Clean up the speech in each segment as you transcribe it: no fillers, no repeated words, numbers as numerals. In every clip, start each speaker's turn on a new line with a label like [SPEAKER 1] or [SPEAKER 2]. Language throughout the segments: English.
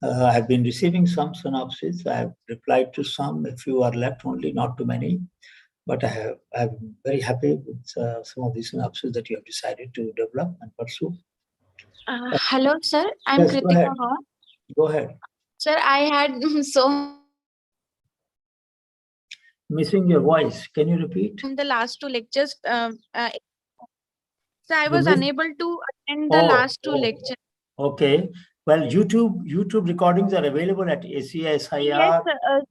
[SPEAKER 1] I have been receiving some synopses. I have replied to some. A few are left only, not too many. But I'm very happy with some of these synopses that you have decided to develop and pursue.
[SPEAKER 2] Hello, sir. I'm
[SPEAKER 1] Yes, go
[SPEAKER 2] Kritika
[SPEAKER 1] ahead.
[SPEAKER 2] Gaur.
[SPEAKER 1] Go ahead.
[SPEAKER 2] Sir, I had so
[SPEAKER 1] Missing your voice. Can you repeat?
[SPEAKER 2] in the last two lectures. So I
[SPEAKER 1] You
[SPEAKER 2] was
[SPEAKER 1] missed.
[SPEAKER 2] unable to attend the
[SPEAKER 1] Oh,
[SPEAKER 2] last two
[SPEAKER 1] oh,
[SPEAKER 2] lectures.
[SPEAKER 1] okay. Well, YouTube recordings are available at
[SPEAKER 2] Yes,
[SPEAKER 1] ACSIR.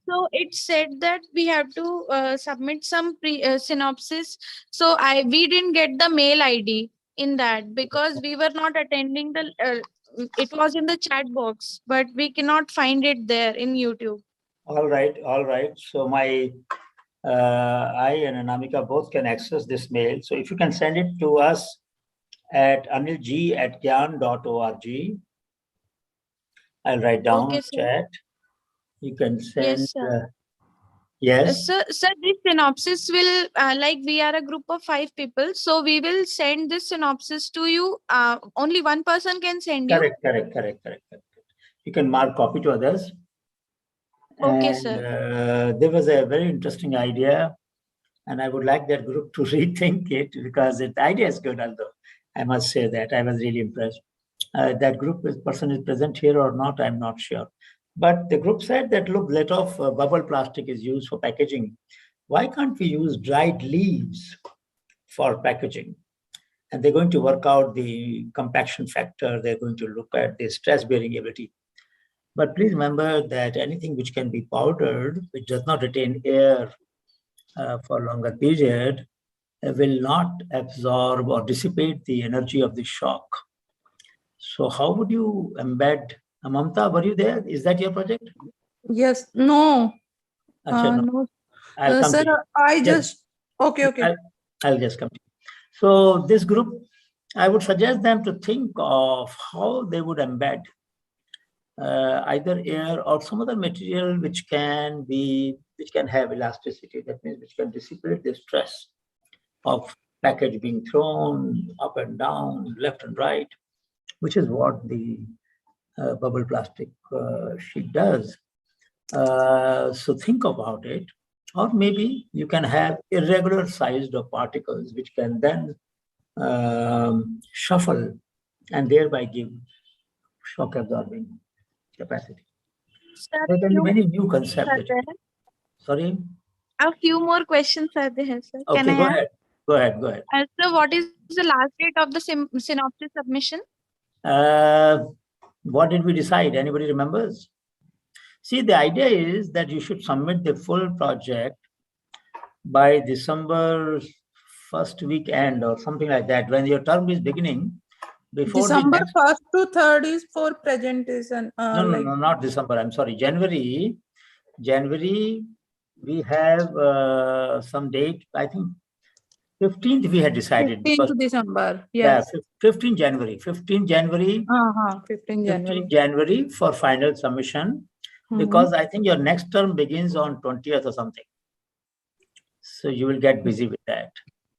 [SPEAKER 2] so it said that we have to submit some synopsis. So we didn't get the mail ID in that because we were not attending the. It was in the chat box, but we cannot find it there in YouTube.
[SPEAKER 1] All right, all right. So I and Anamika both can access this mail. So if you can send it to us at anilg@gyan.org. I'll write down
[SPEAKER 2] Okay, sir.
[SPEAKER 1] chat. You can
[SPEAKER 2] Yes,
[SPEAKER 1] send,
[SPEAKER 2] sir.
[SPEAKER 1] yes,
[SPEAKER 2] So, this synopsis will, like we are a group of 5 people, so we will send this synopsis to you. Only one person can send you.
[SPEAKER 1] correct. You can mark copy to others.
[SPEAKER 2] Okay,
[SPEAKER 1] And
[SPEAKER 2] sir.
[SPEAKER 1] there was a very interesting idea, and I would like that group to rethink it because the idea is good, although I must say that I was really impressed. That person is present here or not, I'm not sure. But the group said that, look, let of bubble plastic is used for packaging. Why can't we use dried leaves for packaging? And they're going to work out the compaction factor. They're going to look at the stress bearing ability. But please remember that anything which can be powdered, which does not retain air for a longer period, will not absorb or dissipate the energy of the shock. So how would you embed? Mamta, were you there? Is that your project?
[SPEAKER 3] Yes, no,
[SPEAKER 1] Achha, no.
[SPEAKER 3] no.
[SPEAKER 1] I'll come
[SPEAKER 3] Sir,
[SPEAKER 1] to you.
[SPEAKER 3] I
[SPEAKER 1] Yes.
[SPEAKER 3] just, okay.
[SPEAKER 1] I'll just come to you. So this group, I would suggest them to think of how they would embed either air or some other material which can have elasticity. That means which can dissipate the stress of package being thrown up and down, left and right, which is what the bubble plastic sheet does. So think about it. Or maybe you can have irregular sized particles which can then shuffle and thereby give shock absorbing capacity.
[SPEAKER 2] Sir,
[SPEAKER 1] There can be
[SPEAKER 2] few
[SPEAKER 1] many new
[SPEAKER 2] questions
[SPEAKER 1] concepts.
[SPEAKER 2] are there.
[SPEAKER 1] Sorry?
[SPEAKER 2] A few more questions are there, sir. Can
[SPEAKER 1] Okay,
[SPEAKER 2] I
[SPEAKER 1] go
[SPEAKER 2] ask?
[SPEAKER 1] ahead. Go ahead.
[SPEAKER 2] So, what is the last date of the synopsis submission?
[SPEAKER 1] What did we decide? Anybody remembers? See, the idea is that you should submit the full project by December first weekend or something like that, when your term is beginning. Before
[SPEAKER 3] December
[SPEAKER 1] the next...
[SPEAKER 3] 1st to 3rd is for presentation.
[SPEAKER 1] No, not December. I'm sorry. January, we have some date. I think 15th we had decided.
[SPEAKER 3] 15th December. Yes.
[SPEAKER 1] Yeah, 15 January. 15 January.
[SPEAKER 3] 15 January.
[SPEAKER 1] 15 January for final submission, because I think your next term begins on 20th or something. So you will get busy with that.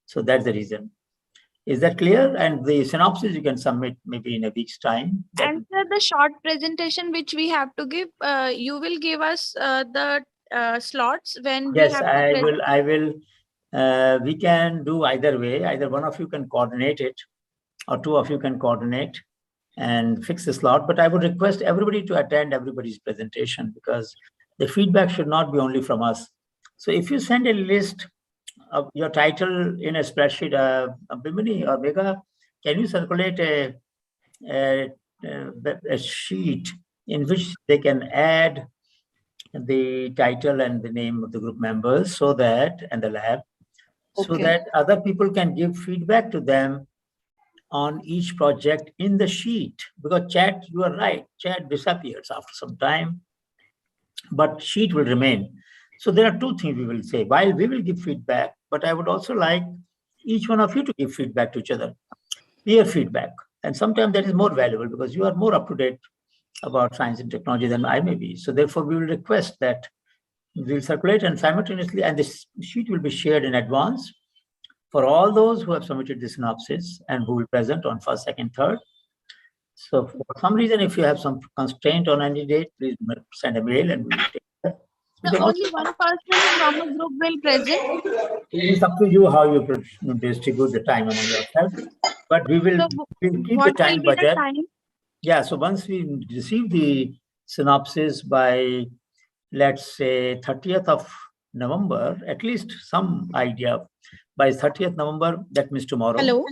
[SPEAKER 1] So that's the reason. Is that clear? And the synopsis you can submit maybe in a week's time.
[SPEAKER 2] And sir, the short presentation which we have to give, you will give us the slots when we
[SPEAKER 1] Yes,
[SPEAKER 2] have to present.
[SPEAKER 1] I will. We can do either way. Either one of you can coordinate it, or two of you can coordinate and fix the slot. But I would request everybody to attend everybody's presentation, because the feedback should not be only from us. So if you send a list of your title in a spreadsheet, Bimini or Mega, can you circulate a sheet in which they can add the title and the name of the group members, so that, and the lab, so that other people can give feedback to them on each project in the sheet? Because chat, you are right, chat disappears after some time, but sheet will remain. So there are two things we will say. While we will give feedback, but I would also like each one of you to give feedback to each other, peer feedback. And sometimes that is more valuable because you are more up to date about science and technology than I may be. So therefore, we will request that we'll circulate and simultaneously, and this sheet will be shared in advance for all those who have submitted the synopsis and who will present on 1st, 2nd, 3rd. So for some reason, if you have some constraint on any date, please send a mail and we will take that. You
[SPEAKER 2] So
[SPEAKER 1] can also,
[SPEAKER 2] only one person from a group will present.
[SPEAKER 1] it's up to you how you distribute the time among yourself. But we will
[SPEAKER 2] So
[SPEAKER 1] we'll keep the
[SPEAKER 2] what will
[SPEAKER 1] time
[SPEAKER 2] be the
[SPEAKER 1] budget.
[SPEAKER 2] time?
[SPEAKER 1] Yeah, so once we receive the synopsis by, let's say, 30th of November, at least some idea by 30th November, that means tomorrow.
[SPEAKER 2] Hello.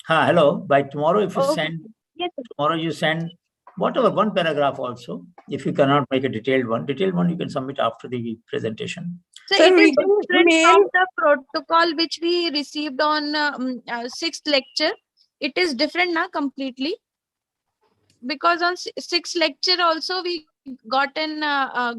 [SPEAKER 1] Hello. By tomorrow, if you
[SPEAKER 2] Okay.
[SPEAKER 1] send,
[SPEAKER 2] Yes, sir.
[SPEAKER 1] tomorrow you send whatever, one paragraph also. If you cannot make a detailed one you can submit after the presentation.
[SPEAKER 2] So
[SPEAKER 3] Sir,
[SPEAKER 2] it
[SPEAKER 3] we
[SPEAKER 2] is
[SPEAKER 3] can
[SPEAKER 2] different
[SPEAKER 3] mail.
[SPEAKER 2] from the protocol which we received on sixth lecture. It is different now completely, because on sixth lecture also we got an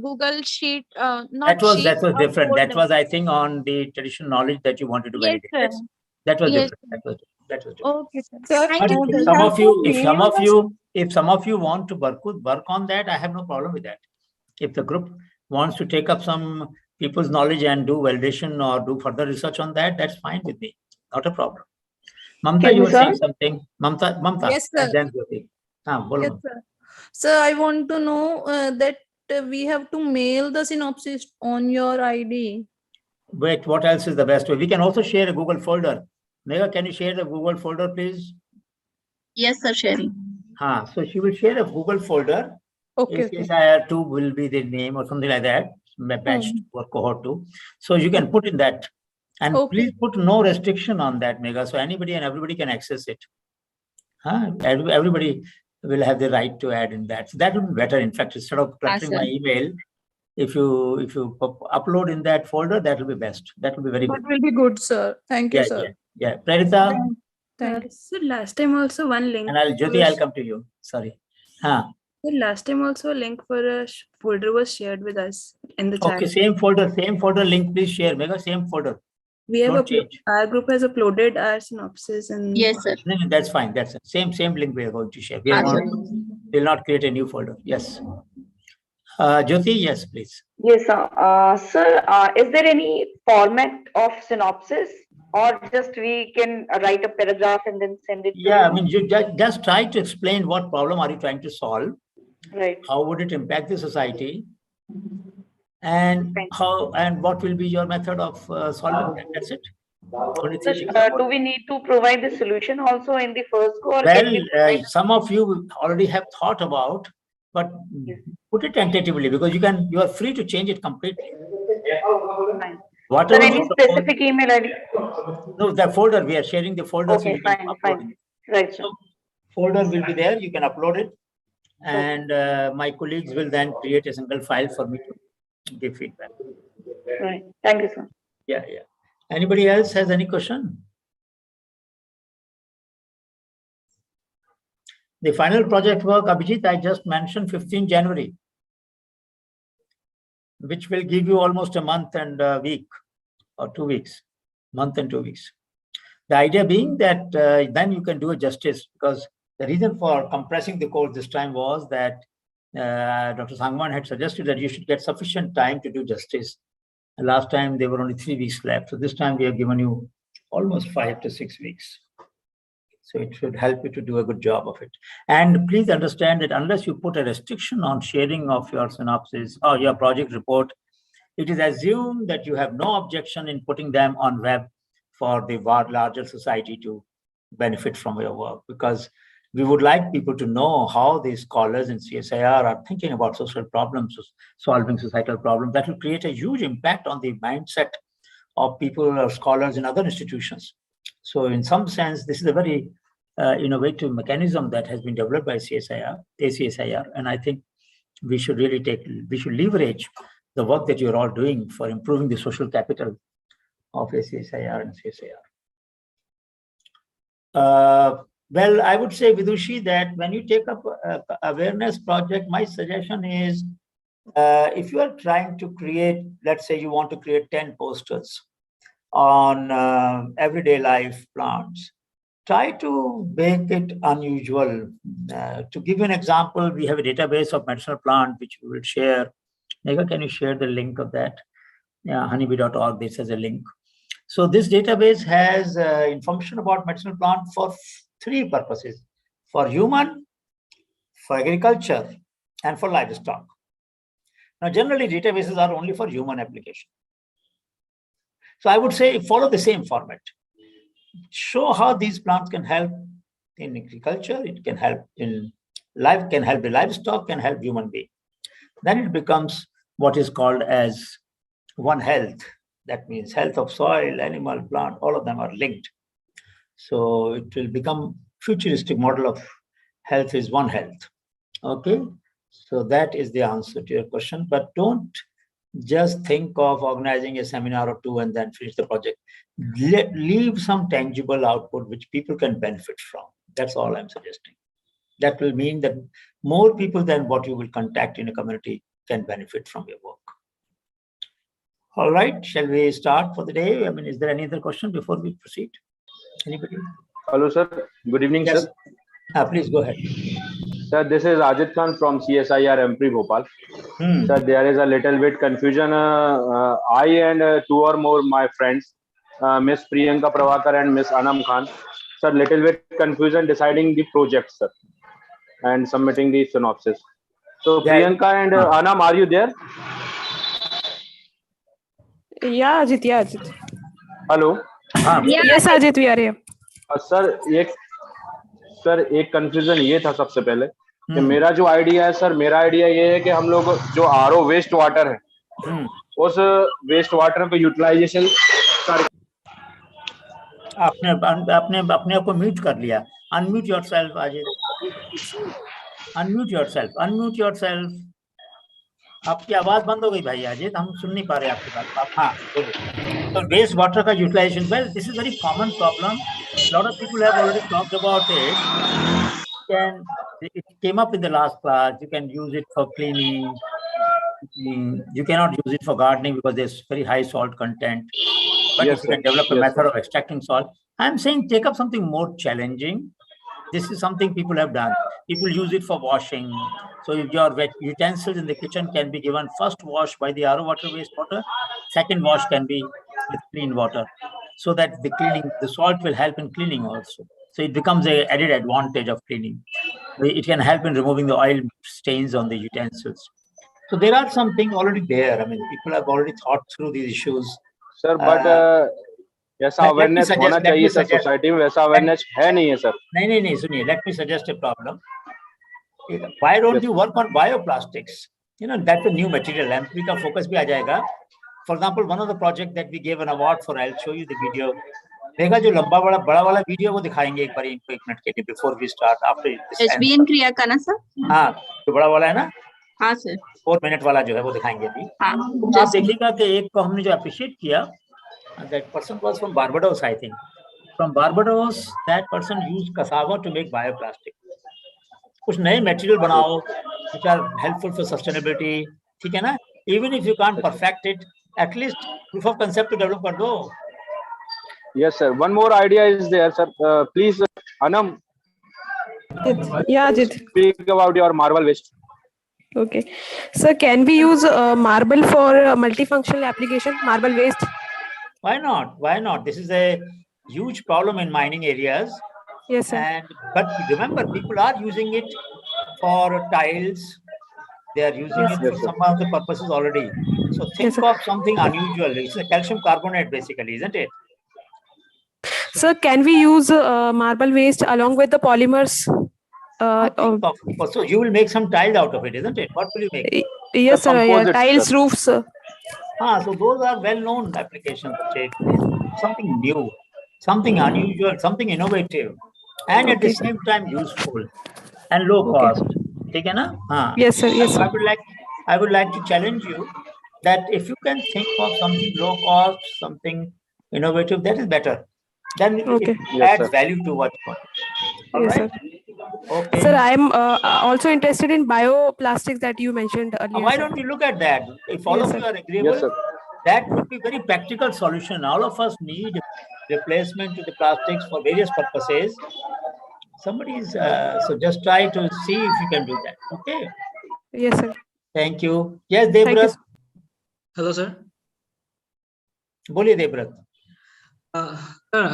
[SPEAKER 2] Google sheet. Not
[SPEAKER 1] That was
[SPEAKER 2] sheet, a
[SPEAKER 1] different. That
[SPEAKER 2] folder.
[SPEAKER 1] was, I think, on the traditional knowledge that you wanted to
[SPEAKER 2] Yes,
[SPEAKER 1] validate.
[SPEAKER 2] sir.
[SPEAKER 1] That was
[SPEAKER 2] Yes,
[SPEAKER 1] different. That was different.
[SPEAKER 2] Okay, sir.
[SPEAKER 3] Sir,
[SPEAKER 2] Thank
[SPEAKER 1] But
[SPEAKER 2] you.
[SPEAKER 1] if
[SPEAKER 3] we
[SPEAKER 1] some
[SPEAKER 3] have
[SPEAKER 1] of you,
[SPEAKER 3] to
[SPEAKER 1] if some
[SPEAKER 3] mail
[SPEAKER 1] of
[SPEAKER 3] the-
[SPEAKER 1] you, if some of you want to work on that, I have no problem with that. If the group wants to take up some people's knowledge and do validation or do further research on that, that's fine with me. Not a problem. Mamta, you were saying something. Mamta.
[SPEAKER 3] Yes, sir.
[SPEAKER 1] And then Jyoti. Bolo,
[SPEAKER 3] Yes,
[SPEAKER 1] Mamta.
[SPEAKER 3] sir. Sir, I want to know that we have to mail the synopsis on your ID.
[SPEAKER 1] Wait, what else is the best way? We can also share a Google folder. Megha, can you share the Google folder, please?
[SPEAKER 4] Yes, sir, sharing.
[SPEAKER 1] So she will share a Google folder.
[SPEAKER 3] Okay, okay.
[SPEAKER 1] ACSIR 2 will be the name or something like that, batch 2 or cohort 2. So you can put in that. And
[SPEAKER 3] Okay.
[SPEAKER 1] please put no restriction on that, Megha, so anybody and everybody can access it. Everybody will have the right to add in that. So that would be better. In fact, instead of cluttering my email, if you upload in that folder, that will be best. That will be very
[SPEAKER 3] That
[SPEAKER 1] good.
[SPEAKER 3] will be good, sir. Thank you, sir.
[SPEAKER 1] Yeah. Pranita,
[SPEAKER 3] Thank you.
[SPEAKER 4] So last time also one link.
[SPEAKER 1] and Jyoti, I'll come to you. Sorry.
[SPEAKER 4] So last time also a link for a folder was shared with us in the chat.
[SPEAKER 1] Okay, same folder link, please share. Megha, same folder.
[SPEAKER 4] We have
[SPEAKER 1] Don't change.
[SPEAKER 4] our group has uploaded our synopsis and
[SPEAKER 2] Yes, sir.
[SPEAKER 1] No, that's fine. That's it. Same link we are going to share. We'll not create a new folder. Yes. Jyoti, yes, please.
[SPEAKER 5] Yes, sir. Is there any format of synopsis, or just we can write a paragraph and then send it?
[SPEAKER 1] Yeah, I mean, you just try to explain what problem are you trying to solve.
[SPEAKER 5] Right.
[SPEAKER 1] How would it impact the society? And what will be your method of solving that? That's it.
[SPEAKER 5] Do we need to provide the solution also in the first go? Or
[SPEAKER 1] Well, some of you already have thought about, but put it tentatively, because you are free to change it completely.
[SPEAKER 5] Fine.
[SPEAKER 1] Whatever
[SPEAKER 5] any
[SPEAKER 1] you propose,
[SPEAKER 5] specific email ID?
[SPEAKER 1] no, the folder, we are sharing the folder.
[SPEAKER 5] Okay,
[SPEAKER 1] so you can
[SPEAKER 5] fine.
[SPEAKER 1] upload it.
[SPEAKER 5] Right, sir.
[SPEAKER 1] So folder will be there, you can upload it, and my colleagues will then create a single file for me to give feedback.
[SPEAKER 5] Right. Thank you, sir.
[SPEAKER 1] Yeah. Anybody else has any question? The final project work, Abhijit, I just mentioned 15 January, which will give you almost a month and a week or 2 weeks, month and 2 weeks. The idea being that then you can do a justice, because the reason for compressing the course this time was that Dr. Sangwan had suggested that you should get sufficient time to do justice. And last time there were only 3 weeks left. So this time we have given you almost 5 to 6 weeks. So it should help you to do a good job of it. And please understand that unless you put a restriction on sharing of your synopsis or your project report, it is assumed that you have no objection in putting them on web for the larger society to benefit from your work, because we would like people to know how the scholars in CSIR are thinking about social problems, solving societal problems. That will create a huge impact on the mindset of people or scholars in other institutions. So in some sense, this is a very innovative mechanism that has been developed by ACSIR, and I think we should leverage the work that you're all doing for improving the social capital of ACSIR and CSIR. Well, I would say, Vidushi, that when you take up a awareness project, my suggestion is, if you are trying to create, let's say you want to create 10 posters on everyday life plants, try to make it unusual. To give you an example, we have a database of medicinal plant, which we will share. Megha, can you share the link of that? Yeah, honeybee.org, this has a link. So this database has information about medicinal plant for 3 purposes: for human, for agriculture, and for livestock. Now, generally, databases are only for human application. So I would say follow the same format. Show how these plants can help in agriculture, it can help in life, can help the livestock, can help human being. Then it becomes what is called as One Health. That means health of soil, animal, plant, all of them are linked. So it will become futuristic model of health is One Health. Okay, so that is the answer to your question. But don't just think of organizing a seminar or two and then finish the project. Leave some tangible output which people can benefit from. That's all I'm suggesting. That will mean that more people than what you will contact in a community can benefit from your work. All right, shall we start for the day? I mean, is there any other question before we proceed? Anybody?
[SPEAKER 6] Hello, sir. Good evening,
[SPEAKER 1] Yes.
[SPEAKER 6] sir.
[SPEAKER 1] Please go ahead.
[SPEAKER 6] Sir, this is Ajit Khan from CSIR MP Bhopal. Sir, there is a little bit confusion. I and two or more my friends, Miss Priyanka Pravakar and Miss Anam Khan, sir, little bit confusion deciding the project, sir, and submitting the synopsis. So,
[SPEAKER 1] Yeah.
[SPEAKER 6] Priyanka and Anam, are you there?
[SPEAKER 7] Yeah, Ajit. Yeah, Ajit.
[SPEAKER 6] Hello.
[SPEAKER 7] Yes, Ajit, we are here.
[SPEAKER 6] Sir एक confusion ये था सबसे पहले कि मेरा जो idea है sir, मेरा आइडिया ये है कि हम लोग जो आरओ वेस्ट वाटर है उस वेस्ट वाटर को यूटिलाइजेशन
[SPEAKER 1] आपने अपने आप को म्यूट कर लिया. Unmute yourself Ajay. Unmute yourself. आपकी आवाज बंद हो गई भाई अजय, हम सुन नहीं पा रहे आपकी बात. आप हाँ बोलिए. So waste water का utilization, well, this is very common problem. A lot of people have already talked about it. It came up in the last class. You can use it for cleaning. You cannot use it for gardening because there's very high salt content. But
[SPEAKER 6] Yes,
[SPEAKER 1] if you can
[SPEAKER 6] sir.
[SPEAKER 1] develop a
[SPEAKER 6] Yes,
[SPEAKER 1] method
[SPEAKER 6] sir.
[SPEAKER 1] of extracting salt, I'm saying take up something more challenging. This is something people have done. People use it for washing. So if your wet utensils in the kitchen can be given first wash by the RO water wastewater, second wash can be with clean water, so that the salt will help in cleaning also. So it becomes an added advantage of cleaning. It can help in removing the oil stains on the utensils. So there are some things already there. I mean, people have already thought through these issues.
[SPEAKER 6] Sir but ऐसा awareness होना चाहिए sir society में, वैसा awareness है नहीं है sir.
[SPEAKER 1] नहीं सुनिए, let me suggest a problem. Why don't you work on bioplastics? You know, that's a new material. MP का focus भी आ जाएगा. For example, one of the project that we gave an award for, I'll show you the video. देखा जो लंबा बड़ा वाला video वो दिखाएंगे एक बार इनको 1 मिनट के लिए before we start. After this
[SPEAKER 8] HBN क्रिया का ना सर?
[SPEAKER 1] हाँ, जो बड़ा वाला है ना?
[SPEAKER 8] हाँ सर.
[SPEAKER 1] 4 मिनट वाला जो है वो दिखाएंगे अभी.
[SPEAKER 8] हाँ.
[SPEAKER 1] आप देखिएगा कि एक को हमने जो अप्रिशिएट किया, that person was from Barbados, I think. From Barbados, that person used cassava to make bioplastic. कुछ नए material बनाओ which are helpful for sustainability, ठीक है ना? Even if you can't perfect it, at least proof of concept to develop कर दो.
[SPEAKER 6] Yes, sir. One more idea is there, sir. Please, Anam.
[SPEAKER 7] Yeah, Ajit.
[SPEAKER 6] Speak about your marble waste.
[SPEAKER 7] Okay. Sir, can we use marble for multifunctional application, marble waste?
[SPEAKER 1] Why not? Why not? This is a huge problem in mining areas.
[SPEAKER 7] Yes, sir.
[SPEAKER 1] But remember, people are using it for tiles. They are using it for some of the purposes already. So think of something unusual. It's a calcium carbonate, basically, isn't it?
[SPEAKER 7] Sir, can we use marble waste along with the polymers?
[SPEAKER 1] So you will make some tiles out of it, isn't it? What will you make?
[SPEAKER 7] Yes, sir. Yeah, tiles, roofs.
[SPEAKER 1] So those are well-known applications. Something new, something unusual, something innovative, and at the same time useful and low cost. ठीक है ना?
[SPEAKER 7] Yes, sir. Yes, sir.
[SPEAKER 1] I would like to challenge you that if you can think of something low cost, something innovative, that is better. Then it adds value to what you want.
[SPEAKER 7] Yes,
[SPEAKER 1] right?
[SPEAKER 7] sir.
[SPEAKER 1] Okay.
[SPEAKER 7] Sir, I am also interested in bioplastics that you mentioned earlier.
[SPEAKER 1] Why don't you look at that? If all of you are agreeable, that would be very practical solution. All of us need replacement to the plastics for various purposes. Somebody is so just try to see if you can do that. Okay.
[SPEAKER 7] Yes, sir.
[SPEAKER 1] Thank you. Yes, Devrat.
[SPEAKER 9] Hello, sir.
[SPEAKER 1] बोलिए Devvrat.
[SPEAKER 9] Sir,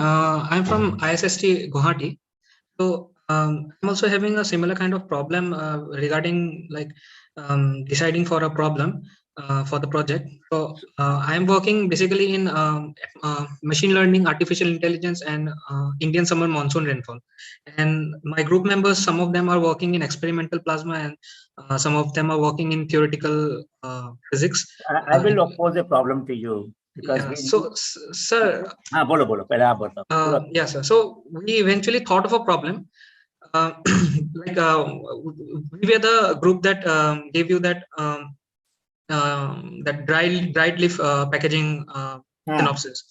[SPEAKER 9] I'm from ISST Guwahati. So I'm also having a similar kind of problem regarding like deciding for a problem for the project. So I'm working basically in machine learning, artificial intelligence, and Indian summer monsoon rainfall. And my group members, some of them are working in experimental plasma, and some of them are working in theoretical physics.
[SPEAKER 1] I will pose a problem to you because
[SPEAKER 9] yeah, so sir,
[SPEAKER 1] bolo, pehle aap batao.
[SPEAKER 9] yeah, sir. So we eventually thought of a problem. Like we were the group that gave you that that dried leaf packaging synopsis.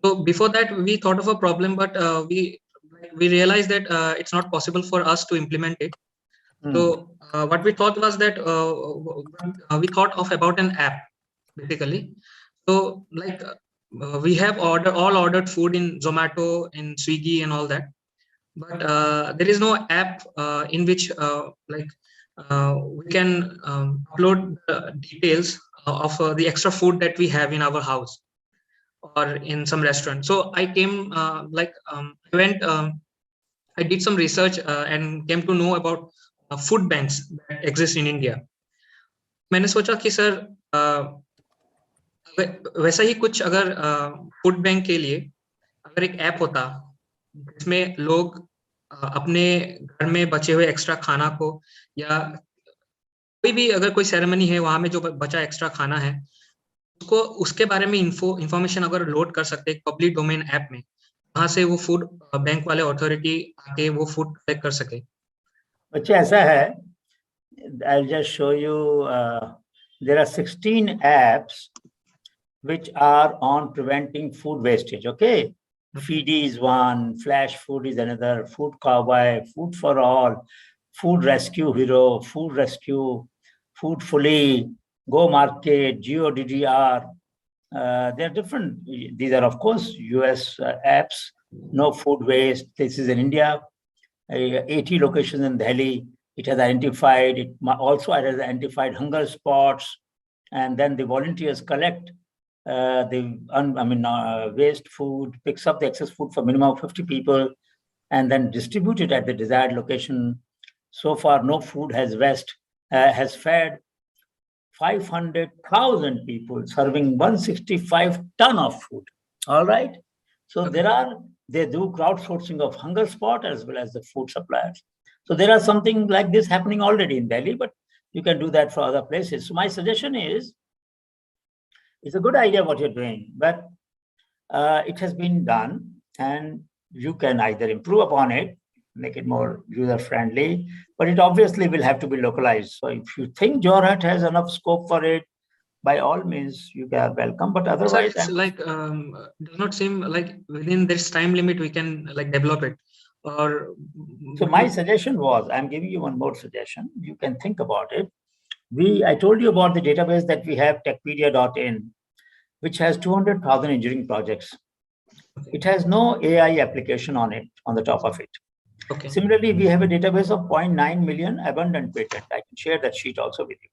[SPEAKER 9] So before that, we thought of a problem, but we realized that it's not possible for us to implement it. So what we thought was that we thought of about an app, basically. So like we have ordered food in Zomato, in Swiggy, and all that. But there is no app in which we can upload the details of the extra food that we have in our house or in some restaurant. So I came I did some research and came to know about food banks that exist in India. मैंने सोचा कि sir वैसा ही कुछ अगर food bank के लिए अगर एक ऐप होता जिसमें लोग अपने घर में बचे हुए एक्स्ट्रा खाना को या कोई भी अगर कोई सेरेमनी है वहां में जो बचा एक्स्ट्रा खाना है उसको उसके बारे में इंफॉर्मेशन अगर लोड कर सकते एक पब्लिक डोमेन ऐप में वहां से वो फूड बैंक वाले अथॉरिटी आके वो फूड कलेक्ट कर सके।
[SPEAKER 1] बच्चे ऐसा है, I'll just show you there are 16 apps which are on preventing food wastage. Okay, Feedy is one, Flash Food is another, Food Cowboy, Food for All, Food Rescue Hero, Food Rescue, Food Fully, Go Market, GeoDDR. They are different. These are, of course, US apps. No food waste. This is in India. 80 locations in Delhi. It has identified. It also has identified hunger spots, and then the volunteers collect waste food, picks up the excess food for minimum of 50 people, and then distribute it at the desired location. So far, no food has fed 500,000 people, serving 165 ton of food. All right. So they do crowdsourcing of hunger spot as well as the food suppliers. So there are something like this happening already in Delhi, but you can do that for other places. So my suggestion is, it's a good idea what you're doing, but it has been done and you can either improve upon it, make it more user-friendly, but it obviously will have to be localized. So if you think Jorhat has enough scope for it, by all means, you are welcome, but otherwise...
[SPEAKER 9] So it's like, does not seem like within this time limit we can like develop it. Or
[SPEAKER 1] so my suggestion was, I'm giving you one more suggestion. You can think about it. I told you about the database that we have, techpedia.in, which has 200,000 engineering projects. It has no AI application on it, on the top of it.
[SPEAKER 9] Okay.
[SPEAKER 1] Similarly, we have a database of 0.9 million abundant patents. I can share that sheet also with you.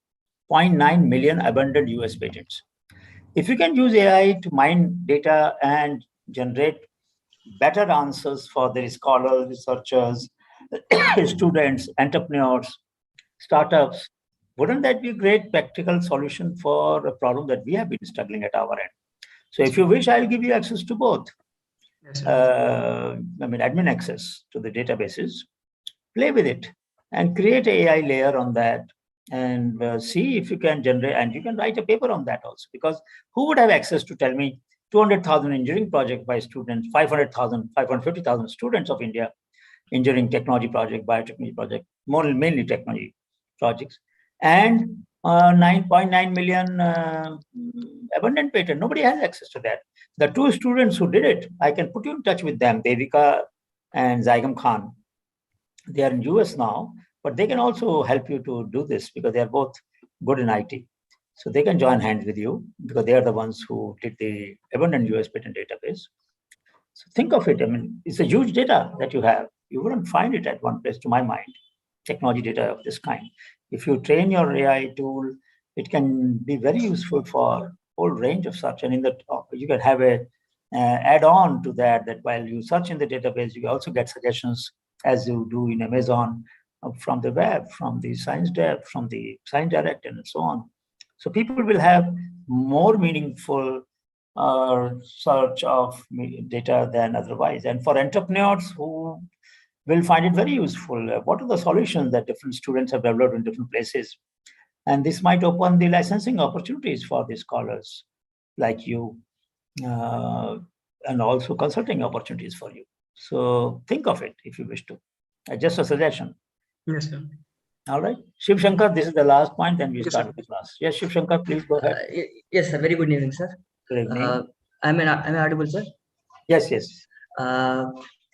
[SPEAKER 1] 0.9 million abundant US patents. If you can use AI to mine data and generate better answers for the scholars, researchers, students, entrepreneurs, startups, wouldn't that be a great practical solution for a problem that we have been struggling at our end? So if you wish, I'll give you access to both.
[SPEAKER 9] Yes,
[SPEAKER 1] admin access to the databases. Play with it and create an AI layer on that and see if you can generate, and you can write a paper on that also, because who would have access to tell me 200,000 engineering project by students, 500,000, 550,000 students of India, engineering technology project, biotechnology project, mainly technology projects, and 9.9 million abundant patent. Nobody has access to that. The two students who did it, I can put you in touch with them, Devika and Zaigam Khan. They are in US now, but they can also help you to do this because they are both good in IT. So they can join hands with you because they are the ones who did the abundant US patent database. So think of it. I mean, it's a huge data that you have. You wouldn't find it at one place, to my mind, technology data of this kind. If you train your AI tool, it can be very useful for a whole range of such. And in the you can have a add-on to that while you search in the database, you also get suggestions as you do in Amazon, from the web, from the Science Dev, from the Science Direct, and so on. So people will have more meaningful search of data than otherwise. And for entrepreneurs who will find it very useful, what are the solutions that different students have developed in different places? And this might open the licensing opportunities for the scholars like you, and also consulting opportunities for you. So think of it if you wish to. Just a suggestion.
[SPEAKER 9] Yes, sir.
[SPEAKER 1] All right. Shiv Shankar, this is the last point, then we start with the class. Yes, Shiv Shankar, please go ahead.
[SPEAKER 10] Yes, sir. Very good evening, sir.
[SPEAKER 1] Good evening.
[SPEAKER 10] I'm audible, sir.
[SPEAKER 1] Yes, yes.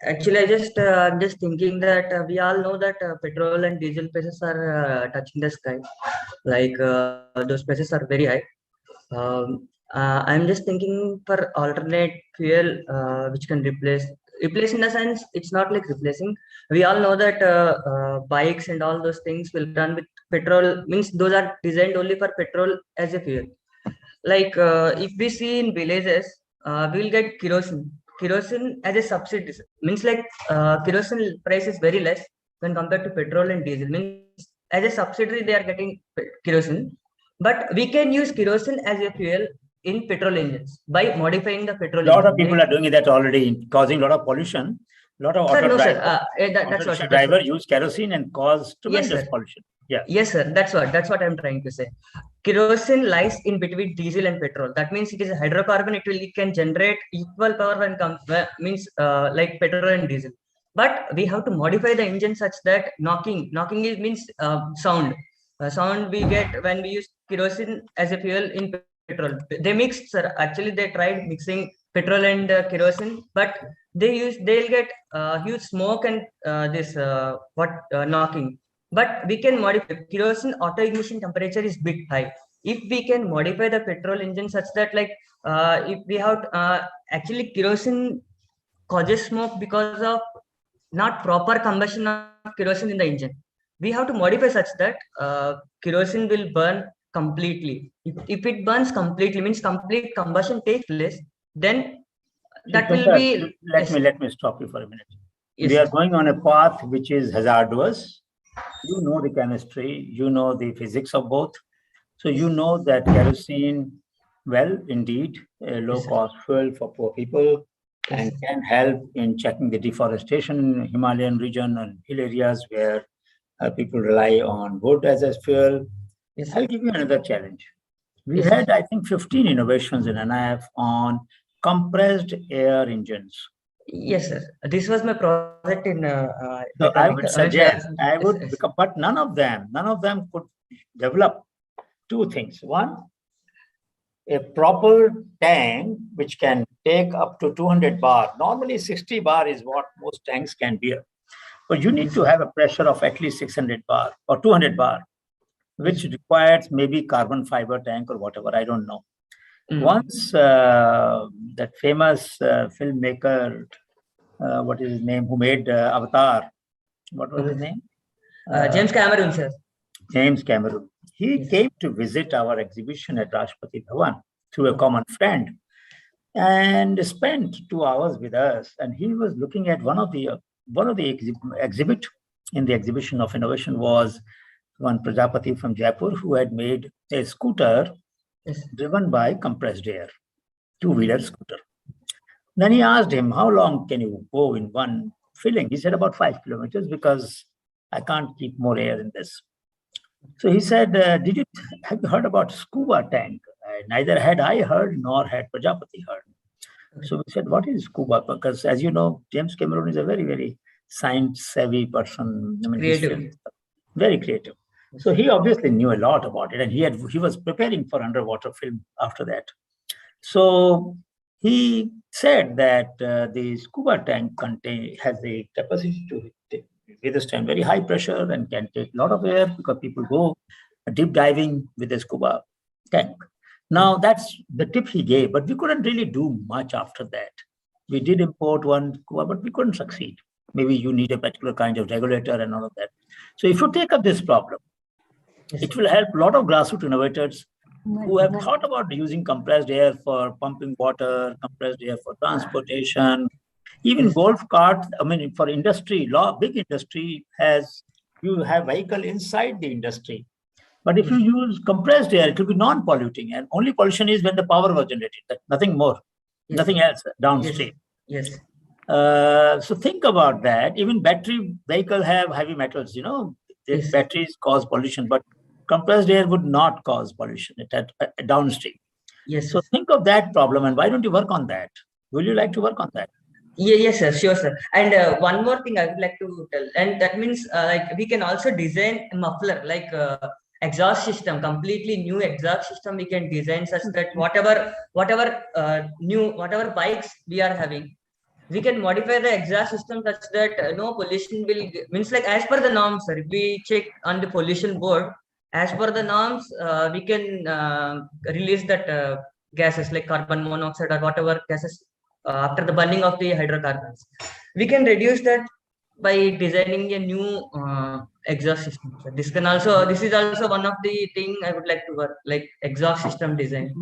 [SPEAKER 10] Actually, I just thinking that we all know that petrol and diesel prices are touching the sky. Like those prices are very high. I'm just thinking for alternate fuel which can replace in the sense it's not like replacing. We all know that bikes and all those things will run with petrol, means those are designed only for petrol as a fuel. Like if we see in villages, we will get kerosene as a subsidy, means like kerosene price is very less when compared to petrol and diesel, means as a subsidiary they are getting kerosene, but we can use kerosene as a fuel in petrol engines by modifying the petrol engine.
[SPEAKER 1] A lot of people are doing that already, causing a lot of pollution. A lot of auto driver use kerosene and cause tremendous pollution. Yeah.
[SPEAKER 10] Yes, sir. That's what I'm trying to say. Kerosene lies in between diesel and petrol. That means it is a hydrocarbon. It can generate equal power when means like petrol and diesel. But we have to modify the engine such that knocking means sound. Sound we get when we use kerosene as a fuel in petrol. They mixed, sir. Actually, they tried mixing petrol and kerosene, but they'll get huge smoke and knocking. But we can modify kerosene auto ignition temperature is bit high. If we can modify the petrol engine such that like if we have actually kerosene causes smoke because of not proper combustion of kerosene in the engine. We have to modify such that kerosene will burn completely. If it burns completely, means complete combustion takes place, then that will be.
[SPEAKER 1] Let me stop you for a minute. Yes, we are going on a path which is hazardous. You know the chemistry, you know the physics of both. So you know that kerosene, well, indeed, a low-cost fuel for poor people and can help in checking the deforestation in Himalayan region and hill areas where people rely on wood as a fuel. Yes. I'll give you another challenge. We had, I think, 15 innovations in NIF on compressed air engines.
[SPEAKER 10] Yes, sir. This was my project in.
[SPEAKER 1] So I would suggest, but none of them could develop two things. One, a proper tank which can take up to 200 bar. Normally 60 bar is what most tanks can bear. But you need to have a pressure of at least 600 bar or 200 bar, which requires maybe carbon fiber tank or whatever, I don't know. Once that famous filmmaker, what is his name, who made Avatar, what was his name?
[SPEAKER 10] James Cameron, sir.
[SPEAKER 1] James Cameron. He came to visit our exhibition at Rashtrapati Bhavan through a common friend and spent 2 hours with us. And he was looking at one of the exhibit in the exhibition of innovation was one Prajapati from Jaipur who had made a scooter driven by compressed air, two-wheeler scooter. Then he asked him, how long can you go in one filling? He said about 5 kilometers because I can't keep more air in this. So he said, have you heard about scuba tank? Neither had I heard nor had Prajapati heard. So we said, what is scuba? Because as you know, James Cameron is a very, very science-savvy person. I mean,
[SPEAKER 10] creative.
[SPEAKER 1] Very creative. So he obviously knew a lot about it, and he was preparing for underwater film after that. So he said that the scuba tank has the capacity to withstand very high pressure and can take a lot of air because people go deep diving with the scuba tank. Now that's the tip he gave, but we couldn't really do much after that. We did import one scuba, but we couldn't succeed. Maybe you need a particular kind of regulator and all of that. So if you take up this problem, it will help a lot of grassroots innovators who have thought about using compressed air for pumping water, compressed air for transportation, Even
[SPEAKER 10] Yes.
[SPEAKER 1] golf carts, I mean, for industry, big industry you have vehicle inside the industry. But if you use compressed air, it will be non-polluting. And only pollution is when the power was generated, nothing more,
[SPEAKER 10] Yes.
[SPEAKER 1] nothing else
[SPEAKER 10] Yes.
[SPEAKER 1] downstream.
[SPEAKER 10] Yes.
[SPEAKER 1] So think about that. Even battery vehicle have heavy metals, the
[SPEAKER 10] Yes.
[SPEAKER 1] batteries cause pollution, but compressed air would not cause pollution at downstream.
[SPEAKER 10] Yes.
[SPEAKER 1] So think of that problem, and why don't you work on that? Will you like to work on that?
[SPEAKER 10] Yeah, yes, sir, sure, sir. And one more thing I would like to tell, and that means like we can also design a muffler, like exhaust system, completely new exhaust system. We can design such that whatever bikes we are having, we can modify the exhaust system such that no pollution will means like as per the norms, sir. If we check on the pollution board, as per the norms, we can release that gases like carbon monoxide or whatever gases after the burning of the hydrocarbons. We can reduce that by designing a new exhaust system. So this is also one of the thing I would like to work, like exhaust system design.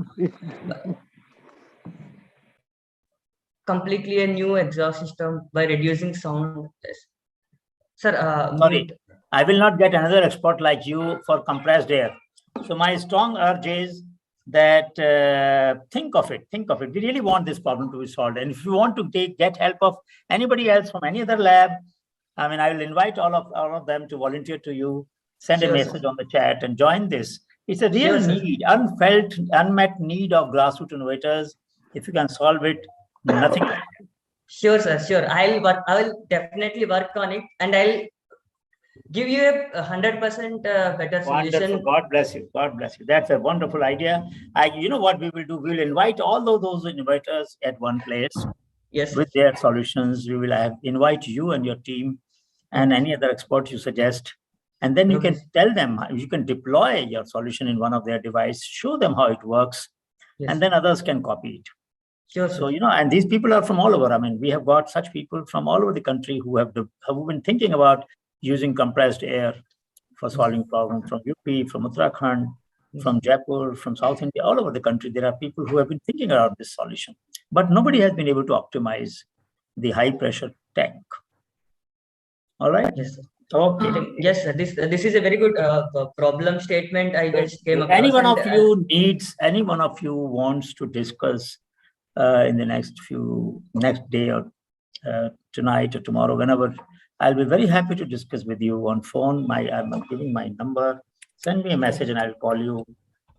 [SPEAKER 10] Completely a new exhaust system by reducing sound. Yes. Sir,
[SPEAKER 1] sorry, I will not get another expert like you for compressed air. So my strong urge is that think of it. We really want this problem to be solved. And if you want to get help of anybody else from any other lab, I mean, I will invite all of them to volunteer to you, send a message on the chat and join this. It's a real need, unfelt, unmet need of grassroots innovators. If you can solve it, nothing like it.
[SPEAKER 10] Sure, sir. Sure. I will definitely work on it, and I'll give you a 100% better solution.
[SPEAKER 1] Wonderful. God bless you. God bless you. That's a wonderful idea. You know what we will do? We'll invite all of those innovators at one place.
[SPEAKER 10] Yes.
[SPEAKER 1] With their solutions. We will invite you and your team and any other expert you suggest. And then you can tell them, you can deploy your solution in one of their devices, show them how it works, and then others can copy it.
[SPEAKER 10] Sure,
[SPEAKER 1] so, and these people are from all over. I mean, we have got such people from all over the country who have been thinking about using compressed air for solving problems from UP, from Uttarakhand, from Jaipur, from South India, all over the country. There are people who have been thinking about this solution, but nobody has been able to optimize the high pressure tank. All right.
[SPEAKER 10] Yes, sir.
[SPEAKER 1] Okay.
[SPEAKER 10] Yes, sir. This is a very good problem statement I just came across.
[SPEAKER 1] Any one of you wants to discuss in the next day or tonight or tomorrow, whenever, I'll be very happy to discuss with you on phone. I'm giving my number. Send me a message and I'll call you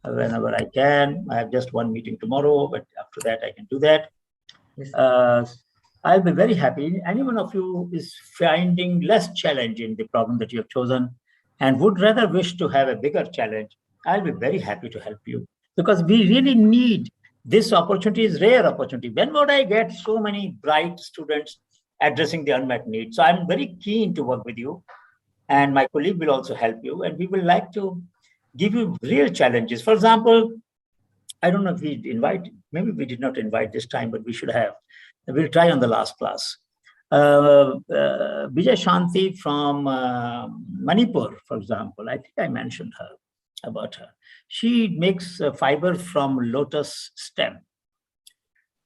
[SPEAKER 1] whenever I can. I have just one meeting tomorrow, but after that I can do that. Yes. I'll be very happy. Any one of you is finding less challenge in the problem that you have chosen and would rather wish to have a bigger challenge, I'll be very happy to help you, because we really need this opportunity. Is rare opportunity. When would I get so many bright students addressing the unmet needs? So I'm very keen to work with you, and my colleague will also help you, and we will like to give you real challenges. For example, I don't know if we maybe we did not invite this time, but we should have. We'll try on the last class. Vijay Shanti from Manipur, for example, I think I mentioned about her. She makes fiber from lotus stem.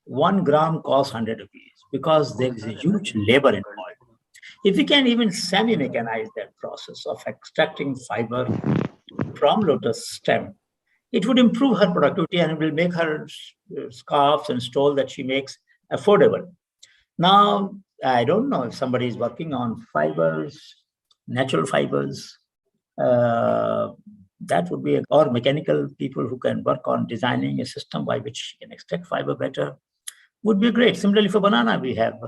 [SPEAKER 1] 1 gram costs 100 rupees because there is a huge labor involved. If we can even semi-mechanize that process of extracting fiber from lotus stem, it would improve her productivity and it will make her scarves and stole that she makes affordable. Now, I don't know if somebody is working on fibers, natural fibers, that would be, or mechanical people who can work on designing a system by which you can extract fiber better, would be great. Similarly for banana, we have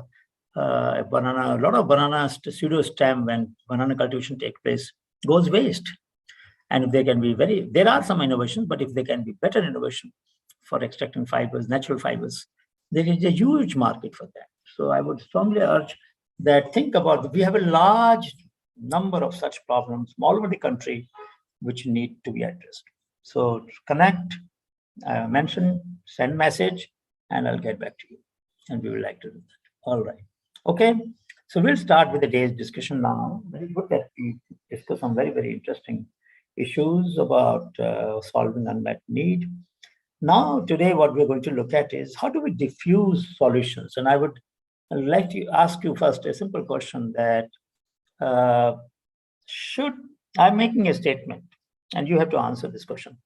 [SPEAKER 1] a lot of banana pseudo stem when banana cultivation takes place goes waste. And if they can be there are some innovations, but if they can be better innovation for extracting fibers, natural fibers, there is a huge market for that. So I would strongly urge that we have a large number of such problems all over the country which need to be addressed. So connect, mention, send message, and I'll get back to you. And we would like to do that. All right. Okay. So we'll start with the day's discussion now. Very good that we discuss some very, very interesting issues about solving unmet need. Now, today, what we're going to look at is how do we diffuse solutions? And I would I'd like to ask you first a simple question that I'm making a statement and you have to answer this question.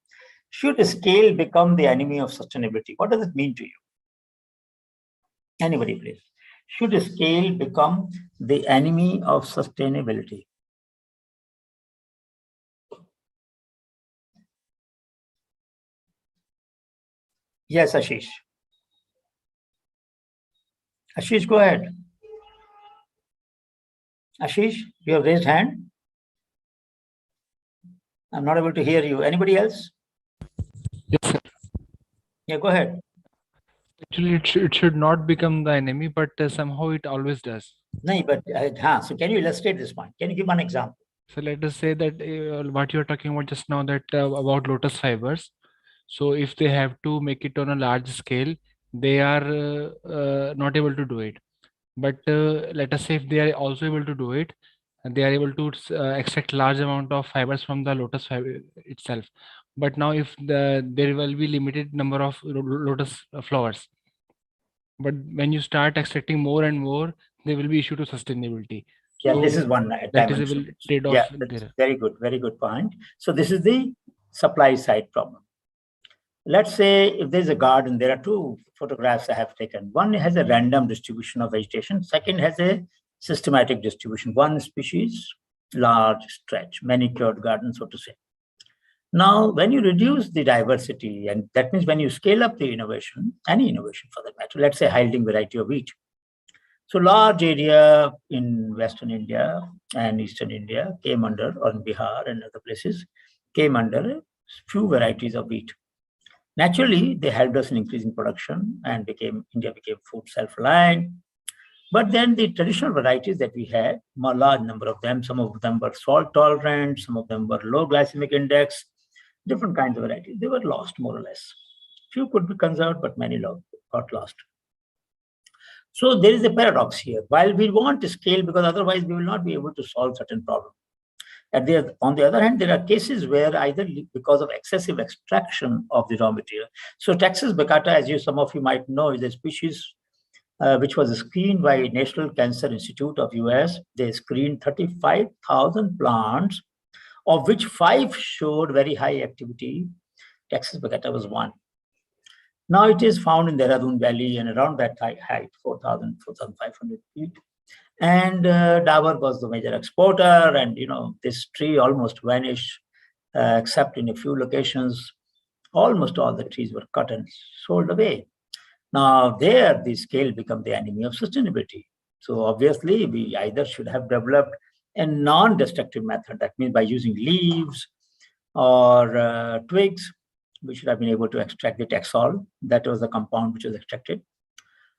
[SPEAKER 1] Should scale become the enemy of sustainability? What does it mean to you? Anybody, please. Should scale become the enemy of sustainability? Yes, Ashish. Ashish, go ahead. Ashish, you have raised hand. I'm not able to hear you. Anybody else?
[SPEAKER 11] Yes, sir.
[SPEAKER 1] Yeah, go ahead.
[SPEAKER 11] Actually, it should not become the enemy, but somehow it always does.
[SPEAKER 1] No, but so can you illustrate this point? Can you give one example?
[SPEAKER 11] So let us say that what you're talking about just now, that about lotus fibers. So if they have to make it on a large scale, they are not able to do it. But let us say if they are also able to do it, and they are able to extract large amount of fibers from the lotus fiber itself. But now if there will be limited number of lotus flowers, but when you start extracting more and more, there will be issue to sustainability.
[SPEAKER 1] Yeah,
[SPEAKER 11] So
[SPEAKER 1] this is one
[SPEAKER 11] that is a
[SPEAKER 1] dimension.
[SPEAKER 11] trade-off
[SPEAKER 1] Yeah,
[SPEAKER 11] there.
[SPEAKER 1] very good point. So this is the supply side problem. Let's say if there's a garden, there are two photographs I have taken. One has a random distribution of vegetation. Second has a systematic distribution. One species, large stretch, manicured garden, so to say. Now, when you reduce the diversity, and that means when you scale up the innovation, any innovation for that matter, let's say yielding variety of wheat. So large area in Western India and Eastern India came under, or in Bihar and other places, came under a few varieties of wheat. Naturally, they helped us in increasing production and India became food self-reliant. But then the traditional varieties that we had, a large number of them, some of them were salt tolerant, some of them were low glycemic index, different kinds of varieties, they were lost more or less. Few could be conserved, but many got lost. So there is a paradox here. While we want to scale, because otherwise we will not be able to solve certain problems. On the other hand, there are cases where either because of excessive extraction of the raw material. So Texas Backache, as some of you might know, is a species which was screened by National Cancer Institute of US. They screened 35,000 plants, of which 5 showed very high activity. Texas Backache was one. Now it is found in the Dehradun Valley and around that height, 4,000, 4,500 feet. And Dabur was the major exporter, and this tree almost vanished, except in a few locations. Almost all the trees were cut and sold away. Now there, the scale become the enemy of sustainability. So obviously, we either should have developed a non-destructive method. That means by using leaves or twigs, we should have been able to extract the taxol. That was the compound which was extracted.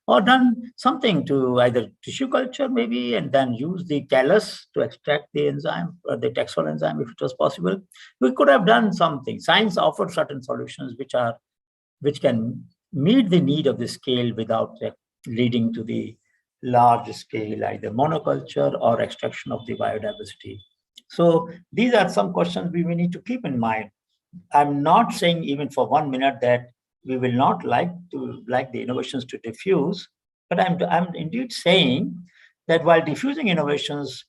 [SPEAKER 1] Or done something to either tissue culture maybe, and then use the callus to extract the enzyme or the taxol enzyme if it was possible. We could have done something. Science offered certain solutions which can meet the need of the scale without leading to the large scale, either monoculture or extraction of the biodiversity. So these are some questions we need to keep in mind. I'm not saying even for 1 minute that we will not like the innovations to diffuse, but I'm indeed saying that while diffusing innovations,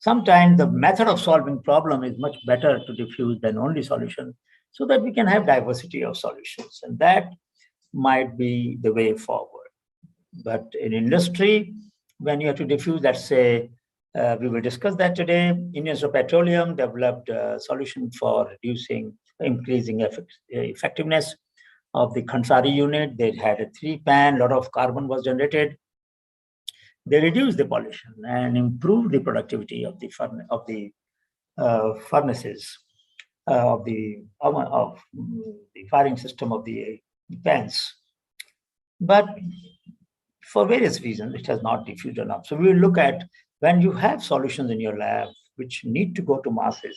[SPEAKER 1] sometimes the method of solving problem is much better to diffuse than only solution, so that we can have diversity of solutions, and that might be the way forward. But in industry, when you have to diffuse, let's say, we will discuss that today. Indian Institute of Petroleum developed a solution for increasing effectiveness of the Khansari unit. They had a 3-pan, a lot of carbon was generated. They reduced the pollution and improved the productivity of the furnaces, of the firing system of the pans. But for various reasons, it has not diffused enough. So we will look at, when you have solutions in your lab which need to go to masses,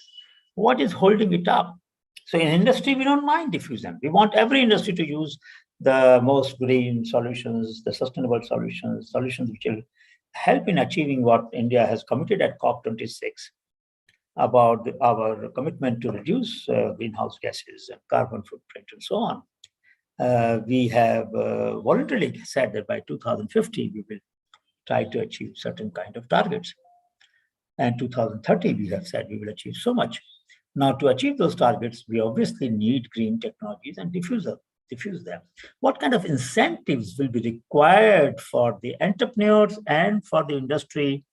[SPEAKER 1] what is holding it up? So in industry, we don't mind diffusion. We want every industry to use the most green solutions, the sustainable solutions which will help in achieving what India has committed at COP26 about our commitment to reduce greenhouse gases and carbon footprint and so on. We have voluntarily said that by 2050, we will try to achieve certain kind of targets. And 2030, we have said we will achieve so much. Now, to achieve those targets, we obviously need green technologies and diffuse them. What kind of incentives will be required for the entrepreneurs and for the industry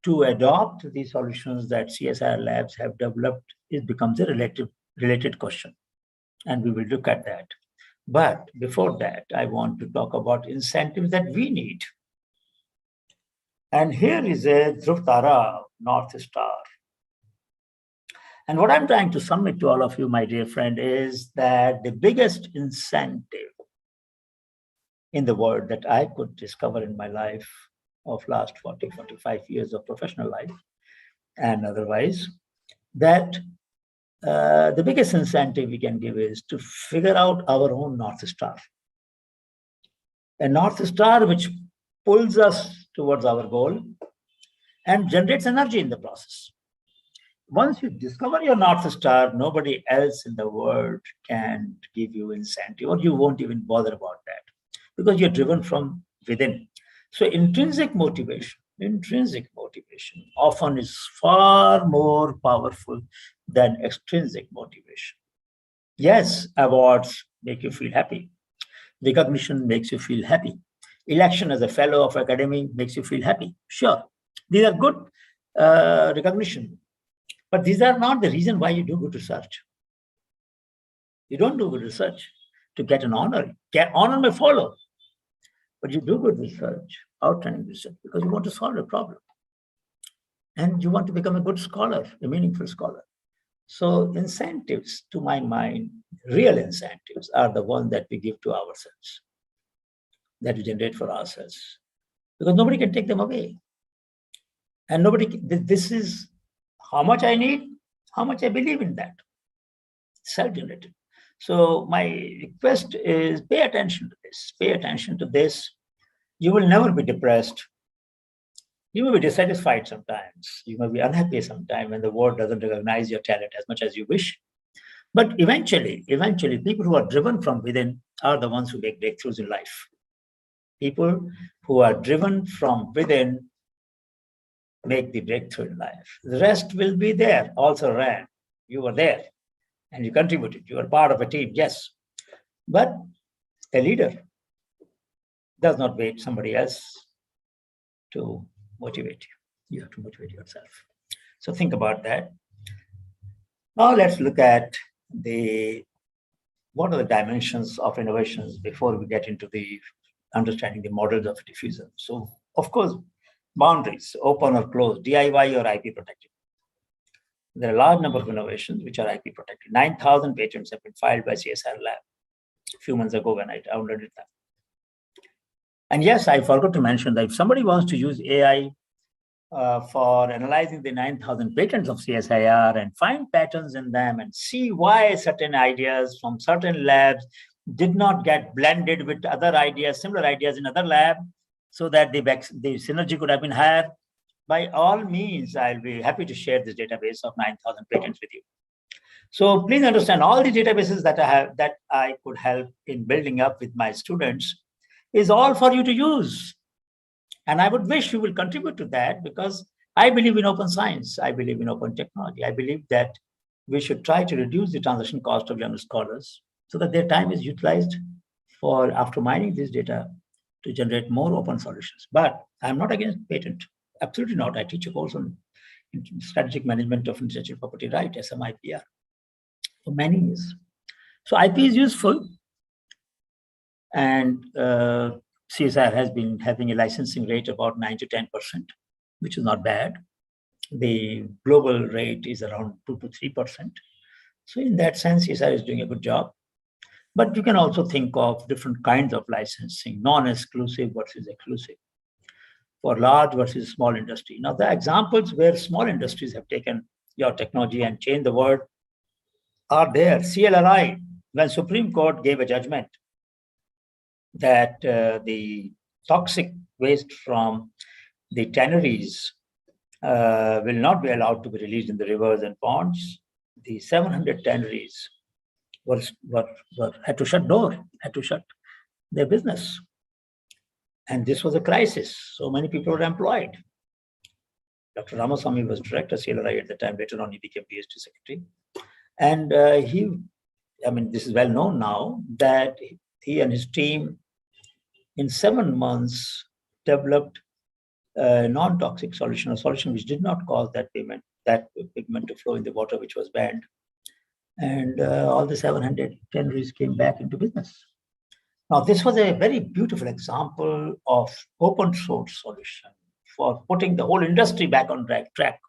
[SPEAKER 1] to adopt the solutions that CSIR labs have developed? It becomes a related question, and we will look at that. But before that, I want to talk about incentives that we need. And here is a Dhruv Tara, North Star. And what I'm trying to submit to all of you, my dear friend, is that the biggest incentive in the world that I could discover in my life of last 40, 45 years of professional life and otherwise, that the biggest incentive we can give is to figure out our own North Star. A North Star which pulls us towards our goal and generates energy in the process. Once you discover your North Star, nobody else in the world can give you incentive, or you won't even bother about that because you're driven from within. So intrinsic motivation often is far more powerful than extrinsic motivation. Yes, awards make you feel happy. Recognition makes you feel happy. Election as a fellow of academy makes you feel happy. Sure, these are good recognition. But these are not the reason why you do good research. You don't do good research to get an honor. Honor may follow, but you do good research, outstanding research, because you want to solve a problem. And you want to become a good scholar, a meaningful scholar. So incentives, to my mind, real incentives are the ones that we give to ourselves, that we generate for ourselves, because nobody can take them away. And this is how much I need, how much I believe in that. Self-generated. So my request is pay attention to this. Pay attention to this. You will never be depressed. You may be dissatisfied sometimes. You may be unhappy sometimes when the world doesn't recognize your talent as much as you wish. But eventually, people who are driven from within are the ones who make breakthroughs in life. People who are driven from within make the breakthrough in life. The rest will be there, also ran. You were there and you contributed. You were part of a team, yes. But a leader does not wait somebody else to motivate you. You have to motivate yourself. So think about that. Now let's look at what are the dimensions of innovations before we get into the understanding the models of diffusion. So of course, boundaries, open or closed, DIY or IP protected. There are a large number of innovations which are IP protected. 9,000 patents have been filed by CSIR lab a few months ago when I downloaded them. And yes, I forgot to mention that if somebody wants to use AI for analyzing the 9,000 patents of CSIR and find patterns in them and see why certain ideas from certain labs did not get blended with other ideas, similar ideas in other lab, so that the synergy could have been higher, by all means, I'll be happy to share this database of 9,000 patents with you. So please understand all the databases that I have, that I could help in building up with my students, is all for you to use. And I would wish you will contribute to that, because I believe in open science. I believe in open technology. I believe that we should try to reduce the transaction cost of young scholars so that their time is utilized for, after mining this data, to generate more open solutions. But I'm not against patent. Absolutely not. I teach a course on strategic management of intellectual property right, SMIPR, for many years. So IP is useful. And CSIR has been having a licensing rate about 9 to 10%, which is not bad. The global rate is around 2 to 3%. So in that sense, CSIR is doing a good job. But you can also think of different kinds of licensing, non-exclusive versus exclusive, for large versus small industry. Now, the examples where small industries have taken your technology and changed the world are there. CLRI, when Supreme Court gave a judgment that the toxic waste from the tanneries will not be allowed to be released in the rivers and ponds, the 700 tanneries had to shut their business. And this was a crisis. So many people were employed. Dr. Ramaswamy was director CLRI at the time. Later on, he became PhD secretary. And this is well known now that he and his team in 7 months developed a non-toxic solution, a solution which did not cause that pigment to flow in the water, which was banned. And all the 700 tanneries came back into business. Now, this was a very beautiful example of open source solution for putting the whole industry back on track.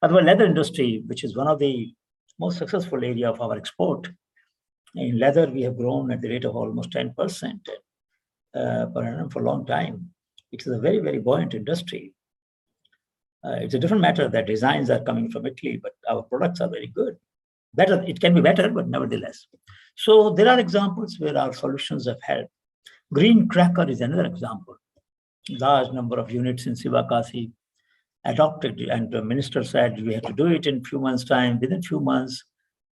[SPEAKER 1] Otherwise, leather industry, which is one of the most successful area of our export. In leather, we have grown at the rate of almost 10% per annum for a long time. It is a very, very buoyant industry. It's a different matter that designs are coming from Italy, but our products are very good. Better, it can be better, but nevertheless. So there are examples where our solutions have helped. Green cracker is another example. Large number of units in Sivakasi adopted, and the minister said we have to do it in few months' time. Within few months,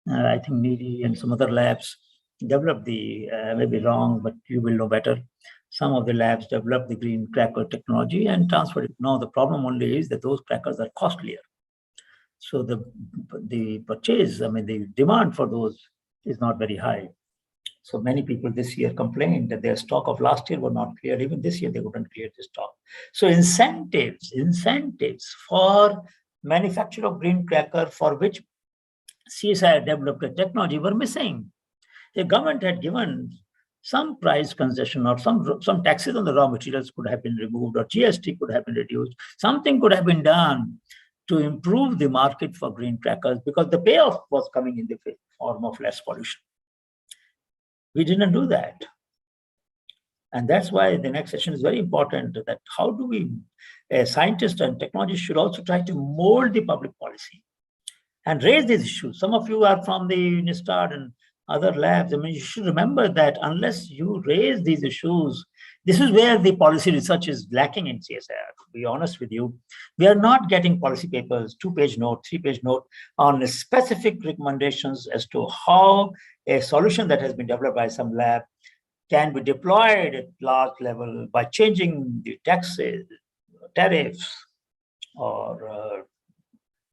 [SPEAKER 1] I think Needy and some other labs developed the, maybe wrong, but you will know better. Some of the labs developed the green cracker technology and transferred it. Now the problem only is that those crackers are costlier. So the purchase, the demand for those is not very high. So many people this year complained that their stock of last year were not cleared. Even this year, they wouldn't clear the stock. So incentives for manufacture of green cracker for which CSI developed a technology were missing. The government had given some price concession or some taxes on the raw materials could have been removed, or GST could have been reduced. Something could have been done to improve the market for green crackers because the payoff was coming in the form of less pollution. We didn't do that. And that's why the next session is very important, that how do we, scientists and technologists should also try to mold the public policy and raise these issues. Some of you are from the NISTAD and other labs. You should remember that unless you raise these issues, this is where the policy research is lacking in CSIR. To be honest with you, we are not getting policy papers, 2-page note, 3-page note on specific recommendations as to how a solution that has been developed by some lab can be deployed at large level by changing the taxes, tariffs, or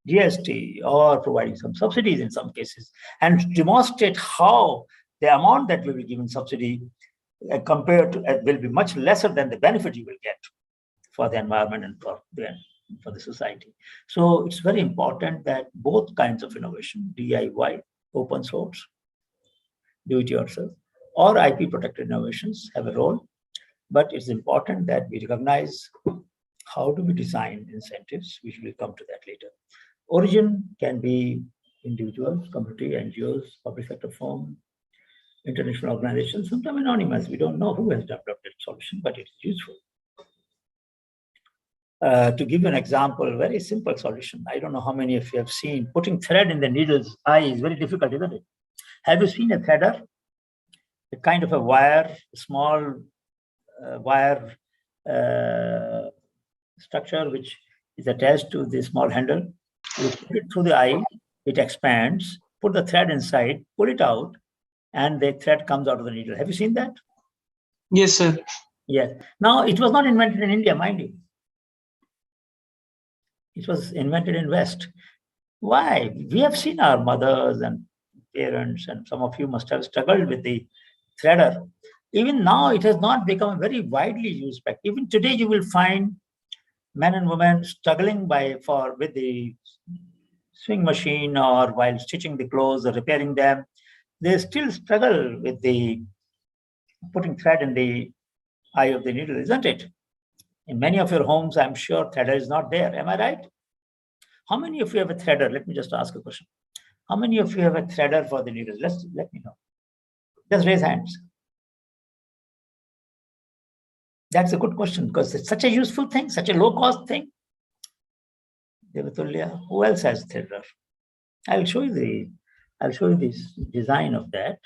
[SPEAKER 1] GST, or providing some subsidies in some cases, and demonstrate how the amount that will be given subsidy compared to will be much lesser than the benefit you will get for the environment and for the society. So it's very important that both kinds of innovation, DIY, open source, do it yourself, or IP protected innovations have a role. But it's important that we recognize how do we design incentives. We will come to that later. Origin can be individuals, community, NGOs, public sector firm, international organizations, sometimes anonymous. We don't know who has developed that solution, but it's useful. To give you an example, very simple solution. I don't know how many of you have seen putting thread in the needle's eye is very difficult, isn't it? Have you seen a threader? A kind of a wire, small wire structure which is attached to the small handle. You put it through the eye, it expands, put the thread inside, pull it out, and the thread comes out of the needle. Have you seen that?
[SPEAKER 9] Yes, sir.
[SPEAKER 1] Yes. Now, it was not invented in India, mind you. It was invented in West. Why? We have seen our mothers and parents, and some of you must have struggled with the threader. Even now, it has not become very widely used. Even today, you will find men and women struggling with the sewing machine, or while stitching the clothes or repairing them. They still struggle with the putting thread in the eye of the needle, isn't it? In many of your homes, I'm sure threader is not there. Am I right? How many of you have a threader? Let me just ask a question. How many of you have a threader for the needles? Let me know. Just raise hands. That's a good question, because it's such a useful thing, such a low-cost thing. Devatulya, who else has threader? I'll show you this design of that.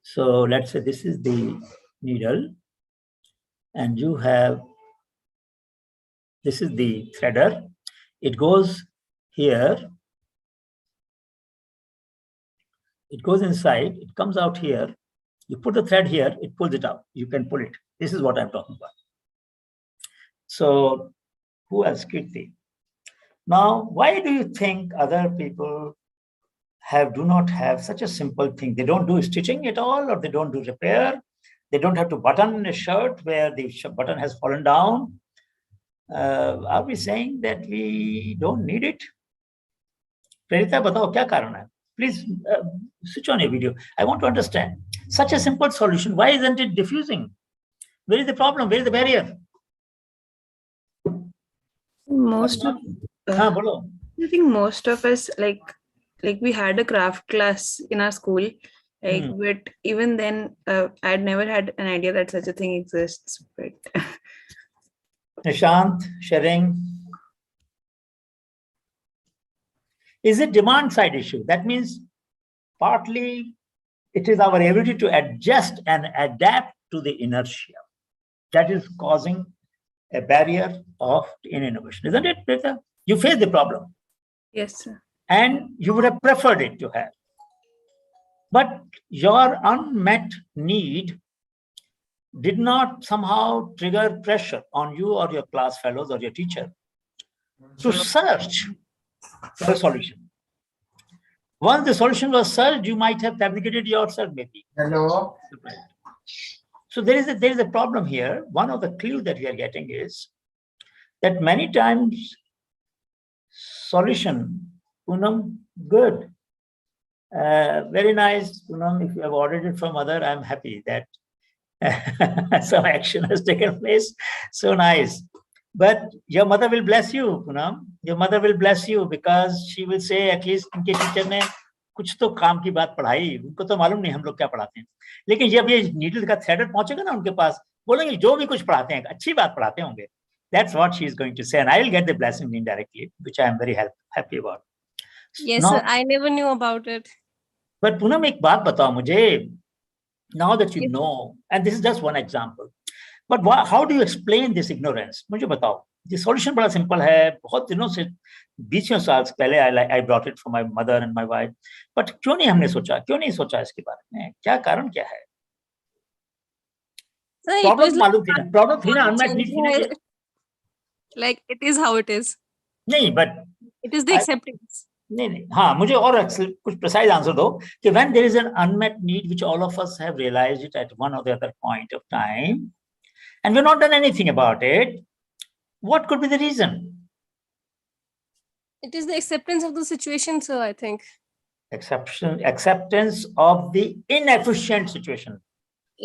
[SPEAKER 1] So let's say this is the needle, and you have, this is the threader. It goes here. It goes inside, it comes out here. You put the thread here, it pulls it out. You can pull it. This is what I'm talking about. So who else? Kirti. Now, why do you think other people do not have such a simple thing? They don't do stitching at all, or they don't do repair. They don't have to button a shirt where the button has fallen down. Are we saying that we don't need it? Pranita, batao kya karan hai? Please switch on your video. I want to understand. Such a simple solution. Why isn't it diffusing? Where is the problem? Where is the barrier?
[SPEAKER 4] Most of,
[SPEAKER 1] bolo.
[SPEAKER 4] I think most of us like we had a craft class in our school, like, but even then, I'd never had an idea that such a thing exists. But
[SPEAKER 1] Nishant, sharing. Is it demand side issue? That means partly it is our ability to adjust and adapt to the inertia that is causing a barrier in innovation, isn't it, Prita? You face the problem.
[SPEAKER 4] Yes, sir.
[SPEAKER 1] And you would have preferred it to have. But your unmet need did not somehow trigger pressure on you or your class fellows or your teacher to search for a solution. Once the solution was searched, you might have fabricated yourself, maybe.
[SPEAKER 12] Hello.
[SPEAKER 1] So there is a problem here. One of the clues that we are getting is that many times solution, Poonam, good. Very nice, Poonam. If you have ordered it from mother, I'm happy that some action has taken place. So nice. But your mother will bless you, Poonam. Your mother will bless you because she will say, at least उनके teacher ने कुछ तो काम की बात पढ़ाई. उनको तो मालूम नहीं हम लोग क्या पढ़ाते हैं. लेकिन जब ये नीडल का थ्रेडर पहुंचेगा ना उनके पास, बोलेंगे जो भी कुछ पढ़ाते हैं अच्छी बात पढ़ाते होंगे. That's what she is going to say, and I will get the blessing indirectly, which I am very happy about.
[SPEAKER 13] Yes, sir. I never knew about it.
[SPEAKER 1] But Poonam, एक बात बताओ मुझे. Now that you know, and this is just one example, but how do you explain this ignorance? मुझे बताओ. The solution बड़ा simple है. बहुत दिनों से 20 साल से पहले I brought it for my mother and my wife. But क्यों नहीं हमने सोचा? क्यों नहीं सोचा इसके बारे में? क्या कारण क्या है? Problem मालूम थी ना? Problem थी ना? Unmet need थी ना?
[SPEAKER 13] Like it is how it is.
[SPEAKER 1] नहीं, but
[SPEAKER 13] it is the acceptance.
[SPEAKER 1] नहीं, हाँ, मुझे और कुछ precise answer दो कि when there is an unmet need which all of us have realized it at one or the other point of time, and we've not done anything about it, what could be the reason?
[SPEAKER 13] It is the acceptance of the situation, sir, I think.
[SPEAKER 1] Acceptance of the inefficient situation.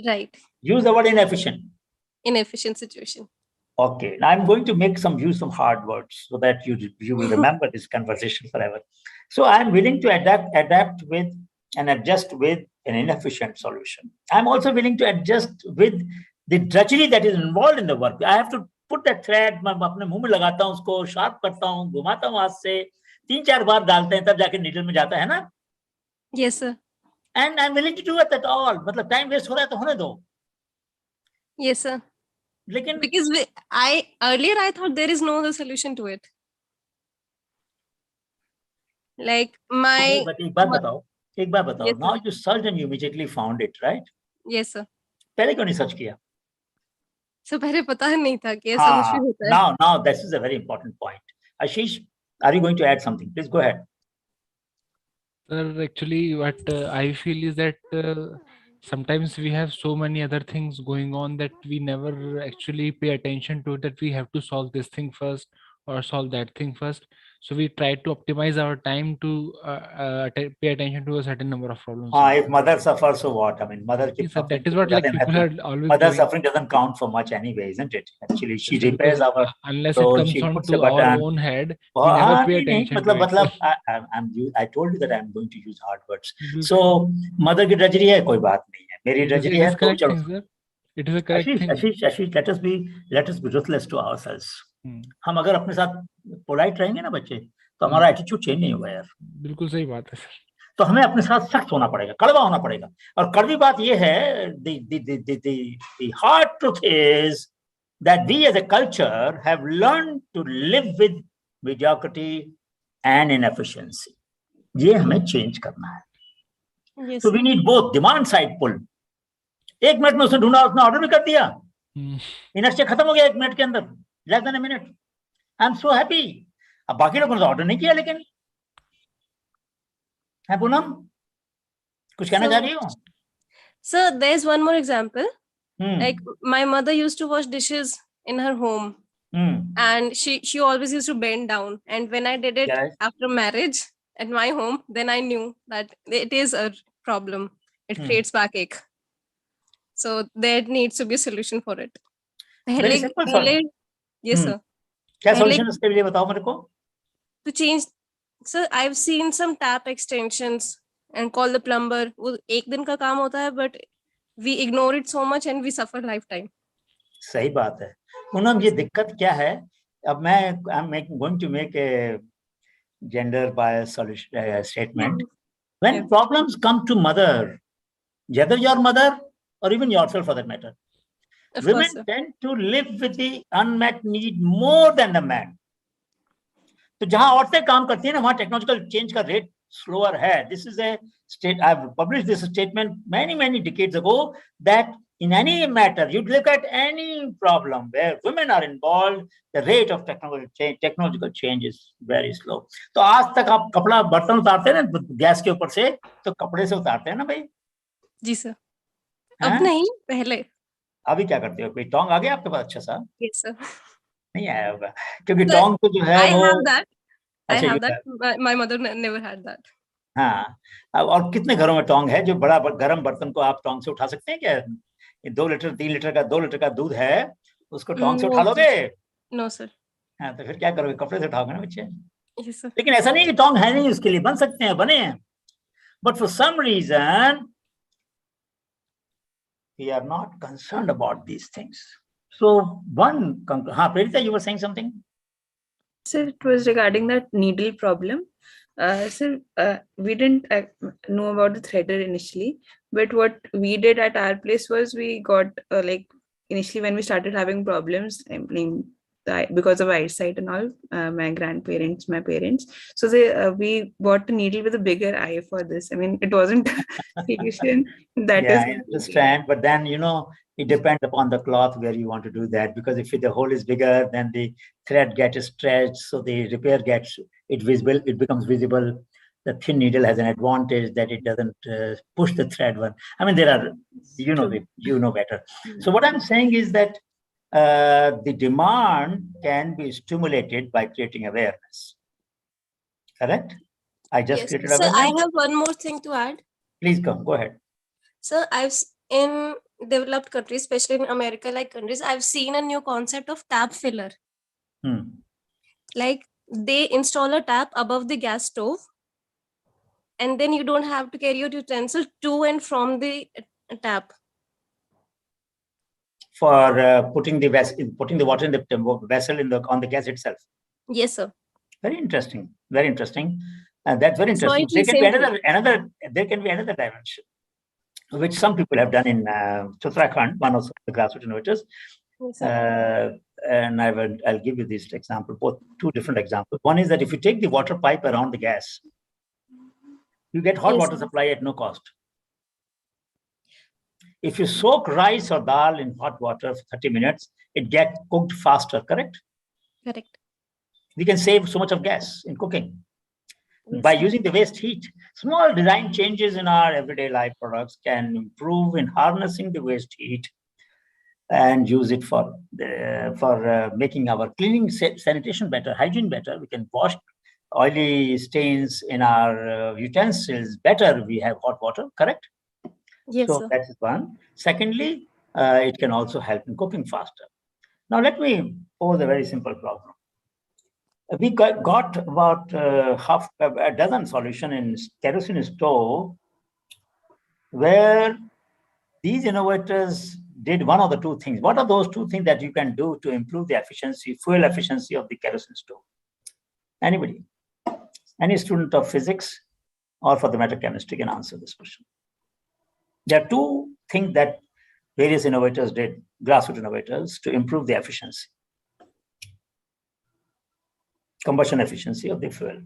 [SPEAKER 13] Right.
[SPEAKER 1] Use the word inefficient.
[SPEAKER 13] Inefficient situation.
[SPEAKER 1] Okay, now I'm going to use some hard words so that you will remember this conversation forever. So I'm willing to adapt with and adjust with an inefficient solution. I'm also willing to adjust with the drudgery that is involved in the work. I have to put that thread, मैं अपने मुंह में लगाता हूँ उसको, sharp करता हूँ, घुमाता हूँ हाथ से, 3-4 बार डालते हैं तब जाके needle में जाता है ना?
[SPEAKER 13] Yes, sir.
[SPEAKER 1] And I'm willing to do it at all. मतलब time waste हो रहा है तो होने दो.
[SPEAKER 13] Yes, sir.
[SPEAKER 1] लेकिन
[SPEAKER 13] because earlier I thought there is no other solution to it. Like my.
[SPEAKER 1] But एक बार बताओ. Yes, now you searched and you immediately found it, right?
[SPEAKER 13] Yes, sir.
[SPEAKER 1] पहले क्यों नहीं सर्च किया?
[SPEAKER 13] So पहले पता नहीं था कि ऐसा कुछ भी होता है.
[SPEAKER 1] Now this is a very important point. Ashish, are you going to add something? Please go ahead.
[SPEAKER 11] Sir, actually, what I feel is that sometimes we have so many other things going on that we never actually pay attention to, that we have to solve this thing first or solve that thing first. So we try to optimize our time to pay attention to a certain number of problems.
[SPEAKER 1] If mother suffers, so what? I mean, mother.
[SPEAKER 11] Yes, that is what like people are always.
[SPEAKER 1] Mother suffering doesn't count for much anyway, isn't it? Actually, she repairs our.
[SPEAKER 11] Unless it comes onto our own head, we never pay attention to it.
[SPEAKER 1] I told you that I'm going to use hard words. So mother की drudgery है, कोई बात नहीं है. मेरी drudgery है, तो चलो.
[SPEAKER 11] It is a correct thing.
[SPEAKER 1] Ashish, let us be ruthless to ourselves. हम अगर अपने साथ पोलाइट रहेंगे ना बच्चे, तो हमारा एटीट्यूड चेंज नहीं होगा यार.
[SPEAKER 11] बिल्कुल सही बात है सर.
[SPEAKER 1] तो हमें अपने साथ सख्त होना पड़ेगा, कड़वा होना पड़ेगा. और कड़वी बात ये है, the hard truth is that we as a culture have learned to live with mediocrity and inefficiency. ये हमें चेंज करना है.
[SPEAKER 13] Yes.
[SPEAKER 1] So we need both demand side pull. 1 minute में उसे ढूंढा, उसने ऑर्डर भी कर दिया. इनर्शिया खत्म हो गया 1 मिनट के अंदर. less than a minute. I'm so happy. अब बाकी लोगों ने ऑर्डर नहीं किया, लेकिन है पूनम, कुछ कहना चाह रही हो?
[SPEAKER 13] So there's one more example. Like my mother used to wash dishes in her home, and she always used to bend down. And when I did it after marriage at my home, then I knew that it is a problem. It creates backache. So there needs to be a solution for it.
[SPEAKER 1] Very simple solution.
[SPEAKER 13] Yes, sir.
[SPEAKER 1] क्या solution है उसके लिए बताओ मेरे को?
[SPEAKER 13] To change, sir, I've seen some tap extensions and call the plumber. वो एक दिन का काम होता है, but we ignore it so much and we suffer lifetime.
[SPEAKER 1] सही बात है। पूनम, ये दिक्कत क्या है? अब I'm going to make a gender bias solution statement. When problems come to mother, whether your mother or even yourself for that matter, women tend to live with the unmet need more than the man. तो जहां औरतें काम करती हैं ना, वहां technological change का rate slower है. This is a state. I've published this statement many decades ago that in any matter, you look at any problem where women are involved, the rate of technological change is very slow. तो आज तक आप कपड़ा बर्तन उतारते हैं ना gas के ऊपर से, तो कपड़े से उतारते हैं ना भाई?
[SPEAKER 13] जी सर। अब नहीं, पहले।
[SPEAKER 1] अभी क्या करते हो? कोई टोंग आ गया आपके पास अच्छा सा?
[SPEAKER 13] Yes sir.
[SPEAKER 1] नहीं आया होगा, क्योंकि टोंग तो जो है वो
[SPEAKER 13] I have that. My mother never had that.
[SPEAKER 1] हाँ, और कितने घरों में टोंग है जो बड़ा गर्म बर्तन को आप टोंग से उठा सकते हैं क्या? 2 लीटर 3 लीटर का 2 लीटर का दूध है, उसको टोंग से उठा लोगे?
[SPEAKER 13] No sir.
[SPEAKER 1] हाँ, तो फिर क्या करोगे? कपड़े से उठाओगे ना बच्चे।
[SPEAKER 13] Yes sir.
[SPEAKER 1] लेकिन ऐसा नहीं कि टोंग है नहीं उसके लिए, बन सकते हैं, बने हैं, but for some reason we are not concerned about these things. So Preeta, you were saying something?
[SPEAKER 4] Sir, it was regarding that needle problem. Sir, we didn't know about the threader initially, but what we did at our place was we got initially when we started having problems, I mean, because of eyesight and all, my grandparents, my parents, so we bought a needle with a bigger eye for this. I mean, it wasn't solution. I
[SPEAKER 1] understand, but then it depends upon the cloth where you want to do that, because if the hole is bigger, then the thread gets stretched, so the repair gets visible. It becomes visible. The thin needle has an advantage that it doesn't push the thread one. I mean, there are, you know better. So what I'm saying is that the demand can be stimulated by creating awareness. Correct? I just created awareness.
[SPEAKER 13] So I have one more thing to add.
[SPEAKER 1] Please go ahead.
[SPEAKER 13] So in developed countries, especially in America like countries, I've seen a new concept of tap filler. Like they install a tap above the gas stove, and then you don't have to carry your utensil to and from the tap.
[SPEAKER 1] For putting the water in the vessel on the gas itself.
[SPEAKER 13] Yes, sir.
[SPEAKER 1] Very interesting. Very interesting. That's very interesting.
[SPEAKER 13] So
[SPEAKER 1] there can be another dimension, which some people have done in Uttarakhand, one of the grassroots innovators. Yes, and I'll give you this example, both two different examples. One is that if you take the water pipe around the gas, you get hot water supply at no cost. If you soak rice or dal in hot water for 30 minutes, it gets cooked faster, correct?
[SPEAKER 13] Correct.
[SPEAKER 1] We can save so much of gas in cooking by using the waste heat. Small design changes in our everyday life products can improve in harnessing the waste heat and use it for making our cleaning, sanitation better, hygiene better. We can wash oily stains in our utensils better. We have hot water, correct?
[SPEAKER 13] Yes,
[SPEAKER 1] so
[SPEAKER 13] sir.
[SPEAKER 1] that is one. Secondly, it can also help in cooking faster. Now let me pose a very simple problem. We got about half a dozen solutions in kerosene stove, where these innovators did one of the two things. What are those two things that you can do to improve the efficiency, fuel efficiency of the kerosene stove? Anybody? Any student of physics or for the matter chemistry can answer this question. There are two things that various innovators did, grassroots innovators, to improve the efficiency, combustion efficiency of the fuel.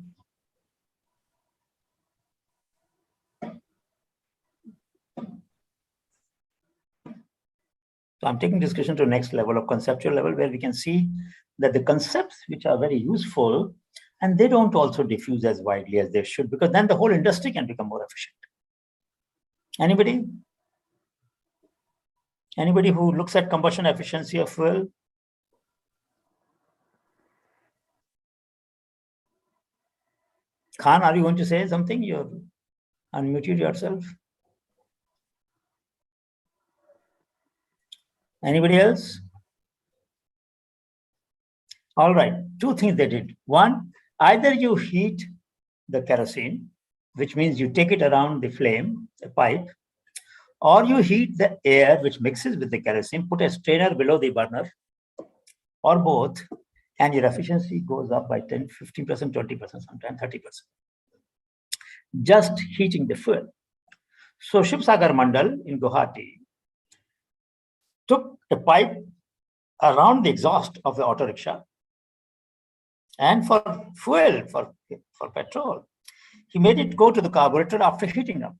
[SPEAKER 1] So I'm taking discussion to next level of conceptual level where we can see that the concepts which are very useful and they don't also diffuse as widely as they should, because then the whole industry can become more efficient. Anybody? Anybody who looks at combustion efficiency of fuel? Khan, are you going to say something? You're unmuted yourself. Anybody else? All right, two things they did. One, either you heat the kerosene, which means you take it around the flame, the pipe, or you heat the air which mixes with the kerosene, put a strainer below the burner, or both, and your efficiency goes up by 10, 15%, 20%, sometimes 30%. Just heating the fuel. So Shivsagar Mandal in Guwahati took a pipe around the exhaust of the auto rickshaw, and for fuel, for petrol, he made it go to the carburetor after heating up.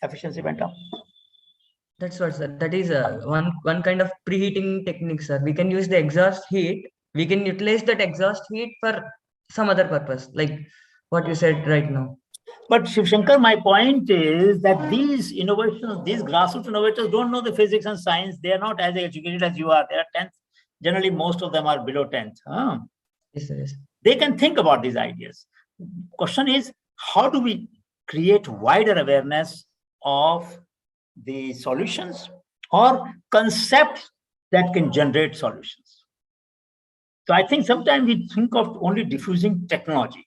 [SPEAKER 1] Efficiency went up.
[SPEAKER 10] That's what, sir. That is one kind of preheating technique, sir. We can use the exhaust heat. We can utilize that exhaust heat for some other purpose, like what you said right now.
[SPEAKER 1] But Shiv Shankar, my point is that these innovations, these grassroots innovators don't know the physics and science. They are not as educated as you are. They are 10th. Generally, most of them are below 10th.
[SPEAKER 10] Yes, sir, yes.
[SPEAKER 1] They can think about these ideas. Question is, how do we create wider awareness of the solutions or concepts that can generate solutions? So I think sometimes we think of only diffusing technology.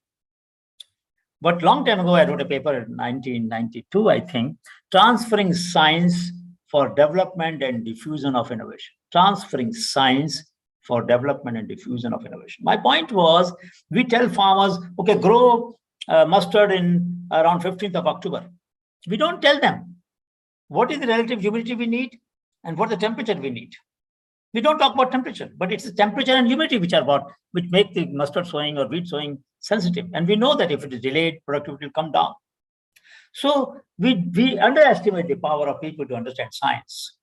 [SPEAKER 1] But long time ago, I wrote a paper in 1992, I think, transferring science for development and diffusion of innovation. Transferring science for development and diffusion of innovation. My point was, we tell farmers, okay, grow mustard in around 15th of October. We don't tell them what is the relative humidity we need and what the temperature we need. We don't talk about temperature, but it's the temperature and humidity which make the mustard sowing or wheat sowing sensitive. And we know that if it is delayed, productivity will come down. So we underestimate the power of people to understand science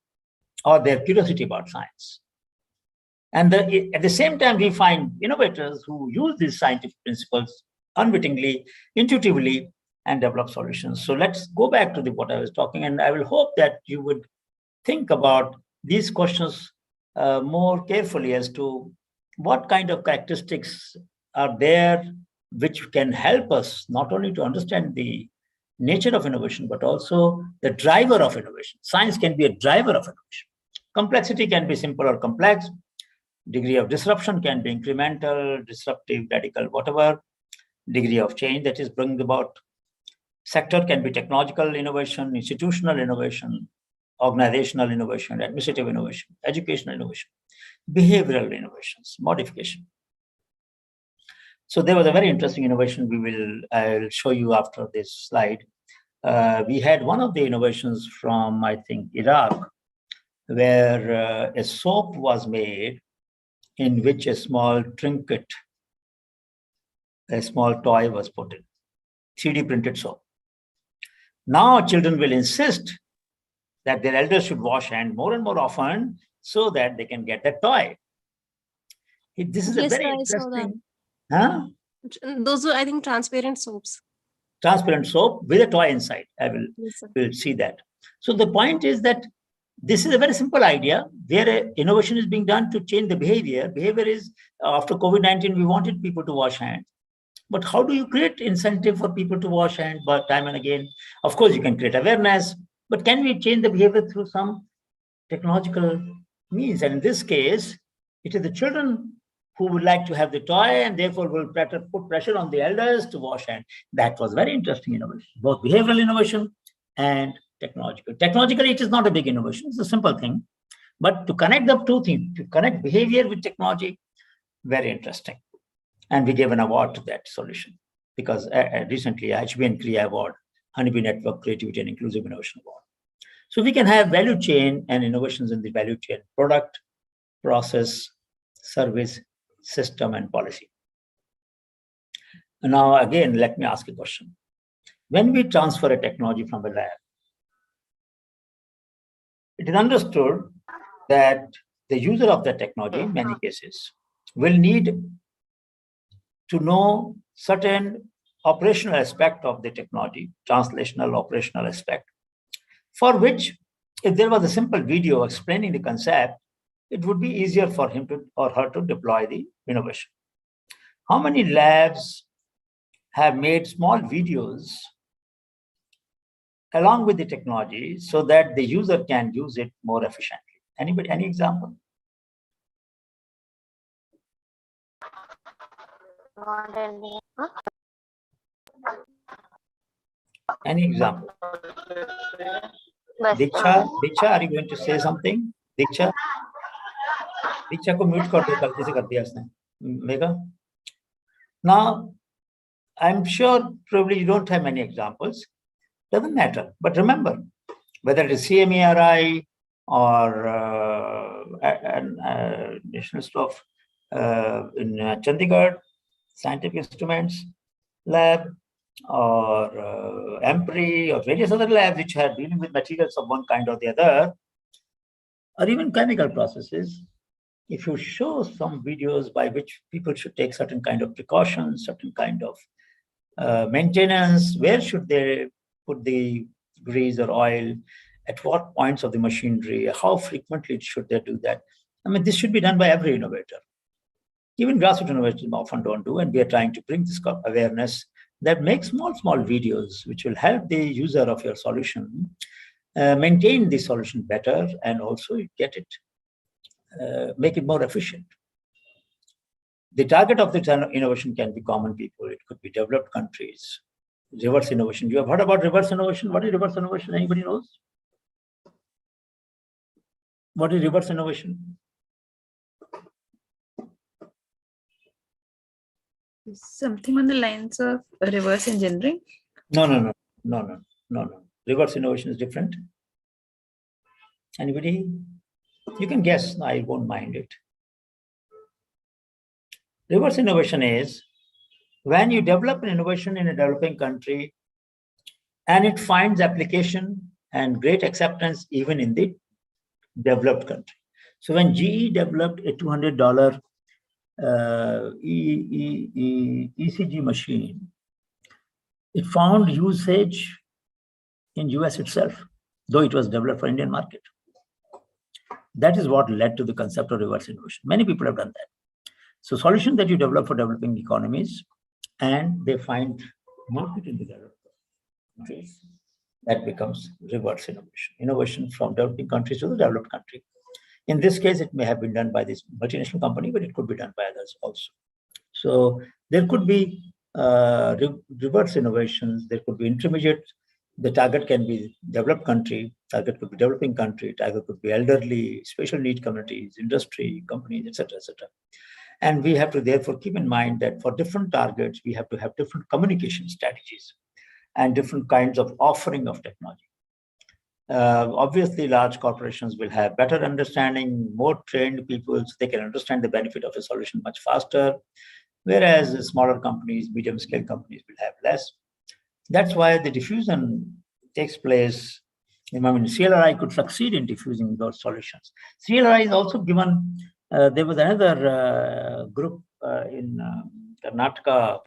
[SPEAKER 1] or their curiosity about science. And at the same time, we find innovators who use these scientific principles unwittingly, intuitively, and develop solutions. So let's go back to what I was talking, and I will hope that you would think about these questions more carefully as to what kind of characteristics are there which can help us not only to understand the nature of innovation, but also the driver of innovation. Science can be a driver of innovation. Complexity can be simple or complex. Degree of disruption can be incremental, disruptive, radical, whatever. Degree of change that is bringing about. Sector can be technological innovation, institutional innovation, organizational innovation, administrative innovation, educational innovation, behavioral innovations, modification. So there was a very interesting innovation I'll show you after this slide. We had one of the innovations from, I think, Iraq, where a soap was made in which a small trinket, a small toy was put in, 3D printed soap. Now children will insist that their elders should wash hands more and more often so that they can get that toy. This is a very interesting. Huh?
[SPEAKER 13] Those were, I think, transparent soaps.
[SPEAKER 1] Transparent soap with a toy inside. We'll see that. So the point is that this is a very simple idea where innovation is being done to change the behavior. Behavior is, after COVID-19, we wanted people to wash hands. But how do you create incentive for people to wash hands time and again? Of course, you can create awareness, but can we change the behavior through some technological means? And in this case, it is the children who would like to have the toy and therefore will put pressure on the elders to wash hands. That was very interesting innovation, both behavioral innovation and technological. Technologically, it is not a big innovation. It's a simple thing. But to connect the two things, to connect behavior with technology, very interesting. And we gave an award to that solution because recently HBN CREA Award, Honeybee Network Creativity and Inclusive Innovation Award. So we can have value chain and innovations in the value chain: product, process, service, system, and policy. And now, again, let me ask a question. When we transfer a technology from a lab, it is understood that the user of the technology, in many cases, will need to know certain operational aspect of the technology, translational operational aspect, for which, if there was a simple video explaining the concept, it would be easier for him to or her to deploy the innovation. How many labs have made small videos along with the technology so that the user can use it more efficiently? Anybody, any example? Any example? Diksha, are you going to say something? Diksha को mute कर दो, गलती से कर दिया उसने. Megha? Now, I'm sure probably you don't have many examples. Doesn't matter. But remember, whether it is CMERI or National Institute of in Chandigarh, Scientific Instruments Lab, or EMPRI, or various other labs which are dealing with materials of one kind or the other, or even chemical processes, if you show some videos by which people should take certain kind of precautions, certain kind of maintenance, where should they put the grease or oil, at what points of the machinery, how frequently should they do that? I mean, this should be done by every innovator. Even grassroots innovators often don't do, and we are trying to bring this awareness that make small videos which will help the user of your solution maintain the solution better and also get it, make it more efficient. The target of the innovation can be common people. It could be developed countries. Reverse innovation. You have heard about reverse innovation? What is reverse innovation? Anybody knows? What is reverse innovation?
[SPEAKER 4] Something on the lines of reverse engineering?
[SPEAKER 1] No. Reverse innovation is different. Anybody? You can guess. I won't mind it. Reverse innovation is when you develop an innovation in a developing country and it finds application and great acceptance even in the developed country. So when GE developed a $200 ECG machine, it found usage in US itself, though it was developed for Indian market. That is what led to the concept of reverse innovation. Many people have done that. So solution that you develop for developing economies and they find market in the developed countries, that becomes reverse innovation. Innovation from developing countries to the developed country. In this case, it may have been done by this multinational company, but it could be done by others also. So there could be reverse innovations. There could be intermediate. The target can be developed country. Target could be developing country. Target could be elderly, special need communities, industry, companies, etc., etc. And we have to therefore keep in mind that for different targets, we have to have different communication strategies and different kinds of offering of technology. Obviously, large corporations will have better understanding, more trained people, so they can understand the benefit of a solution much faster, whereas smaller companies, medium-scale companies will have less. That's why the diffusion takes place. I mean, CLRI could succeed in diffusing those solutions. CLRI is also given, there was another group in Karnataka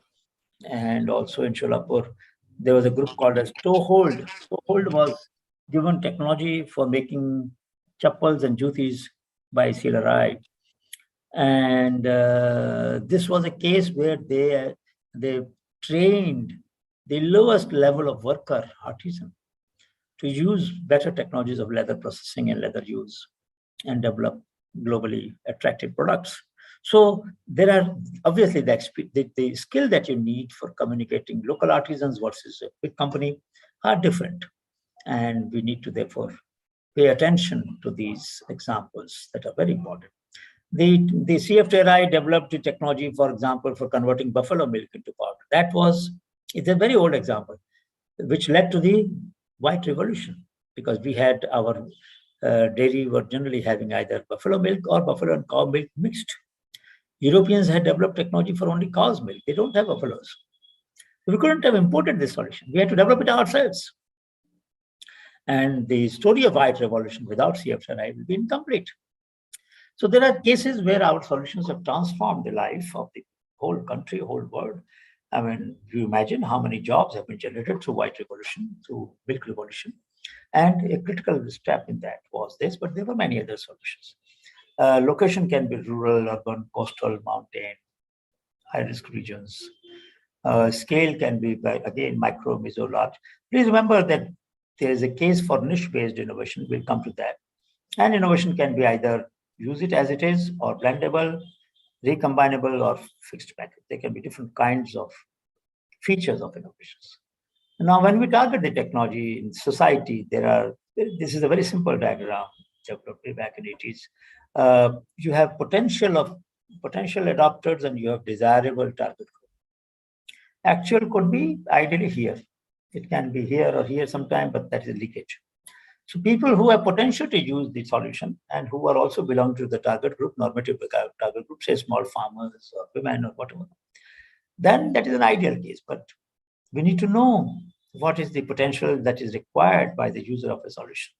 [SPEAKER 1] and also in Sholapur. There was a group called as Toehold. Toehold was given technology for making chappals and jutis by CLRI. And this was a case where they trained the lowest level of worker, artisan, to use better technologies of leather processing and leather use and develop globally attractive products. So there are obviously the skill that you need for communicating local artisans versus a big company are different. And we need to therefore pay attention to these examples that are very important. The CFTRI developed the technology, for example, for converting buffalo milk into powder. It's a very old example, which led to the white revolution, because we had our dairy were generally having either buffalo milk or buffalo and cow milk mixed. Europeans had developed technology for only cow's milk. They don't have buffaloes. We couldn't have imported this solution. We had to develop it ourselves. And the story of white revolution without CFTRI will be incomplete. So there are cases where our solutions have transformed the life of the whole country, whole world. I mean, you imagine how many jobs have been generated through white revolution, through milk revolution. And a critical step in that was this, but there were many other solutions. Location can be rural, urban, coastal, mountain, high-risk regions. Scale can be, again, micro, meso, large. Please remember that there is a case for niche-based innovation. We'll come to that. And innovation can be either use it as it is, or blendable, recombinable, or fixed package. There can be different kinds of features of innovations. Now, when we target the technology in society, this is a very simple diagram developed way back in the 80s. You have potential adopters and you have desirable target group. Actual could be ideally here. It can be here or here sometime, but that is leakage. So people who have potential to use the solution and who are also belong to the target group, normative target group, say small farmers or women or whatever, then that is an ideal case. But we need to know what is the potential that is required by the user of a solution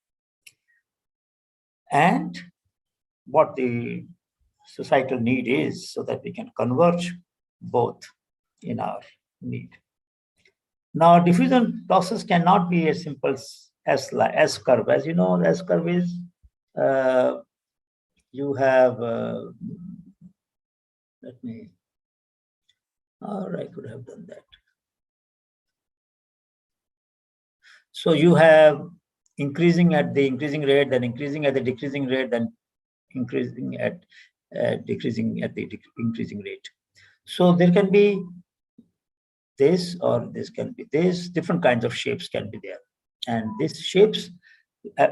[SPEAKER 1] and what the societal need is, so that we can converge both in our need. Now, diffusion process cannot be a simple S curve. As you know, the S curve is you have I could have done that. So you have increasing at the increasing rate, then increasing at the decreasing rate, then increasing at decreasing at the increasing rate. So there can be this, or this can be this. Different kinds of shapes can be there, and these shapes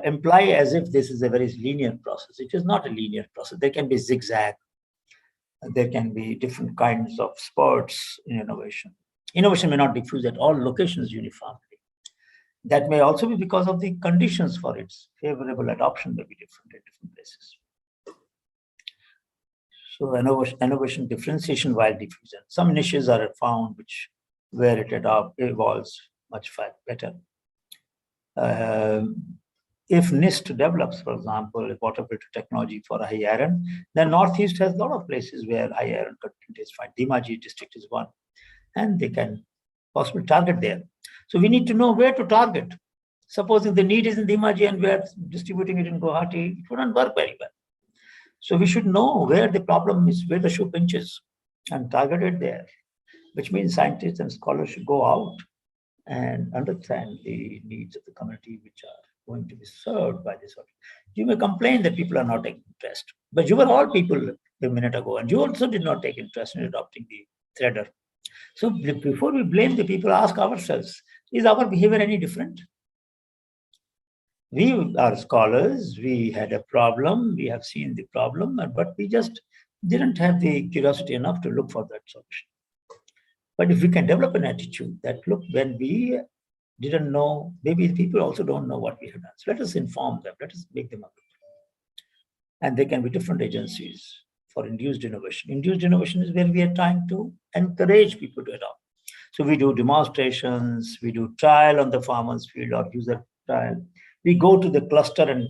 [SPEAKER 1] imply as if this is a very linear process. It is not a linear process. There can be zigzag. There can be different kinds of spurts in innovation. Innovation may not diffuse at all locations uniformly. That may also be because of the conditions for its favorable adoption may be different at different places. So innovation differentiation while diffusion. Some niches are found where it evolves much better. If NIST develops, for example, a water filter technology for high iron, then Northeast has a lot of places where high iron content is fine. Demandside district is one, and they can possibly target there. So we need to know where to target. Supposing the need is in Demandside and we are distributing it in Guwahati, it wouldn't work very well. So we should know where the problem is, where the shoe pinches, and target it there, which means scientists and scholars should go out and understand the needs of the community which are going to be served by this. You may complain that people are not taking interest, but you were all people a minute ago, and you also did not take interest in adopting the threader. So before we blame the people, ask ourselves, is our behavior any different? We are scholars, we had a problem, we have seen the problem, but we just didn't have the curiosity enough to look for that solution. But if we can develop an attitude that, look, when we didn't know, maybe people also don't know what we have done. So let us inform them, let us make them aware. And there can be different agencies for induced innovation. Induced innovation is where we are trying to encourage people to adopt. So we do demonstrations, we do trial on the farmer's field or user trial. We go to the cluster and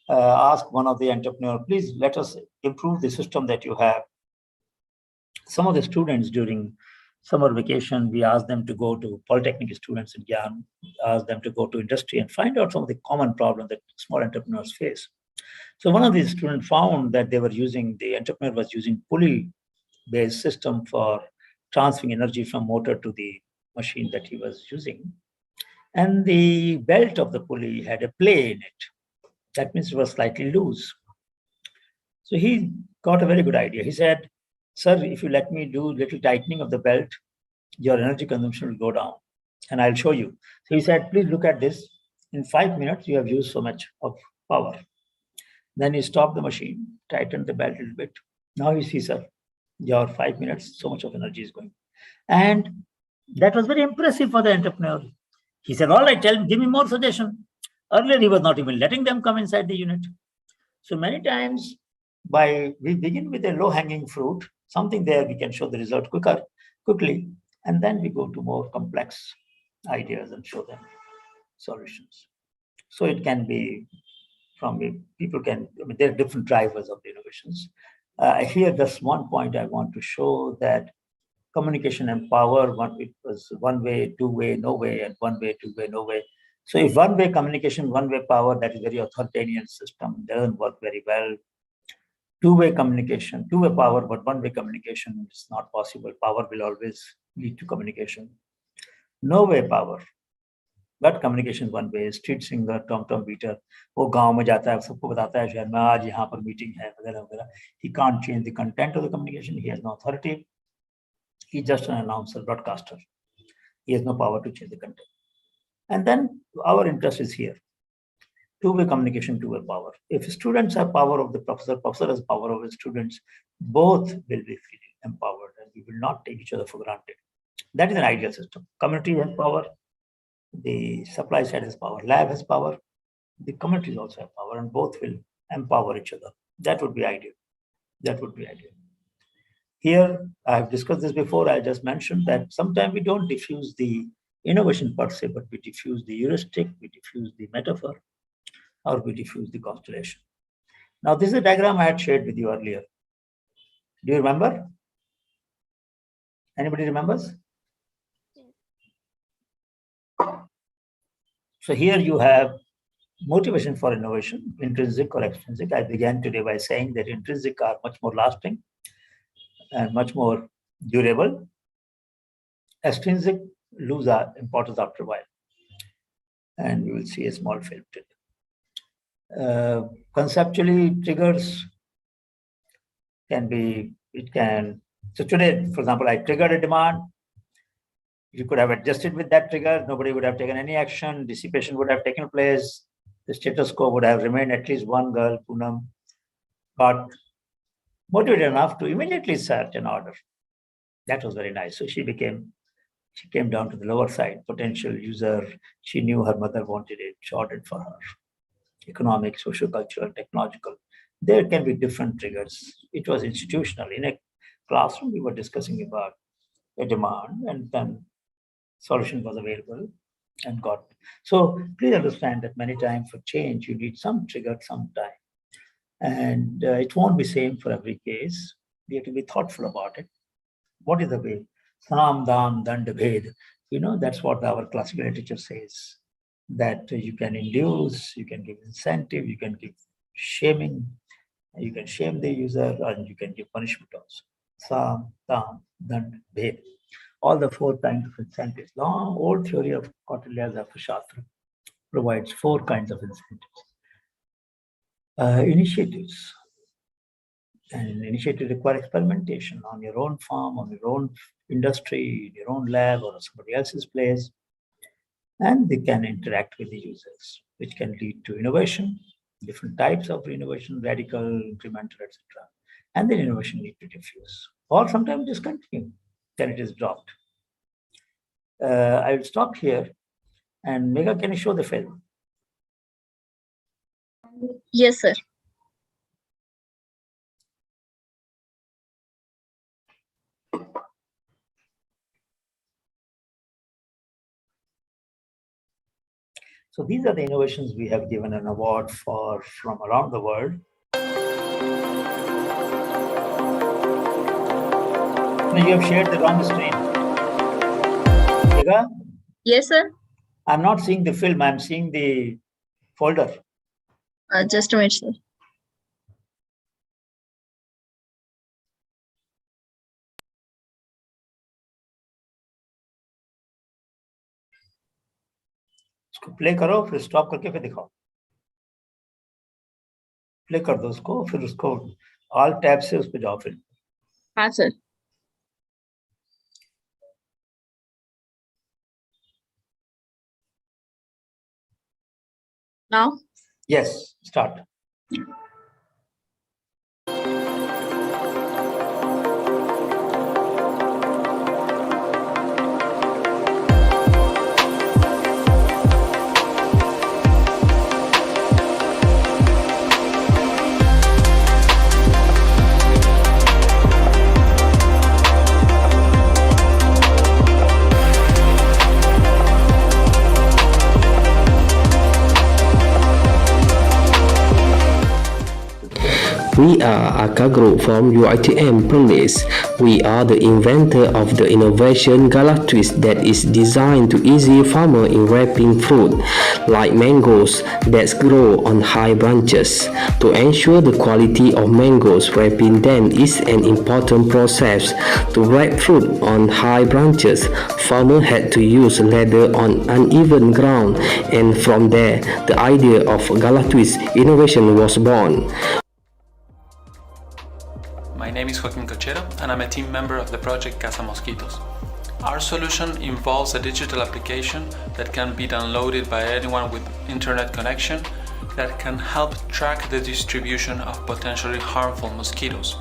[SPEAKER 1] ask one of the entrepreneurs, please let us improve the system that you have. Some of the students during summer vacation, we ask them to go to polytechnic students in Gyan, ask them to go to industry and find out some of the common problems that small entrepreneurs face. So one of these students found that the entrepreneur was using pulley-based system for transferring energy from motor to the machine that he was using. And the belt of the pulley had a play in it. That means it was slightly loose. So he got a very good idea. He said, sir, if you let me do little tightening of the belt, your energy consumption will go down, and I'll show you. So he said, please look at this. In 5 minutes, you have used so much of power. Then he stopped the machine, tightened the belt a little bit. Now you see, sir, your 5 minutes, so much of energy is going. And that was very impressive for the entrepreneur. He said, all right, give me more suggestion. Earlier, he was not even letting them come inside the unit. So many times, we begin with a low-hanging fruit, something there we can show the result quickly, and then we go to more complex ideas and show them solutions. So it can be people can, there are different drivers of the innovations. Here, just one point I want to show that communication and power, it was one way, two way, no way, and one way, two way, no way. So if one way communication, one way power, that is very authoritarian system, doesn't work very well. Two-way communication, two-way power, but one-way communication is not possible. Power will always lead to communication. No-way power, but communication one way. Street singer, tom-tom beater, वो गांव में जाता है, सबको बताता है शहर में आज यहाँ पर मीटिंग है, वगैरह वगैरह. He can't change the content of the communication. He has no authority. He's just an announcer, broadcaster. He has no power to change the content. And then our interest is here. Two-way communication, two-way power. If students have power of the professor, professor has power over students, both will be feeling empowered, and we will not take each other for granted. That is an ideal system. Community has power, the supply side has power, lab has power, the communities also have power, and both will empower each other. That would be ideal. That would be ideal. Here, I have discussed this before. I just mentioned that sometimes we don't diffuse the innovation per se, but we diffuse the heuristic, we diffuse the metaphor, or we diffuse the constellation. Now, this is a diagram I had shared with you earlier. Do you remember? Anybody remembers? So here you have motivation for innovation, intrinsic or extrinsic. I began today by saying that intrinsic are much more lasting and much more durable. Extrinsic lose our importance after a while. And we will see a small film today. Conceptually, triggers can be, so today, for example, I triggered a demand. You could have adjusted with that trigger. Nobody would have taken any action. Dissipation would have taken place. The status quo would have remained. At least one girl, Poonam, got motivated enough to immediately search an order. That was very nice. So she came down to the lower side, potential user. She knew her mother wanted it. She ordered for her. Economic, social, cultural, technological. There can be different triggers. It was institutional. In a classroom, we were discussing about a demand, and then solution was available and got. So please understand that many times for change, you need some trigger, some time. And it won't be same for every case. We have to be thoughtful about it. What is the way? Sam, dam, dand, bhed. You know, that's what our classical literature says. That you can induce, you can give incentive, you can give shaming, you can shame the user, and you can give punishment also. Sam, tam, dand, bhed. All the four kinds of incentives. Long old theory of Kautilya's Arthashastra provides four kinds of incentives. Initiatives. And initiative require experimentation on your own farm, on your own industry, in your own lab, or somebody else's place. And they can interact with the users, which can lead to innovation, different types of innovation, radical, incremental, etc. And then innovation need to diffuse, or sometimes discontinue, then it is dropped. I will stop here. And Megha, can you show the film?
[SPEAKER 8] Yes, sir.
[SPEAKER 1] So these are the innovations we have given an award for from around the world. Now you have shared the wrong screen. Megha?
[SPEAKER 8] Yes, sir.
[SPEAKER 1] I'm not seeing the film, I'm seeing the folder.
[SPEAKER 8] Just a minute, sir.
[SPEAKER 1] इसको play करो, फिर stop करके फिर दिखाओ. Play कर दो उसको, फिर उसको ऑल टैब से उस पे जाओ फिर.
[SPEAKER 8] हाँ sir. Now?
[SPEAKER 1] Yes, start.
[SPEAKER 12] We are Aka Group from UiTM Perlis. We are the inventor of the innovation Gala Twist that is designed to ease farmer in wrapping fruit, like mangoes that grow on high branches. To ensure the quality of mangoes, wrapping them is an important process. To wrap fruit on high branches, farmer had to use leather on uneven ground, and from there, the idea of Gala Twist innovation was born.
[SPEAKER 14] My name is Joaquin Cochero and I'm a team member of the project Casa Mosquitos. Our solution involves a digital application that can be downloaded by anyone with internet connection that can help track the distribution of potentially harmful mosquitoes.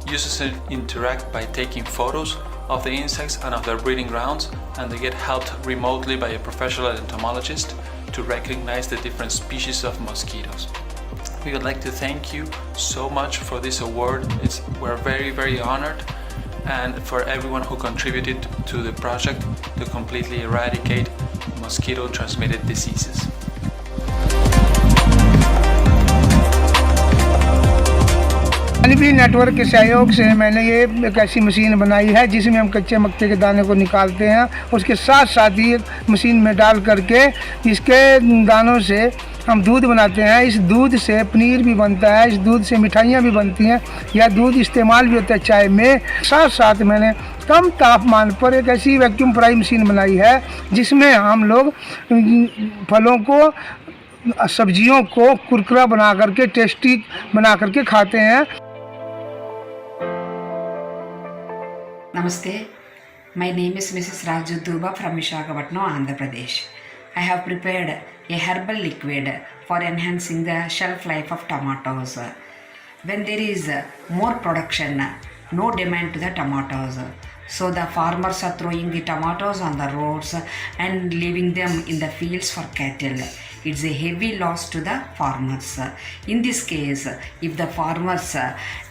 [SPEAKER 14] Users interact by taking photos of the insects and of their breeding grounds, and they get helped remotely by a professional entomologist to recognize the different species of mosquitoes. We would like to thank you so much for this award. We're very, very honored, and for everyone who contributed to the project to completely eradicate mosquito-transmitted diseases.
[SPEAKER 15] भी network के सहयोग से मैंने ये एक ऐसी machine बनाई है जिसमें हम कच्चे मक्के के दाने को निकालते हैं, उसके साथ साथ ही मशीन में डाल करके इसके दानों से हम दूध बनाते हैं। इस दूध से पनीर भी बनता है, इस दूध से मिठाइयाँ भी बनती हैं, या दूध इस्तेमाल भी होता है चाय में। साथ साथ मैंने कम तापमान पर एक ऐसी वैक्यूम फ्राई मशीन बनाई है जिसमें हम लोग फलों को, सब्जियों को कुरकुरा बना करके, टेस्टी बना करके खाते हैं।
[SPEAKER 16] Namaste. My name is Mrs. Raju Durba from Visakhapatnam, Andhra Pradesh. I have prepared a herbal liquid for enhancing the shelf life of tomatoes. When there is more production, no demand to the tomatoes. So the farmers are throwing the tomatoes on the roads and leaving them in the fields for cattle. It's a heavy loss to the farmers. In this case, if the farmers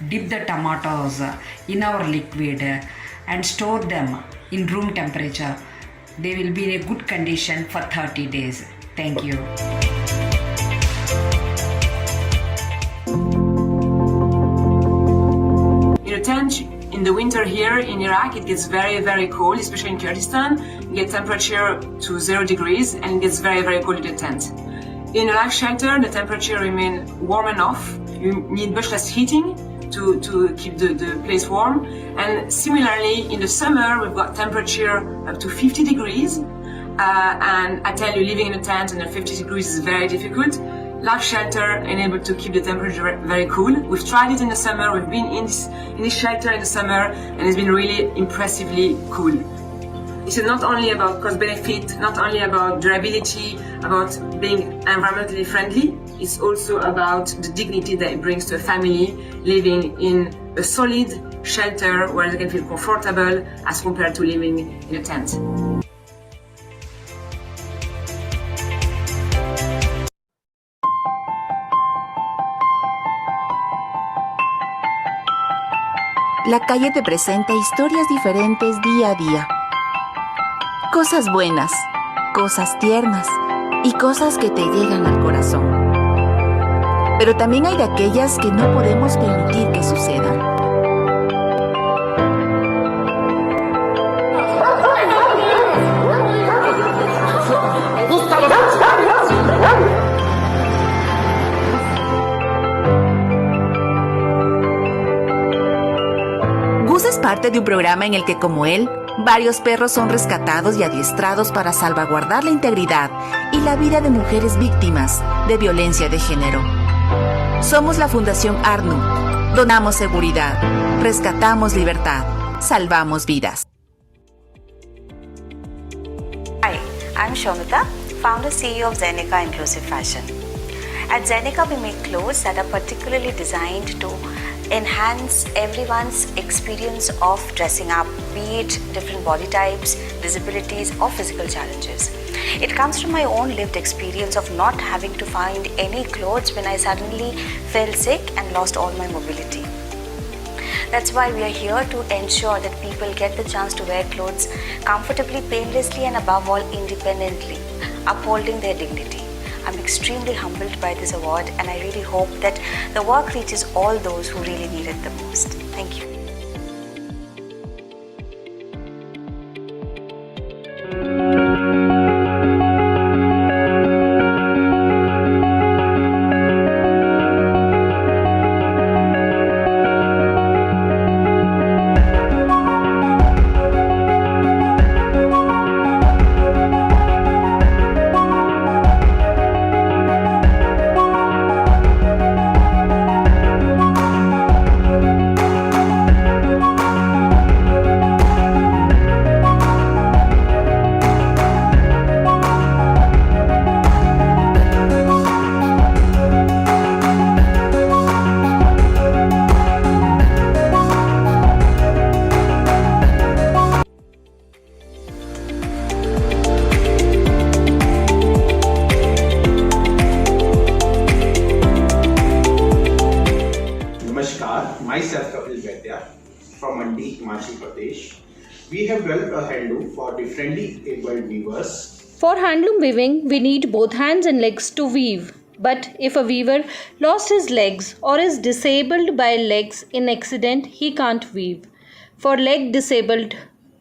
[SPEAKER 16] dip the tomatoes in our liquid and store them in room temperature, they will be in a good condition for 30 days. Thank you.
[SPEAKER 17] In a tent in the winter here in Iraq, it gets very, very cold, especially in Kurdistan. You get temperature to 0 degrees and it gets very, very cold in the tent. In a life shelter, the temperature remains warm enough. You need much less heating to keep the place warm. And similarly, in the summer, we've got temperature up to 50 degrees. And I tell you, living in a tent under 50 degrees is very difficult. Life shelter enabled to keep the temperature very cool. We've tried it in the summer. We've been in this shelter in the summer, and it's been really impressively cool. This is not only about cost benefit, not only about durability, about being environmentally friendly. It's also about the dignity that it brings to a family living in a solid shelter where they can feel comfortable as compared to living in a tent.
[SPEAKER 18] La calle te presenta historias diferentes día a día. Cosas buenas, cosas tiernas y cosas que te llegan al corazón. Pero también hay de aquellas que no podemos permitir que sucedan. Gus es parte de un programa en el que, como él, varios perros son rescatados y adiestrados para salvaguardar la integridad y la vida de mujeres víctimas de violencia de género. Somos la Fundación ARNU. Donamos seguridad, rescatamos libertad, salvamos vidas.
[SPEAKER 19] Hi, I'm Shomita, founder CEO of Zenica Inclusive Fashion. At Zenica, we make clothes that are particularly designed to enhance everyone's experience of dressing up, be it different body types, disabilities, or physical challenges. It comes from my own lived experience of not having to find any clothes when I suddenly fell sick and lost all my mobility. That's why we are here to ensure that people get the chance to wear clothes comfortably, painlessly, and above all, independently, upholding their dignity. I'm extremely humbled by this award, and I really hope that the work reaches all those who really need it the most. Thank you.
[SPEAKER 20] Himachal Pradesh. We have developed a handloom for differently abled weavers.
[SPEAKER 21] For handloom weaving, we need both hands and legs to weave. But if a weaver lost his legs or is disabled by legs in accident, he can't weave. For leg disabled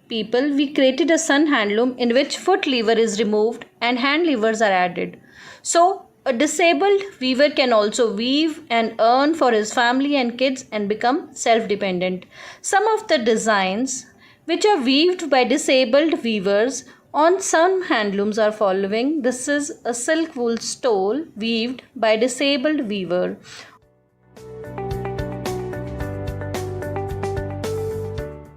[SPEAKER 21] people, we created a sun handloom in which foot lever is removed and hand levers are added. So, a disabled weaver can also weave and earn for his family and kids and become self-dependent. Some of the designs which are weaved by disabled weavers on some handlooms are following. This is a silk wool stole weaved by disabled weaver.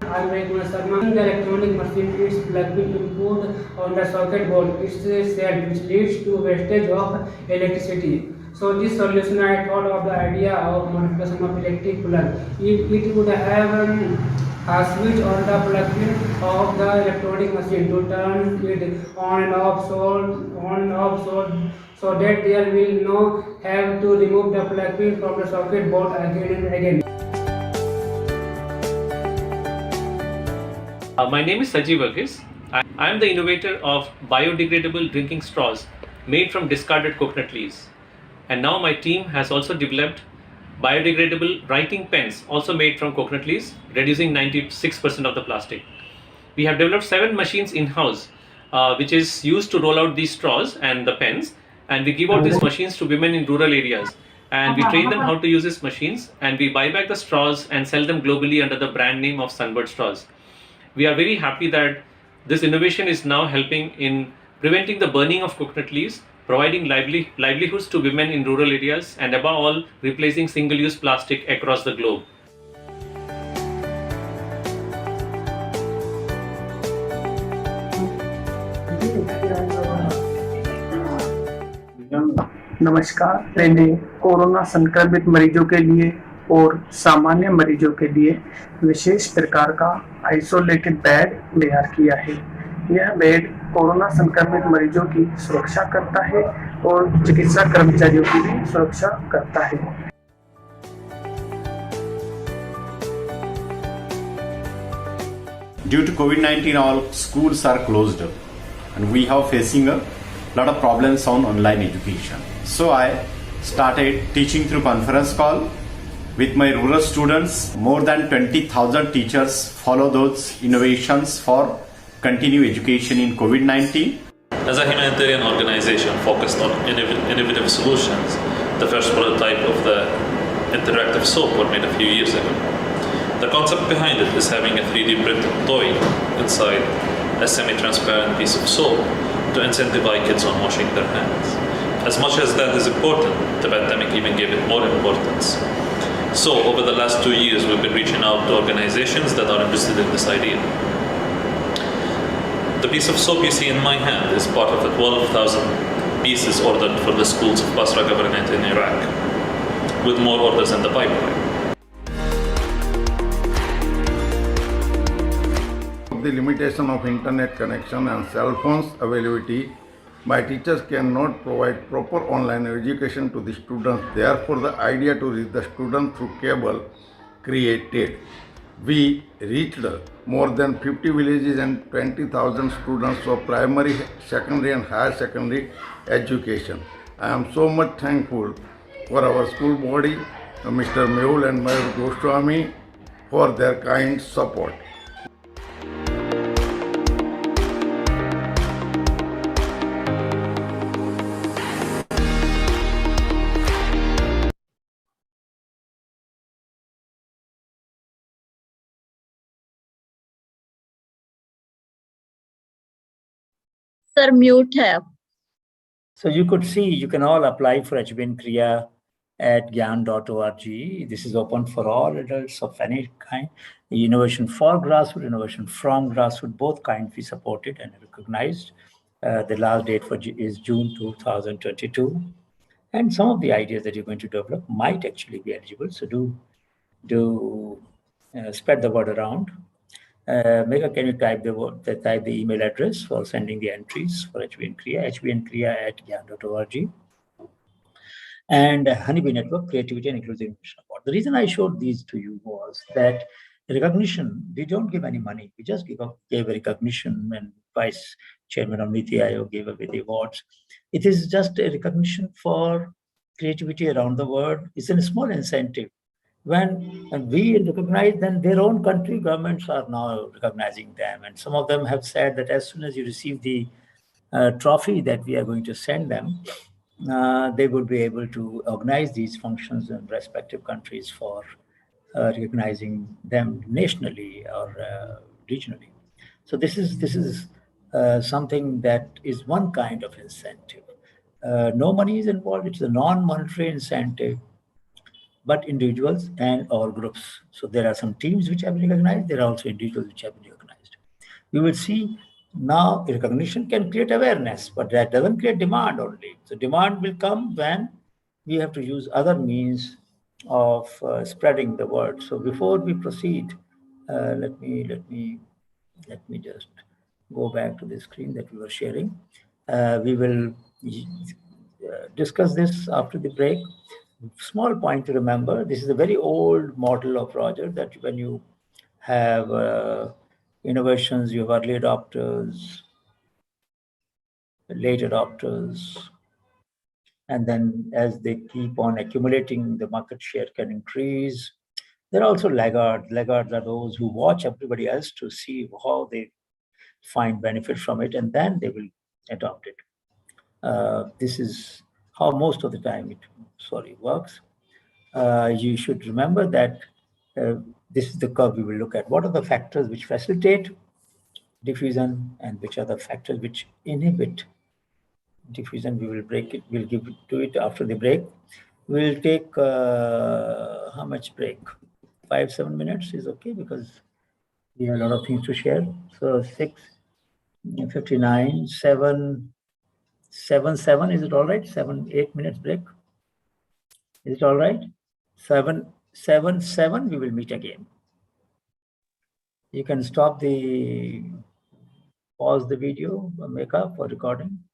[SPEAKER 22] I'm the electronic machine is plug being input on the socket board. It's a cell which leads to wastage of electricity. So this solution, I thought of the idea of modification of electric plug. It would have a switch on the plug pin of the electronic machine to turn it on and off so that there will no have to remove the plug pin from the socket board again and again.
[SPEAKER 23] My name is Saji Varghese. I am the innovator of biodegradable drinking straws made from discarded coconut leaves. And now my team has also developed biodegradable writing pens also made from coconut leaves, reducing 96% of the plastic. We have developed 7 machines in-house which is used to roll out these straws and the pens, and we give out these machines to women in rural areas. And we train them how to use these machines, and we buy back the straws and sell them globally under the brand name of Sunbird Straws. We are very happy that this innovation is now helping in preventing the burning of coconut leaves, providing livelihoods to women in rural areas, and above all, replacing single-use plastic across the globe.
[SPEAKER 15] नमस्कार, मैंने corona संक्रमित मरीजों के लिए और सामान्य मरीजों के लिए विशेष प्रकार का आइसोलेटेड बेड तैयार किया है। यह बेड कोरोना संक्रमित मरीजों की सुरक्षा करता है और चिकित्सा कर्मचारियों की भी सुरक्षा करता है।
[SPEAKER 24] Due to COVID-19, all schools are closed and we are facing a lot of problems on online education. So I started teaching through conference call with my rural students. More than 20,000 teachers follow those innovations for continue education in COVID-19.
[SPEAKER 25] As a humanitarian organization focused on innovative solutions, the first prototype of the interactive soap was made a few years ago. The concept behind it is having a 3D printed toy inside a semi-transparent piece of soap to incentivize kids on washing their hands. As much as that is important, the pandemic even gave it more importance. So over the last 2 years, we've been reaching out to organizations that are interested in this idea. The piece of soap you see in my hand is part of the 12,000 pieces ordered for the schools of Basra Governorate in Iraq, with more orders in the pipeline.
[SPEAKER 26] The limitation of internet connection and cell phones availability, my teachers cannot provide proper online education to the students. Therefore, the idea to reach the students through cable created. We reached more than 50 villages and 20,000 students for primary, secondary and higher secondary education. I am so much thankful for our school body, Mr. Mehul and Mayur Goswami, for their kind support.
[SPEAKER 8] Sir, mute है.
[SPEAKER 1] So you could see, you can all apply for HBN Kriya at gyan.org. This is open for all adults of any kind. Innovation for grassroots, innovation from grassroots, both kinds we supported and recognized. The last date for is June 2022. And some of the ideas that you're going to develop might actually be eligible. So do spread the word around. Megha, can you type the email address for sending the entries for HBN Kriya, hbnkriya@gyan.org. And Honeybee Network, Creativity and Inclusive Innovation Award. The reason I showed these to you was that recognition, we don't give any money. We just gave a recognition, and Vice Chairman of Niti Aayog gave away the awards. It is just a recognition for creativity around the world. It's a small incentive. When we recognize, then their own country governments are now recognizing them. And some of them have said that as soon as you receive the trophy that we are going to send them, they would be able to organize these functions in respective countries for recognizing them nationally or regionally. So this is something that is one kind of incentive. No money is involved. It's a non-monetary incentive, but individuals and or groups. So there are some teams which have been recognized. There are also individuals which have been recognized. We will see now recognition can create awareness, but that doesn't create demand only. So demand will come when we have to use other means of spreading the word. So before we proceed, let me just go back to the screen that we were sharing. We will discuss this after the break. Small point to remember, this is a very old model of project that when you have innovations, you have early adopters, late adopters, and then as they keep on accumulating, the market share can increase. There are also laggards. Laggards are those who watch everybody else to see how they find benefit from it, and then they will adopt it. This is how most of the time it works. You should remember that this is the curve we will look at. What are the factors which facilitate diffusion and which are the factors which inhibit diffusion? We will break it. We'll give it to it after the break. We'll take how much break? 5-7 minutes is okay because we have a lot of things to share. So 6:59, 7:7. Is it all right? 7-8 minutes break. Is it all right? 7:7. We will meet again. You can pause the video, Megha, for recording.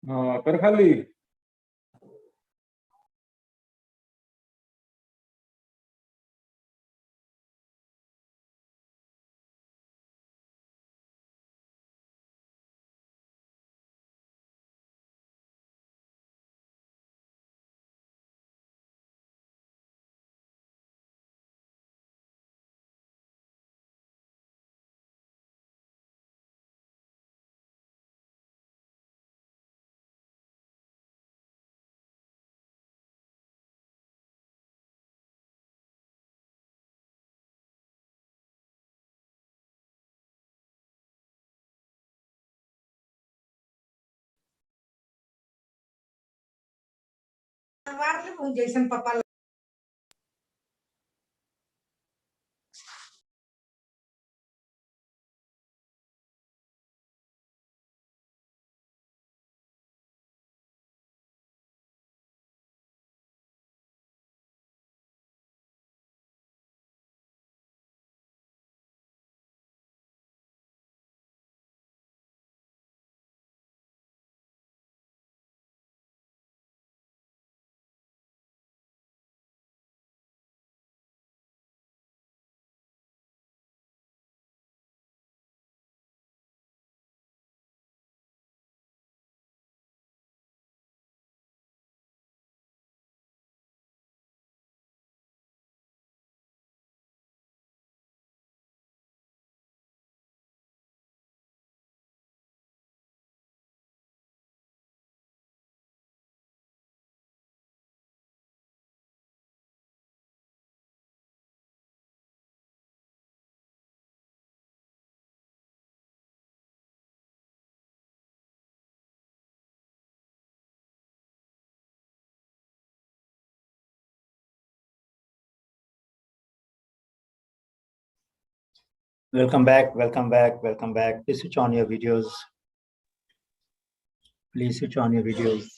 [SPEAKER 2] तर खाली
[SPEAKER 3] Jason Papa.
[SPEAKER 1] Welcome back, welcome back, welcome back. Please switch on your videos. Please switch on your videos.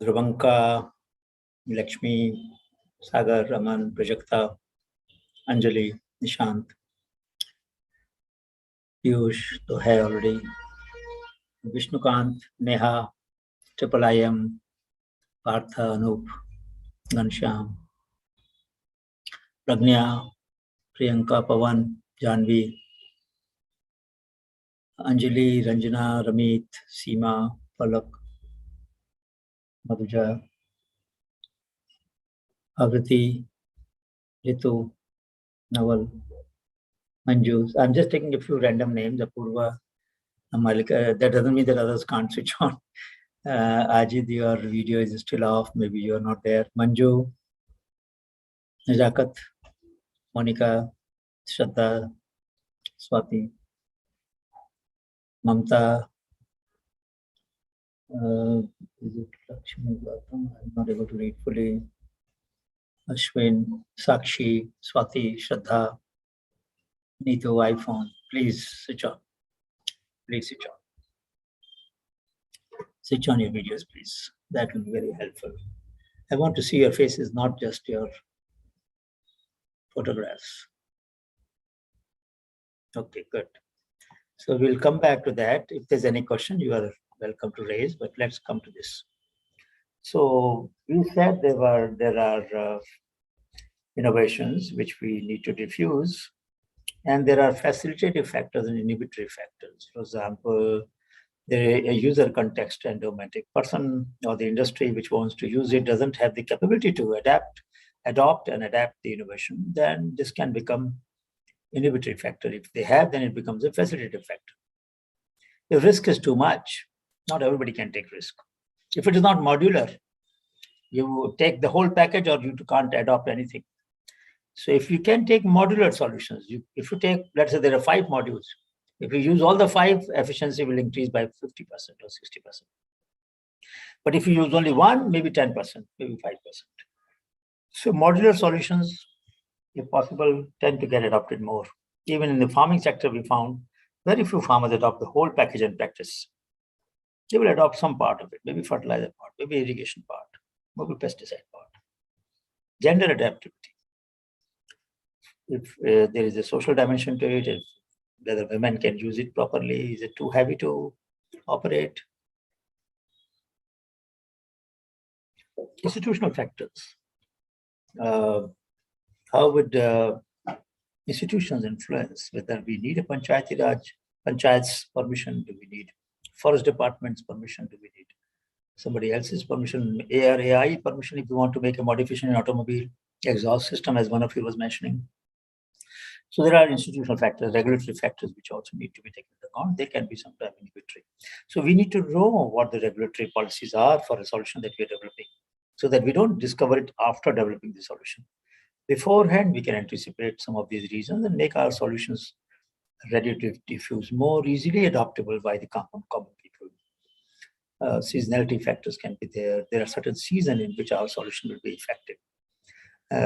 [SPEAKER 1] Dhruvanka, Lakshmi, Sagar, Raman, Prajakta, Anjali, Nishant, Piyush, to hai already. Vishnukant, Neha, Triple IM, Partha, Anup, Ghanshyam, Pragnya, Priyanka, Pavan, Janvi, Anjali, Ranjana, Ramit, Seema, Palak, Madhuja, Avriti, Ritu, Naval, Manju. I'm just taking a few random names. Apurva, Malika. That doesn't mean that others can't switch on. Ajit, your video is still off. Maybe you're not there. Manju, Najakat, Monica, Shraddha, Swati, Mamta. Is it Lakshmi Gautam? I'm not able to read fully. Ashwin, Sakshi, Swati, Shraddha, Neetu, iPhone. Please switch on. Please switch on. Switch on your videos, please. That will be very helpful. I want to see your faces, not just your photographs. Okay, good. So we'll come back to that. If there's any question, you are welcome to raise, but let's come to this. So we said there are innovations which we need to diffuse, and there are facilitative factors and inhibitory factors. For example, a user context and domatic person or the industry which wants to use it doesn't have the capability to adopt and adapt the innovation, then this can become inhibitory factor. If they have, then it becomes a facilitative factor. If risk is too much, not everybody can take risk. If it is not modular, you take the whole package or you can't adopt anything. So if you can take modular solutions, if you take, let's say there are 5 modules, if you use all the 5, efficiency will increase by 50% or 60%. But if you use only one, maybe 10%, maybe 5%. So modular solutions, if possible, tend to get adopted more. Even in the farming sector, we found very few farmers adopt the whole package in practice. They will adopt some part of it, maybe fertilizer part, maybe irrigation part, maybe pesticide part. Gender adaptivity. If there is a social dimension to it, if whether women can use it properly, is it too heavy to operate? Institutional factors. How would institutions influence whether we need a panchayat's permission? Do we need forest department's permission? Do we need somebody else's permission, AI permission if we want to make a modification in automobile exhaust system, as one of you was mentioning? So there are institutional factors, regulatory factors, which also need to be taken into account. They can be sometimes inhibitory. So we need to know what the regulatory policies are for a solution that we are developing, so that we don't discover it after developing the solution. Beforehand, we can anticipate some of these reasons and make our solutions ready to diffuse, more easily adoptable by the common people. Seasonality factors can be there. There are certain seasons in which our solution will be effective.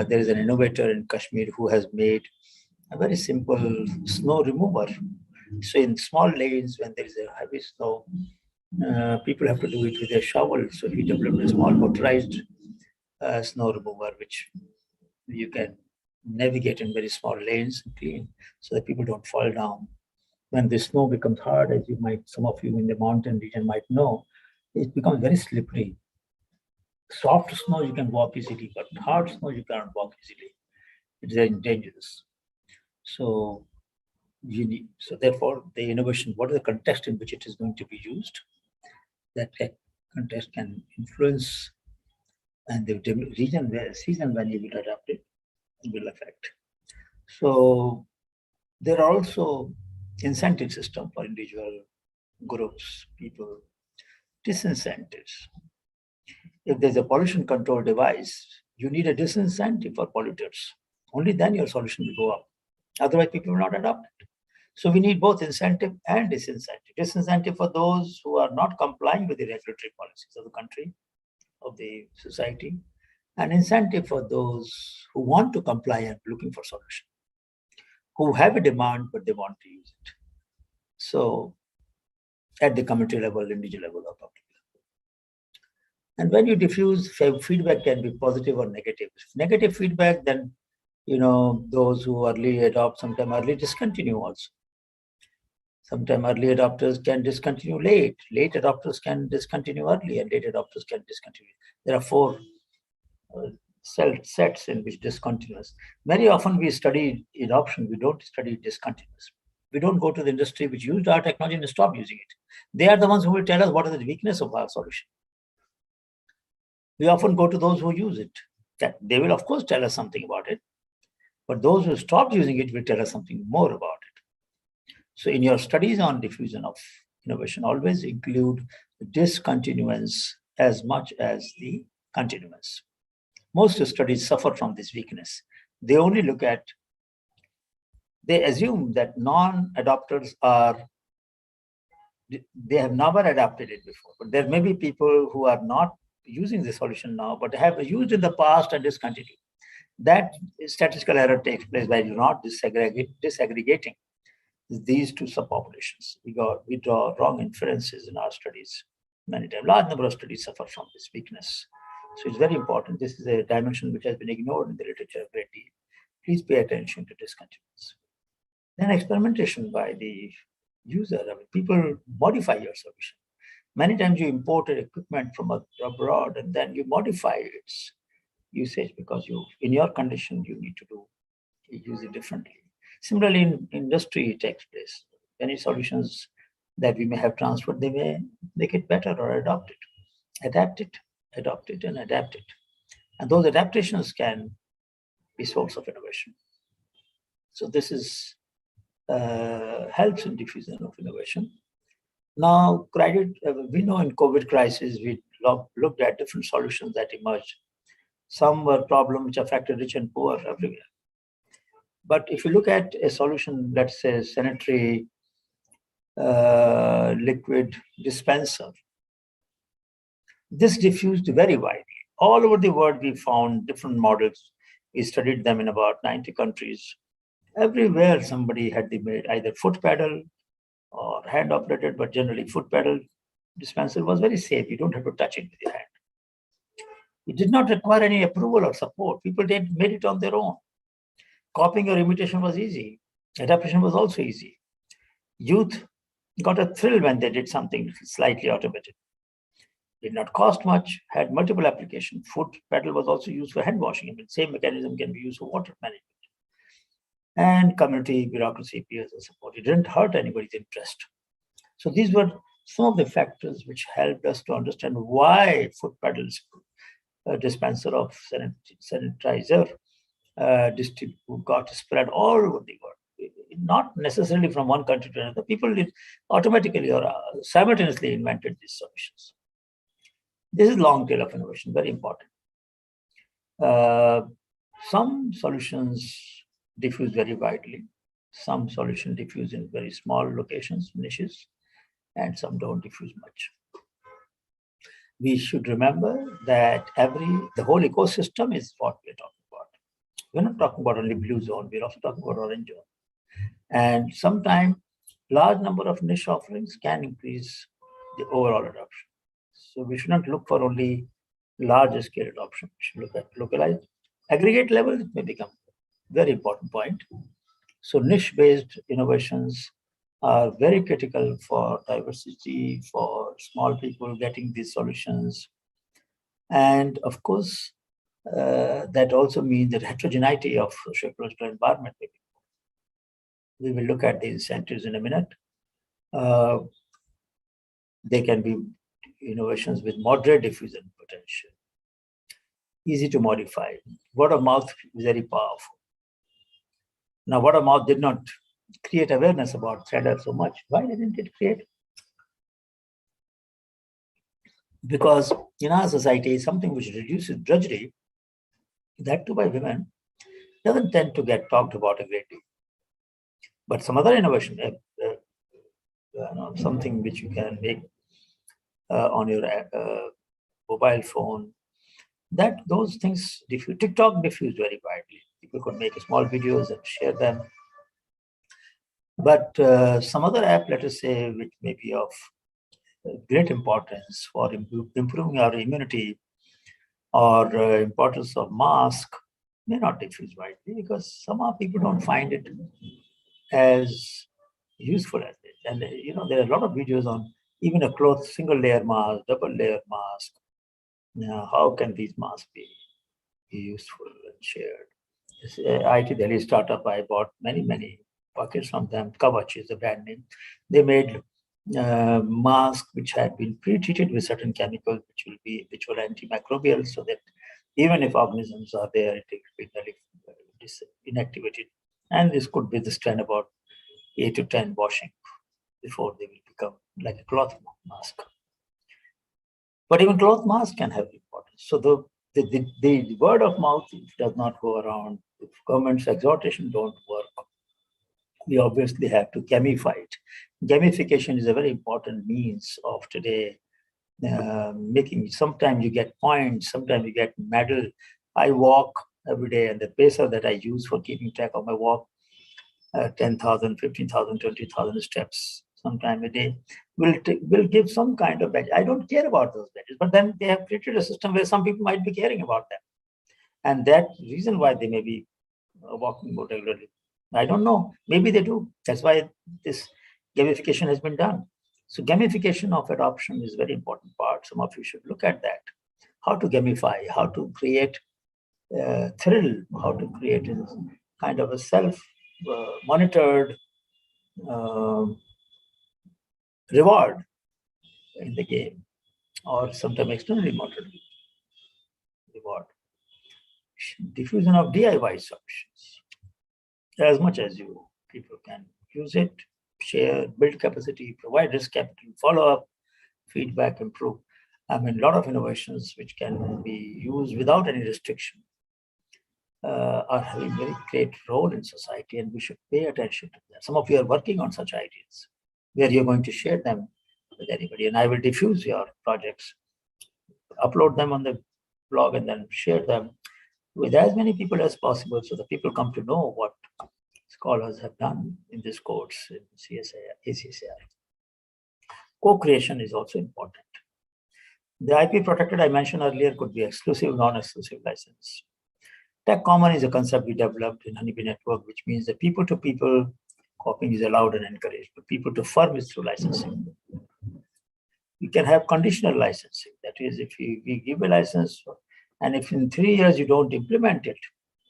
[SPEAKER 1] There is an innovator in Kashmir who has made a very simple snow remover. So in small lanes, when there is a heavy snow, people have to do it with a shovel. So he developed a small motorized snow remover, which you can navigate in very small lanes and clean, so that people don't fall down. When the snow becomes hard, as some of you in the mountain region might know, it becomes very slippery. Soft snow you can walk easily, but hard snow you cannot walk easily. It's very dangerous. So therefore, the innovation, what is the context in which it is going to be used? That context can influence, and the season when you will adapt it will affect. So there are also incentive system for individual groups, people, disincentives. If there's a pollution control device, you need a disincentive for polluters. Only then your solution will go up. Otherwise, people will not adopt it. So we need both incentive and disincentive. Disincentive for those who are not complying with the regulatory policies of the country, of the society, and incentive for those who want to comply and looking for solution, who have a demand but they want to use it. So at the community level, individual level, or public level. And when you diffuse, feedback can be positive or negative. If negative feedback, then those who early adopt sometimes early discontinue also. Sometimes early adopters can discontinue late. Late adopters can discontinue early, and late adopters can discontinue. There are 4 sets in which discontinuous. Very often we study adoption, we don't study discontinuous. We don't go to the industry which used our technology and stop using it. They are the ones who will tell us what is the weakness of our solution. We often go to those who use it. They will of course tell us something about it, but those who stopped using it will tell us something more about it. So in your studies on diffusion of innovation, always include the discontinuance as much as the continuance. Most studies suffer from this weakness. They only they assume that non-adopters they have never adopted it before. But there may be people who are not using the solution now, but have used in the past and discontinued. That statistical error takes place by not disaggregating these 2 subpopulations. We draw wrong inferences in our studies. Many times, large number of studies suffer from this weakness. So it's very important. This is a dimension which has been ignored in the literature a great deal. Please pay attention to discontinuance. Then experimentation by the user. People modify your solution. Many times you imported equipment from abroad and then you modify its usage because in your condition, you need to use it differently. Similarly, in industry, it takes place. Any solutions that we may have transferred, they may make it better or adopt it, adopt it and adapt it. And those adaptations can be source of innovation. So this is helps in diffusion of innovation. Now, we know in COVID crisis, we looked at different solutions that emerged. Some were problems which affected rich and poor everywhere. But if you look at a solution, let's say sanitary liquid dispenser, this diffused very widely. All over the world, we found different models. We studied them in about 90 countries. Everywhere, somebody had made either foot pedal or hand operated, but generally foot pedal dispenser was very safe. You don't have to touch it with your hand. It did not require any approval or support. People made it on their own. Copying or imitation was easy. Adaptation was also easy. Youth got a thrill when they did something slightly automated. Did not cost much, had multiple applications. Foot pedal was also used for hand washing. I mean, same mechanism can be used for water management. And community, bureaucracy, peers and support. It didn't hurt anybody's interest. So these were some of the factors which helped us to understand why foot pedals, a dispenser of sanitizer, got spread all over the world. Not necessarily from one country to another. People did automatically or simultaneously invented these solutions. This is long tail of innovation, very important. Some solutions diffuse very widely. Some solutions diffuse in very small locations, niches, and some don't diffuse much. We should remember that the whole ecosystem is what we're talking about. We're not talking about only blue zone, we're also talking about orange zone. And sometimes large number of niche offerings can increase the overall adoption. So we should not look for only larger scale adoption. We should look at localized. Aggregate level, it may become a very important point. So niche-based innovations are very critical for diversity, for small people getting these solutions. And of course, that also means that heterogeneity of socio-ecological environment. We will look at the incentives in a minute. They can be innovations with moderate diffusion potential, easy to modify. Word of mouth is very powerful. Now, word of mouth did not create awareness about Threader so much. Why didn't it create? Because in our society, something which reduces drudgery, that too by women, doesn't tend to get talked about a great deal. But some other innovation, something which you can make on your mobile phone, those things diffuse. TikTok diffused very widely. People could make small videos and share them. But some other app, let us say, which may be of great importance for improving our immunity or importance of mask may not diffuse widely because somehow people don't find it as useful as it. And there are a lot of videos on even a cloth single layer mask, double layer mask. Now, how can these masks be useful and shared? This IT Delhi startup, I bought many buckets from them. Kavach is the brand name. They made masks which had been pre-treated with certain chemicals which were antimicrobial, so that even if organisms are there, it will be inactivated. And this could withstand about 8 to 10 washing before they will become like a cloth mask. But even cloth mask can have importance. So the word of mouth does not go around. If government's exhortation don't work, we obviously have to gamify it. Gamification is a very important means of today making. Sometimes you get points, sometimes you get medal. I walk every day, and the pacer that I use for keeping track of my walk, 10,000, 15,000, 20,000 steps sometime a day, will give some kind of badge. I don't care about those badges, but then they have created a system where some people might be caring about them. And that reason why they may be walking more regularly. I don't know. Maybe they do. That's why this gamification has been done. So gamification of adoption is a very important part. Some of you should look at that. How to gamify, how to create thrill, how to create a kind of a self-monitored reward in the game, or sometimes externally monitored reward. Diffusion of DIY solutions. As much as people can use it, share, build capacity, provide risk capital, follow up, feedback, improve. I mean, a lot of innovations which can be used without any restriction are having a very great role in society, and we should pay attention to that. Some of you are working on such ideas where you're going to share them with anybody, and I will diffuse your projects, upload them on the blog, and then share them with as many people as possible so that people come to know what scholars have done in this course in ACSR. Co-creation is also important. The IP protected I mentioned earlier could be exclusive, non-exclusive license. Tech common is a concept we developed in Honeybee Network, which means that people-to-people copying is allowed and encouraged, but people-to-firm is through licensing. We can have conditional licensing. That is, if we give a license, and if in 3 years you don't implement it,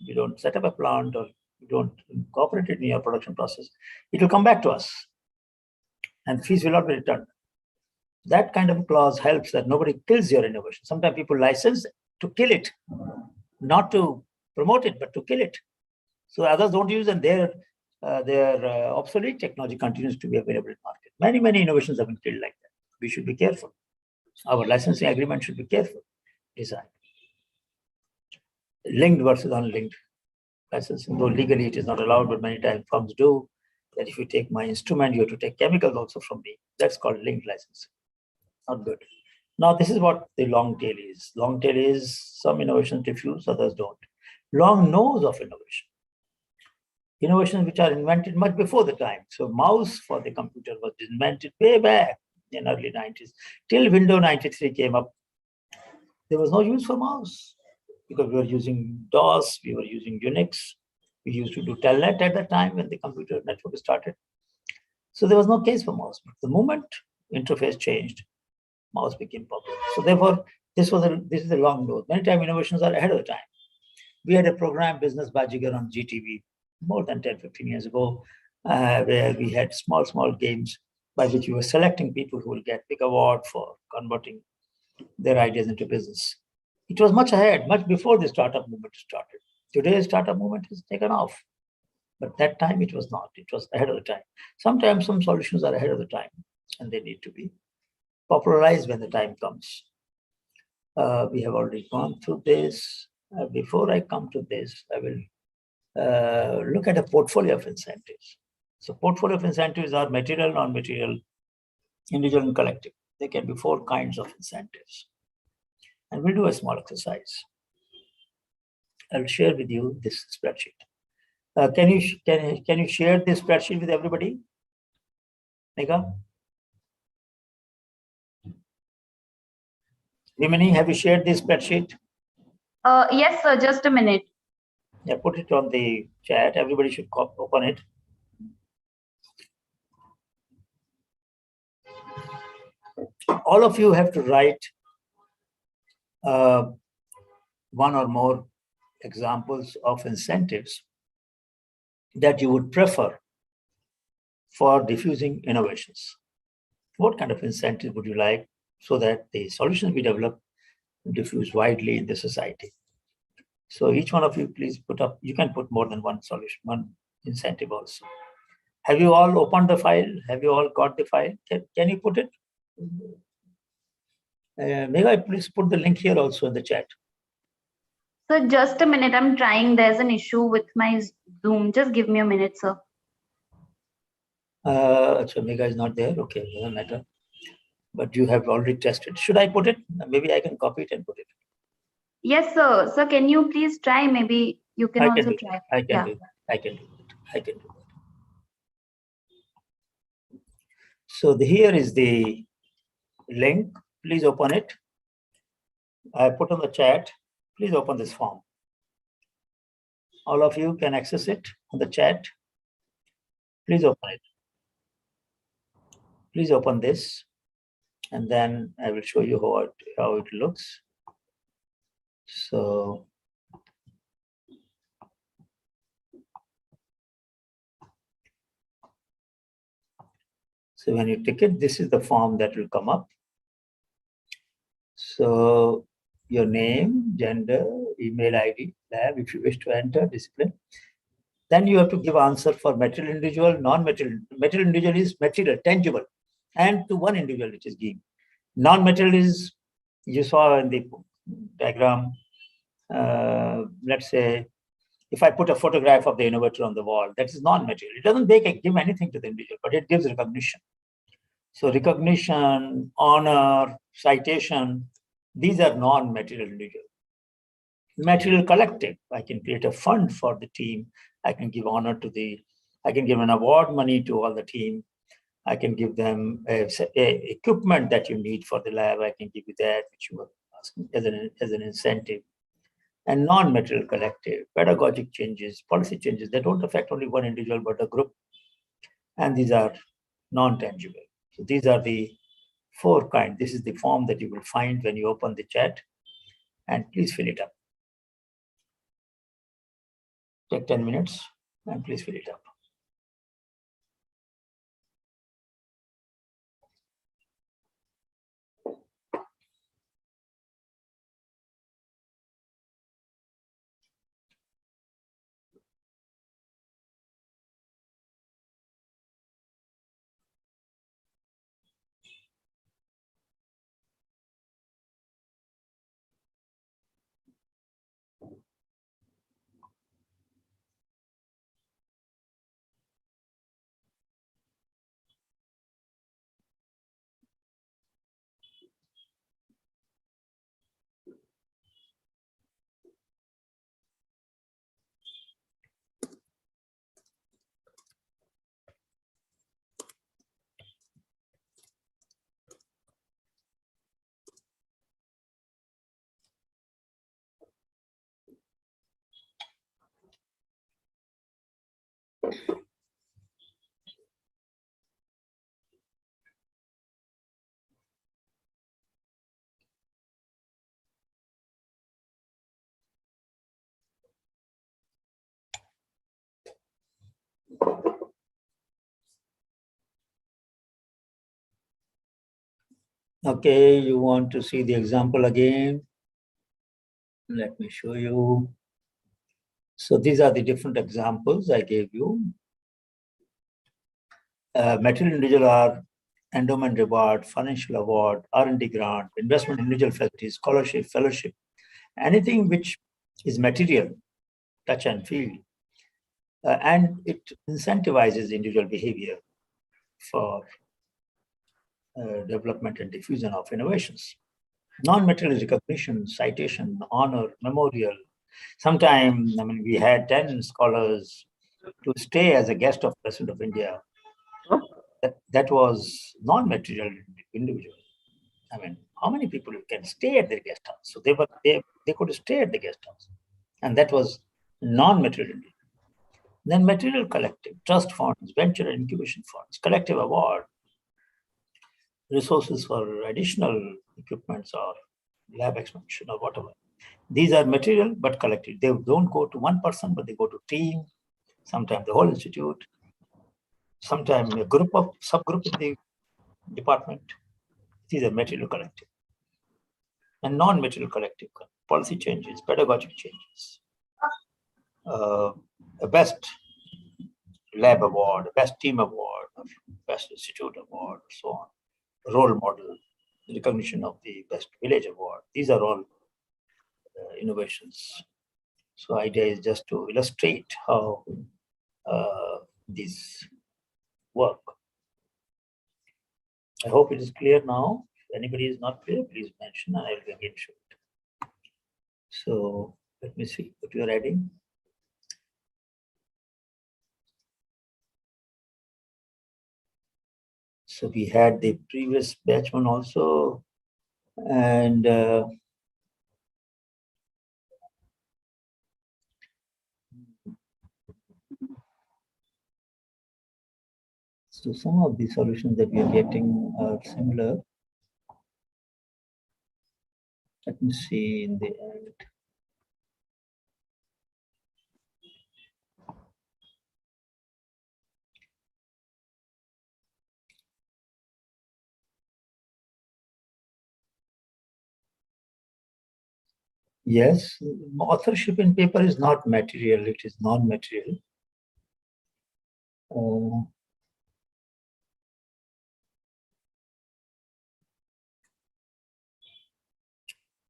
[SPEAKER 1] you don't set up a plant or you don't incorporate it in your production process, it will come back to us and fees will not be returned. That kind of a clause helps that nobody kills your innovation. Sometimes people license to kill it, not to promote it, but to kill it. So others don't use, and their obsolete technology continues to be available in the market. Many innovations have been killed like that. We should be careful. Our licensing agreement should be careful designed. Linked versus unlinked licensing, though legally it is not allowed, but many times firms do. That if you take my instrument, you have to take chemicals also from me. That's called linked licensing. Not good. Now, this is what the long tail is. Long tail is some innovations diffuse, others don't. Long nose of innovation. Innovations which are invented much before the time. So mouse for the computer was invented way back in early 90s. Till Windows 93 came up, there was no use for mouse because we were using DOS, we were using Unix. We used to do Telnet at the time when the computer network started. So there was no case for mouse. But the moment interface changed, mouse became popular. So therefore, this is the long nose. Many times innovations are ahead of the time. We had a program, Business Bajigar, on GTV more than 10, 15 years ago, where we had small games by which we were selecting people who will get big award for converting their ideas into business. It was much ahead, much before the startup movement started. Today's startup movement has taken off, but that time it was not. It was ahead of the time. Sometimes some solutions are ahead of the time, and they need to be popularized when the time comes. We have already gone through this. Before I come to this, I will look at a portfolio of incentives. So portfolio of incentives are material, non-material, individual and collective. There can be 4 kinds of incentives. And we'll do a small exercise. I'll share with you this spreadsheet. Can you share this spreadsheet with everybody? Megha? Vimini, have you shared this spreadsheet?
[SPEAKER 8] Yes, sir. Just a minute.
[SPEAKER 1] Yeah, put it on the chat. Everybody should open it. All of you have to write one or more examples of incentives that you would prefer for diffusing innovations. What kind of incentive would you like so that the solutions we develop diffuse widely in the society? So each one of you, please put up, you can put more than one solution, one incentive also. Have you all opened the file? Have you all got the file? Can you put it? Megha, please put the link here also in the chat.
[SPEAKER 8] Sir, just a minute. I'm trying. There's an issue with my Zoom. Just give me a minute, sir.
[SPEAKER 1] So Megha is not there. Okay, doesn't matter. But you have already tested. Should I put it? Maybe I can copy it and put it.
[SPEAKER 8] Yes, sir. Sir, can you please try? Maybe you can also try.
[SPEAKER 1] I can do that. So here is the link. Please open it. I put on the chat. Please open this form. All of you can access it on the chat. Please open it. Please open this, and then I will show you how it looks. So when you tick it, this is the form that will come up. So your name, gender, email ID, lab, if you wish to enter, discipline. Then you have to give answer for material individual, non-material. Material individual is material, tangible, and to one individual which is given. Non-material is, you saw in the diagram, let's say, if I put a photograph of the innovator on the wall, that is non-material. It doesn't give anything to the individual, but it gives recognition. So recognition, honor, citation, these are non-material individual. Material collective, I can create a fund for the team. I can give honor to I can give an award money to all the team. I can give them equipment that you need for the lab. I can give you that, which you were asking as an incentive. And non-material collective, pedagogic changes, policy changes that don't affect only one individual but a group. And these are non-tangible. So these are the 4 kinds. This is the form that you will find when you open the chat. And please fill it up. Take 10 minutes and please fill it up. Okay, you want to see the example again? Let me show you. So these are the different examples I gave you. Material individual are endowment reward, financial award, R&D grant, investment in individual facilities, scholarship, fellowship, anything which is material, touch and feel. And it incentivizes individual behavior for development and diffusion of innovations. Non-material is recognition, citation, honor, memorial. Sometime, I mean, we had 10 scholars to stay as a guest of President of India. That was non-material individual. I mean, how many people can stay at their guest house? So they could stay at the guest house. And that was non-material individual. Then material collective, trust funds, venture and incubation funds, collective award, resources for additional equipments or lab expansion or whatever. These are material but collective. They don't go to one person, but they go to team, sometimes the whole institute, sometimes a group of subgroup in the department. These are material collective. And non-material collective, policy changes, pedagogic changes, a best lab award, best team award, best institute award, so on, role model, recognition of the best village award. These are all innovations. So idea is just to illustrate how these work. I hope it is clear now. If anybody is not clear, please mention and I will again show it. So let me see what you are adding. So we had the previous batch one also, and so some of the solutions that we are getting are similar. Let me see in the end. Yes, authorship in paper is not material, it is non-material.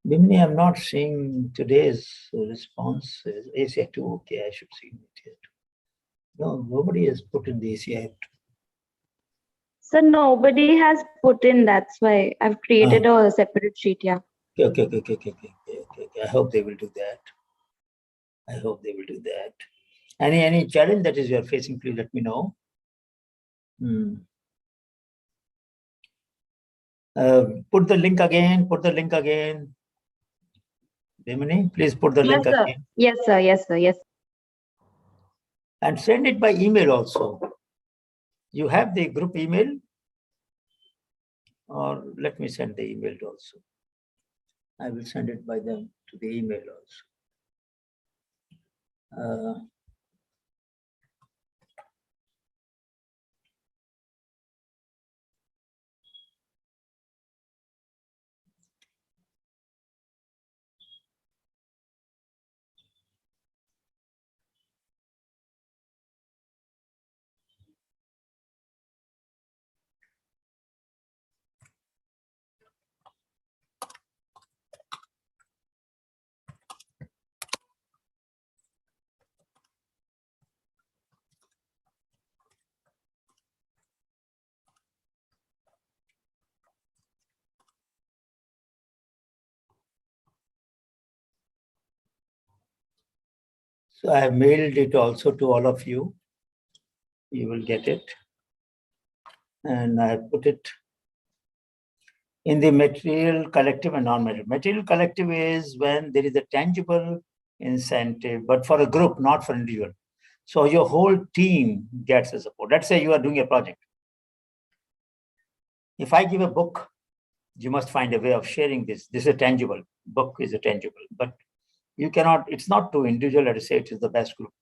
[SPEAKER 1] Bimini, I'm not seeing today's response. ACI 2, okay, I should see it here too. No, nobody has put in the ACI 2.
[SPEAKER 8] So nobody has put in, that's why I've created a separate sheet, yeah.
[SPEAKER 1] Okay. I hope they will do that. I hope they will do that. Any challenge that is you are facing, please let me know. Put the link again. Bimini, please put the link
[SPEAKER 8] sir.
[SPEAKER 1] again.
[SPEAKER 8] Yes, sir. Yes, sir. Yes.
[SPEAKER 1] And send it by email also. You have the group email? Or let me send the email also. I will send it by them to the email also. So I have mailed it also to all of you. You will get it. And I put it in the material collective and non-material. Material collective is when there is a tangible incentive, but for a group, not for individual. So your whole team gets the support. Let's say you are doing a project. If I give a book, you must find a way of sharing this. This is a tangible. Book is a tangible, but you cannot, it's not too individual. Let us say it is the best group.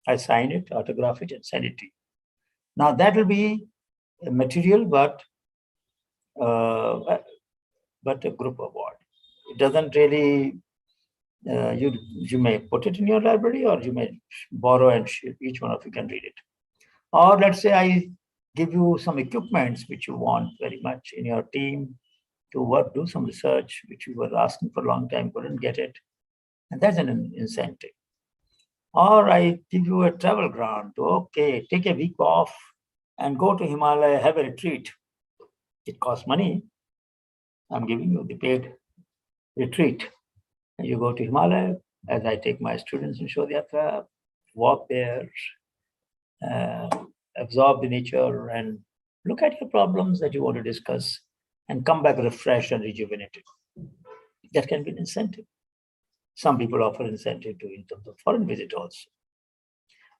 [SPEAKER 1] I sign it, autograph it, and send it to you. Now that will be a material, but a group award. It doesn't really, you may put it in your library, or you may borrow and share. Each one of you can read it. Or let's say I give you some equipments which you want very much in your team to work, do some research, which you were asking for a long time, couldn't get it. And that's an incentive. Or I give you a travel grant. Okay, take a week off and go to Himalaya, have a retreat. It costs money. I'm giving you the paid retreat. And you go to Himalaya, as I take my students in Shodhyatra, walk there, absorb the nature, and look at your problems that you want to discuss, and come back refreshed and rejuvenated. That can be an incentive. Some people offer incentive to in terms of foreign visit also.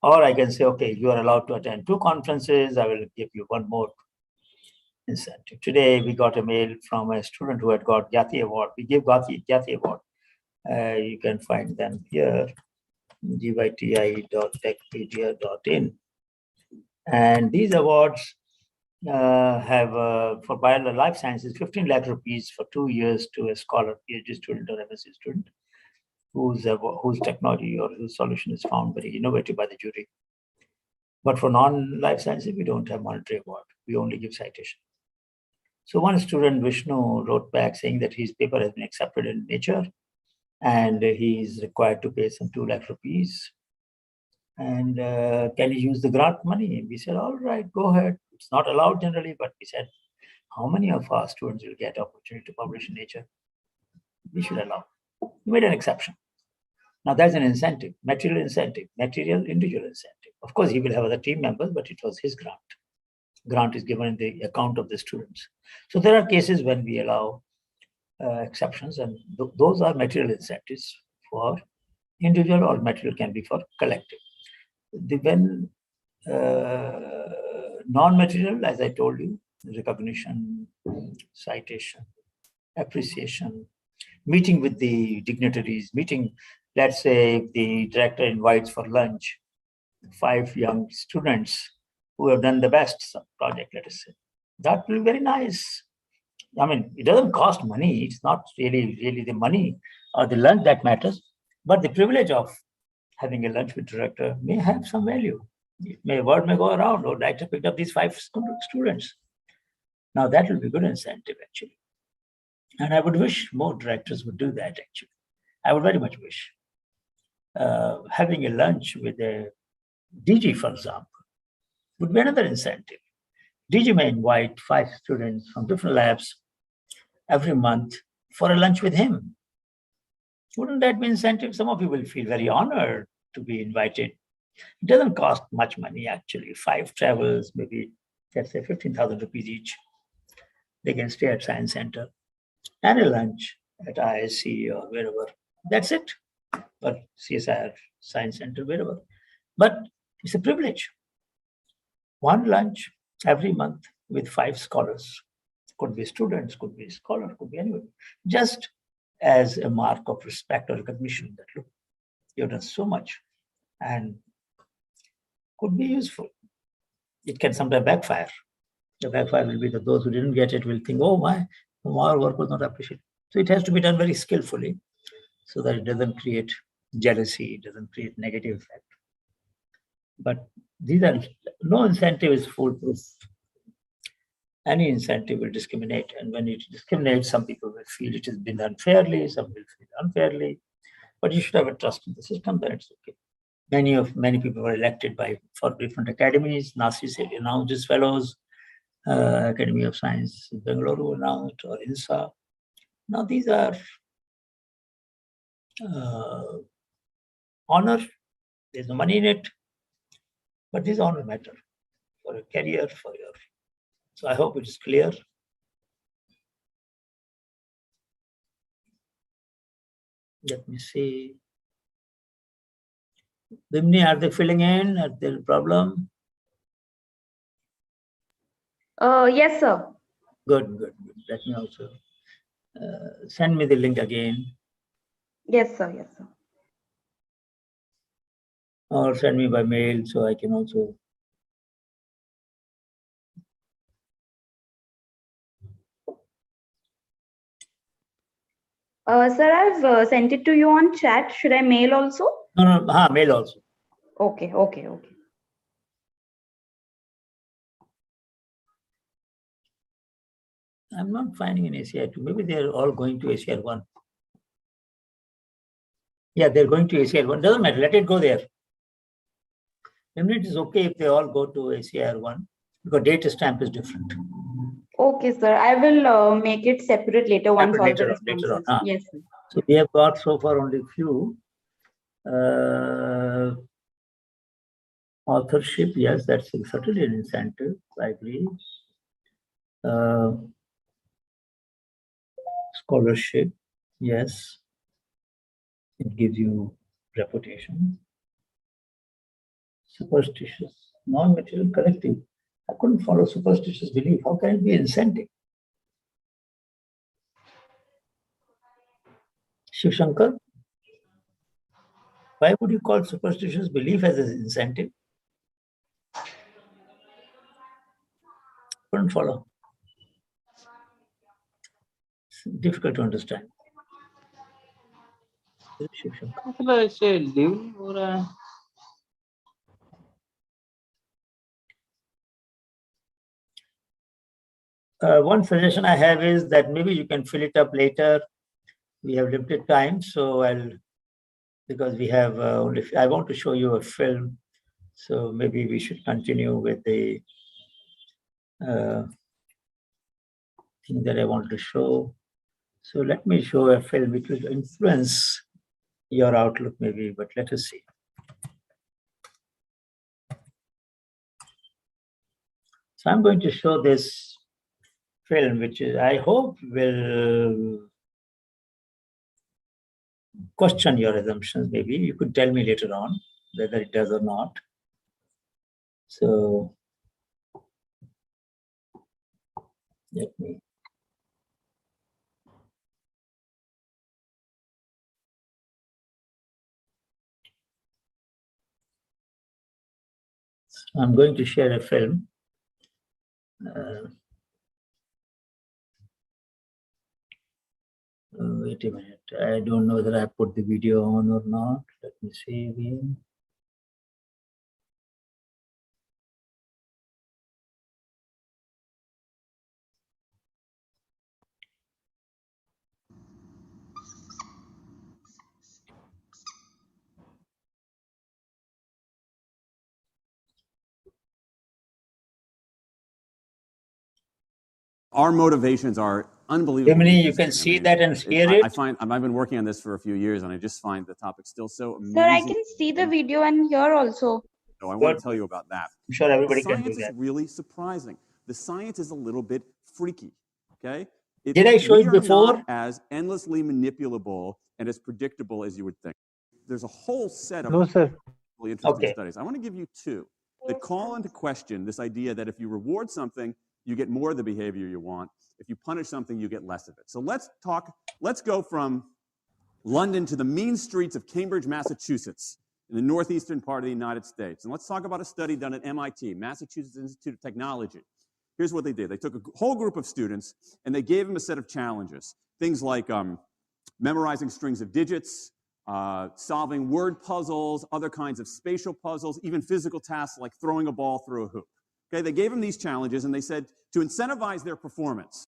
[SPEAKER 1] Or I can say, okay, you are allowed to attend 2 conferences. I will give you 1 more incentive. Today, we got a mail from a student who had got Gyati Award. We gave Gyati Award. You can find them here, gyti.techpedia.in. And these awards have, for Biology Life Sciences, 15 lakh rupees for 2 years to a scholar, PhD student or MSc student, whose technology or whose solution is found very innovative by the jury. But for non-life sciences, we don't have monetary award. We only give citation. So one student, Vishnu, wrote back saying that his paper has been accepted in Nature, and he is required to pay some 2 lakh rupees. And can he use the grant money? We said, all right, go ahead. It's not allowed generally, but we said, how many of our students will get opportunity to publish in Nature? We should allow. We made an exception. Now there's an incentive, material individual incentive. Of course, he will have other team members, but it was his grant. Grant is given in the account of the students. So there are cases when we allow exceptions, and those are material incentives for individual, or material can be for collective. When non-material, as I told you, recognition, citation, appreciation, meeting with the dignitaries, let's say the director invites for lunch 5 young students who have done the best project, let us say. That will be very nice. I mean, it doesn't cost money. It's not really the money or the lunch that matters, but the privilege of having a lunch with director may have some value. Word may go around, or director picked up these 5 students. Now that will be good incentive, actually. And I would wish more directors would do that, actually. I would very much wish. Having a lunch with a DG, for example, would be another incentive. DG may invite 5 students from different labs every month for a lunch with him. Wouldn't that be incentive? Some of you will feel very honored to be invited. It doesn't cost much money, actually. 5 travels, maybe, let's say 15,000 rupees each. they can stay at Science Center and a lunch at ISC or wherever. That's it. Or CSIR, Science Center, wherever. But it's a privilege. One lunch every month with 5 scholars. Could be students, could be scholar, could be anyone. Just as a mark of respect or recognition that, look, you've done so much and could be useful. It can sometimes backfire. The backfire will be that those who didn't get it will think, oh my, our work was not appreciated. So it has to be done very skillfully so that it doesn't create jealousy, it doesn't create negative effect. But these are, no incentive is foolproof. Any incentive will discriminate. And when it discriminates, some people will feel it has been done fairly, some will feel unfairly. But you should have a trust in the system, then it's okay. Many people were elected for different academies. NASI said, announced as fellows, Academy of Science in Bengaluru announced, or INSA. Now these are honor. There's no money in it, but these honor matter for your career, for your. So I hope it is clear. Let me see. Bimni, are they filling in? Are there a problem?
[SPEAKER 8] Yes, sir.
[SPEAKER 1] Good, good, good. Let me also send me the link again.
[SPEAKER 8] Yes, sir. Yes, sir.
[SPEAKER 1] Or send me by mail so I can also.
[SPEAKER 8] Sir, I've sent it to you on chat. Should I mail also?
[SPEAKER 1] No, mail also.
[SPEAKER 8] Okay.
[SPEAKER 1] I'm not finding an ACR2. Maybe they're all going to ACR1. Yeah, they're going to ACR1. Doesn't matter. Let it go there. It is okay if they all go to ACR1 because data stamp is different.
[SPEAKER 8] Okay, sir. I will make it separate later once all the responses.
[SPEAKER 1] Later on.
[SPEAKER 8] Yes, sir.
[SPEAKER 1] So we have got so far only few. Authorship, yes, that's certainly an incentive, I agree. Scholarship, yes. It gives you reputation. Superstitious, non-material collective. I couldn't follow superstitious belief. How can it be incentive? Shiv Shankar, why would you call superstitious belief as an incentive? Couldn't follow. It's difficult to understand. Shiv Shankar. One suggestion I have is that maybe you can fill it up later. We have limited time, so because we have only, I want to show you a film, so maybe we should continue with the thing that I want to show. So let me show a film which will influence your outlook maybe, but let us see. So I'm going to show this film, which is, I hope will question your assumptions. Maybe you could tell me later on whether it does or not. So let me. I'm going to share a film. Wait a minute. I don't know whether I put the video on or not. Let me see again.
[SPEAKER 2] Our motivations are unbelievable.
[SPEAKER 1] Emily, you can see that and hear it.
[SPEAKER 2] I've been working on this for a few years, and I just find the topic still so amazing.
[SPEAKER 8] Sir, I can see the video and hear also.
[SPEAKER 2] So I want to tell you about that.
[SPEAKER 1] I'm sure everybody can do
[SPEAKER 2] Science
[SPEAKER 1] that.
[SPEAKER 2] is really surprising. The science is a little bit freaky. okay?
[SPEAKER 1] Did I show
[SPEAKER 2] we
[SPEAKER 1] it
[SPEAKER 2] are
[SPEAKER 1] before?
[SPEAKER 2] not as endlessly manipulable and as predictable as you would think. There's a whole set of
[SPEAKER 1] No, sir.
[SPEAKER 2] really interesting
[SPEAKER 1] Okay.
[SPEAKER 2] studies. I want to give you two that call into question this idea that if you reward something, you get more of the behavior you want. If you punish something, you get less of it. So let's go from London to the mean streets of Cambridge, Massachusetts, in the northeastern part of the United States. And let's talk about a study done at MIT, Massachusetts Institute of Technology. Here's what they did. They took a whole group of students and they gave them a set of challenges. Things like memorizing strings of digits, solving word puzzles, other kinds of spatial puzzles, even physical tasks like throwing a ball through a hoop. Okay, they gave them these challenges and they said to incentivize their performance,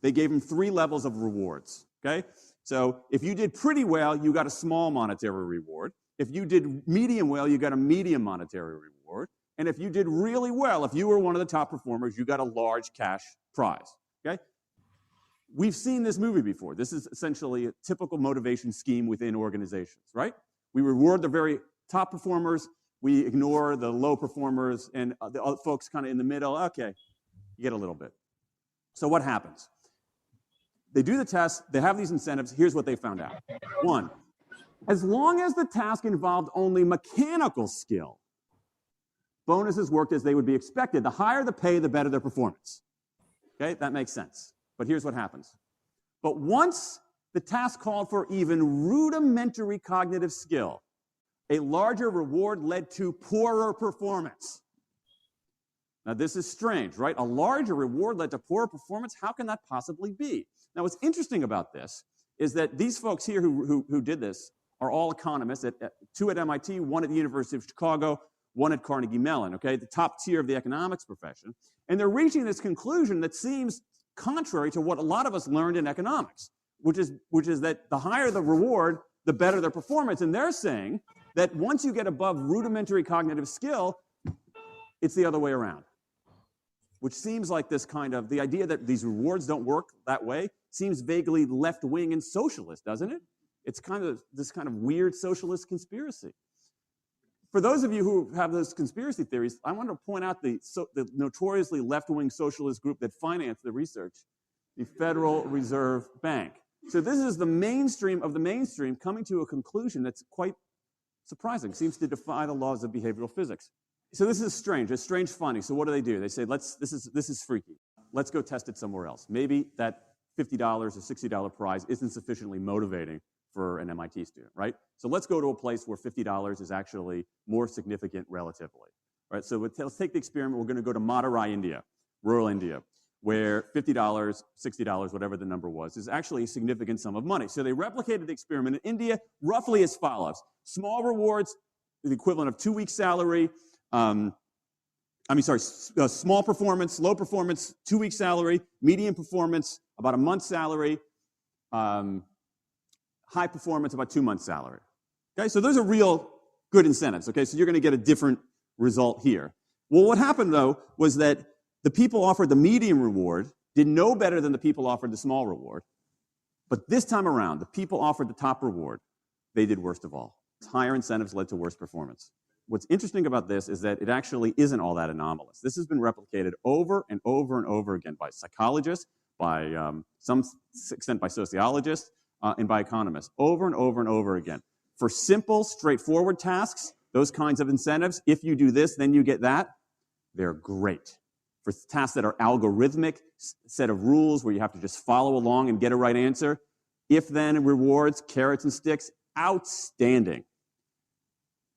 [SPEAKER 2] they gave them 3 levels of rewards. Okay, so if you did pretty well, you got a small monetary reward. If you did medium well, you got a medium monetary reward. And if you did really well, if you were one of the top performers, you got a large cash prize. Okay? We've seen this movie before. This is essentially a typical motivation scheme within organizations, right? We reward the very top performers, we ignore the low performers, and the other folks kind of in the middle. Okay, you get a little bit. So what happens? They do the test, they have these incentives. Here's what they found out. 1, as long as the task involved only mechanical skill, bonuses worked as they would be expected. The higher the pay, the better their performance. Okay, that makes sense. But here's what happens. But once the task called for even rudimentary cognitive skill, a larger reward led to poorer performance. Now, this is strange, right? A larger reward led to poorer performance? How can that possibly be? Now, what's interesting about this is that these folks here who did this are all economists, 2 at MIT, 1 at the University of Chicago, 1 at Carnegie Mellon, okay, the top tier of the economics profession. And they're reaching this conclusion that seems contrary to what a lot of us learned in economics, which is that the higher the reward, the better their performance. And they're saying that once you get above rudimentary cognitive skill, it's the other way around, which seems like this kind of, the idea that these rewards don't work that way seems vaguely left-wing and socialist, doesn't it? It's kind of this kind of weird socialist conspiracy. For those of you who have those conspiracy theories, I want to point out the notoriously left-wing socialist group that financed the research, the Federal Reserve Bank. So this is the mainstream of the mainstream coming to a conclusion that's quite surprising, seems to defy the laws of behavioral physics. So this is strange. It's strange funny. So what do? They say, this is freaky. Let's go test it somewhere else. Maybe that $50 or $60 prize isn't sufficiently motivating for an MIT student, right? So let's go to a place where $50 is actually more significant relatively, right? So let's take the experiment. We're going to go to Madurai, India, rural India, where $50, $60, whatever the number was, is actually a significant sum of money. So they replicated the experiment in India roughly as follows. Small rewards, the equivalent of 2 weeks' salary. Small performance, low performance, 2 weeks' salary. Medium performance, about a month's salary. High performance, about 2 months' salary. Okay, so those are real good incentives. Okay, so you're going to get a different result here. Well, what happened, though, was that the people offered the medium reward did no better than the people offered the small reward. But this time around, the people offered the top reward. They did worst of all. Higher incentives led to worse performance. What's interesting about this is that it actually isn't all that anomalous. This has been replicated over and over and over again by psychologists, by some extent by sociologists, and by economists, over and over and over again. For simple, straightforward tasks, those kinds of incentives, if you do this, then you get that, they're great. For tasks that are algorithmic, set of rules where you have to just follow along and get a right answer, if-then rewards, carrots and sticks, outstanding.